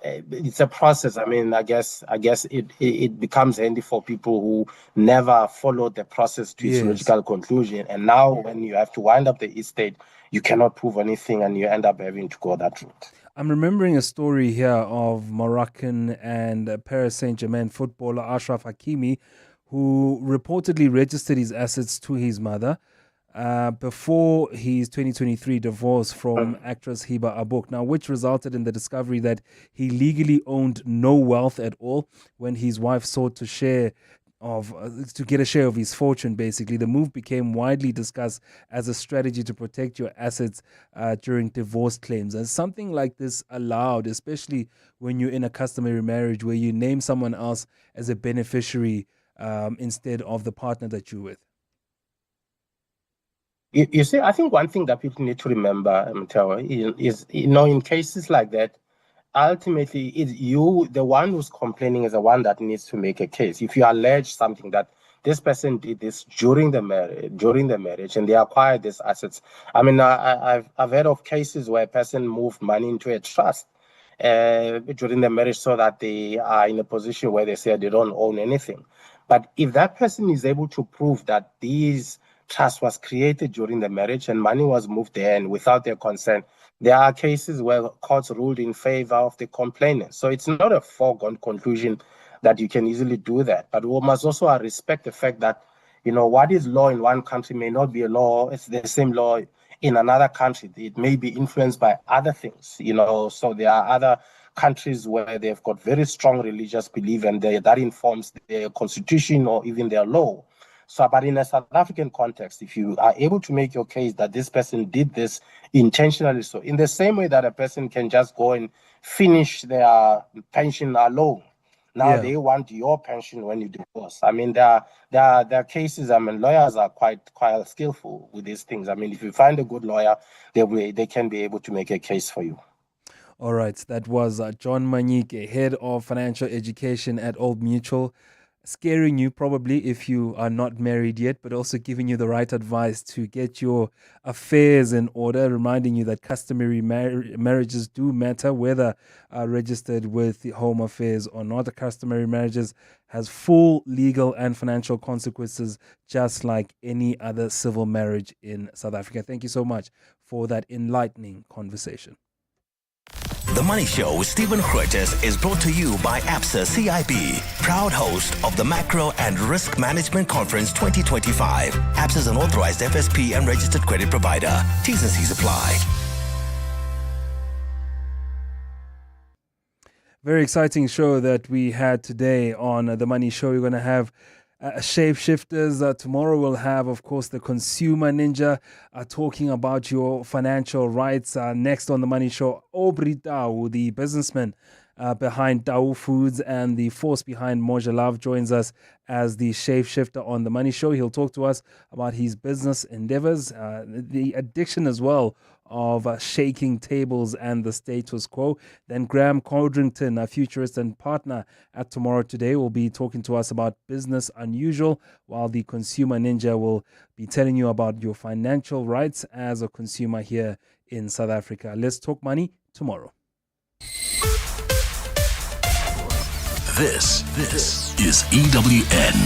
Speaker 13: It's a process. I mean, I guess it becomes handy for people who never followed the process to its logical conclusion. And now, when you have to wind up the estate, you cannot prove anything, and you end up having to go that route.
Speaker 11: I'm remembering a story here of Moroccan and Paris Saint-Germain footballer Achraf Hakimi, who reportedly registered his assets to his mother before his 2023 divorce from actress Hiba Abouk, now which resulted in the discovery that he legally owned no wealth at all when his wife sought to get a share of his fortune. Basically, the move became widely discussed as a strategy to protect your assets during divorce claims. And something like this allowed, especially when you're in a customary marriage where you name someone else as a beneficiary instead of the partner that you're with.
Speaker 13: You see, I think one thing that people need to remember, Mtawa, is in cases like that, ultimately, it's you, the one who's complaining, is the one that needs to make a case. If you allege something that this person did this during the marriage, and they acquired these assets. I mean, I've heard of cases where a person moved money into a trust during the marriage so that they are in a position where they say they don't own anything. But if that person is able to prove that these trust was created during the marriage and money was moved there and without their consent, there are cases where courts ruled in favor of the complainant. So it's not a foregone conclusion that you can easily do that. But we must also respect the fact that, what is law in one country may not be a law. It's the same law in another country. It may be influenced by other things, So there are other countries where they've got very strong religious belief and that informs their constitution or even their law. So, but in a South African context, if you are able to make your case that this person did this intentionally, so in the same way that a person can just go and finish their pension alone, now they want your pension when you divorce. I mean, there are cases. I mean, lawyers are quite skillful with these things. I mean, if you find a good lawyer, they can be able to make a case for you.
Speaker 11: All right, that was John Manyike, head of financial education at Old Mutual. Scaring you probably if you are not married yet, but also giving you the right advice to get your affairs in order, reminding you that customary marriages do matter, whether registered with the Home Affairs or not. The customary marriages has full legal and financial consequences, just like any other civil marriage in South Africa. Thank you so much for that enlightening conversation.
Speaker 16: The Money Show with Stephen Grootes is brought to you by ABSA CIB, proud host of the Macro and Risk Management Conference 2025. ABSA is an authorized FSP and registered credit provider. T's and C's apply.
Speaker 11: Very exciting show that we had today on The Money Show. We're going to have Shapeshifters. Tomorrow we'll have, of course, the Consumer Ninja talking about your financial rights. Next on The Money Show, Aubrey Tau, the businessman, behind Tau Foods and the force behind Moja Love, joins us as the shapeshifter on The Money Show. He'll talk to us about his business endeavors, the addiction as well of shaking tables and the status quo. Then Graham Codrington, a futurist and partner at Tomorrow Today, will be talking to us about business unusual, while the consumer ninja will be telling you about your financial rights as a consumer here in South Africa. Let's talk money tomorrow.
Speaker 8: This is EWN.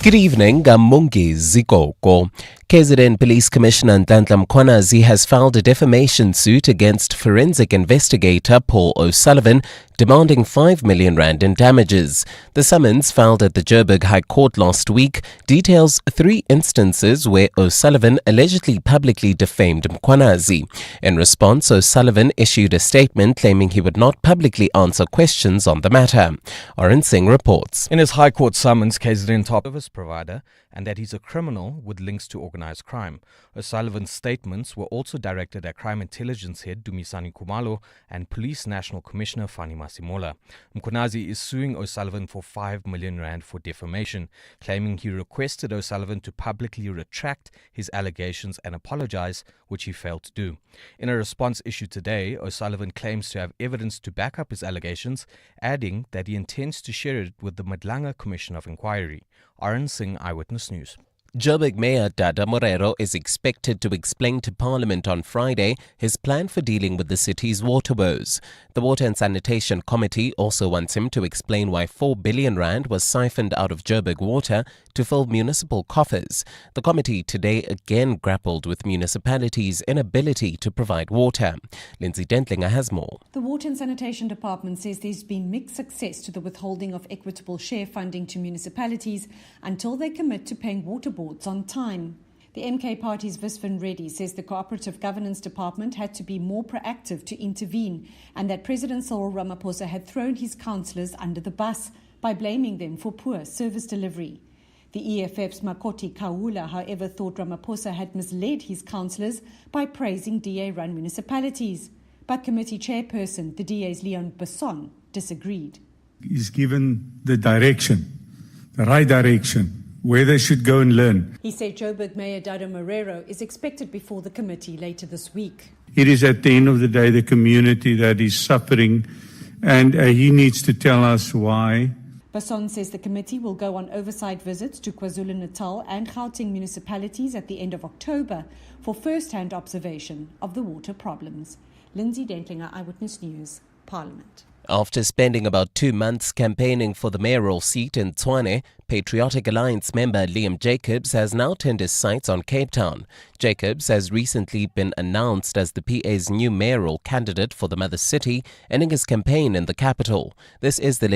Speaker 1: Good evening, I'm Mungi Zikoko. KZN Police Commissioner Ntantla Mkhwanazi has filed a defamation suit against forensic investigator Paul O'Sullivan, demanding 5 million rand in damages. The summons, filed at the Joburg High Court last week, details 3 instances where O'Sullivan allegedly publicly defamed Mkhwanazi. In response, O'Sullivan issued a statement claiming he would not publicly answer questions on the matter. Oren Singh reports.
Speaker 7: In his High Court summons, KZN top service provider, and that he's a criminal with links to organized crime. O'Sullivan's statements were also directed at Crime Intelligence Head Dumisani Khumalo and Police National Commissioner Fani Masimola. Mkhwanazi is suing O'Sullivan for 5 million rand for defamation, claiming he requested O'Sullivan to publicly retract his allegations and apologize, which he failed to do. In a response issued today, O'Sullivan claims to have evidence to back up his allegations, adding that he intends to share it with the Madlanga Commission of Inquiry. Oren Singh, Eyewitness News.
Speaker 1: Joburg Mayor Dada Morero is expected to explain to Parliament on Friday his plan for dealing with the city's water woes. The Water and Sanitation Committee also wants him to explain why 4 billion rand was siphoned out of Joburg Water to fill municipal coffers. The committee today again grappled with municipalities' inability to provide water. Lindsay Dentlinger has more.
Speaker 18: The Water and Sanitation Department says there's been mixed success to the withholding of equitable share funding to municipalities until they commit to paying water boards on time. The MK Party's Visvin Reddy says the Cooperative Governance Department had to be more proactive to intervene, and that President Cyril Ramaphosa had thrown his councillors under the bus by blaming them for poor service delivery. The EFF's Makoti Kaula, however, thought Ramaphosa had misled his councillors by praising DA-run municipalities. But committee chairperson, the DA's Leon Besson, disagreed.
Speaker 19: He's given the direction, the right direction, where they should go and learn.
Speaker 18: He said Joburg Mayor Dada Morero is expected before the committee later this week.
Speaker 19: It is at the end of the day the community that is suffering, and he needs to tell us why.
Speaker 18: Basson says the committee will go on oversight visits to KwaZulu-Natal and Gauteng municipalities at the end of October for first-hand observation of the water problems. Lindsay Dentlinger, Eyewitness News, Parliament.
Speaker 1: After spending about 2 months campaigning for the mayoral seat in Tshwane, Patriotic Alliance member Liam Jacobs has now turned his sights on Cape Town. Jacobs has recently been announced as the PA's new mayoral candidate for the mother city, ending his campaign in the capital. This is the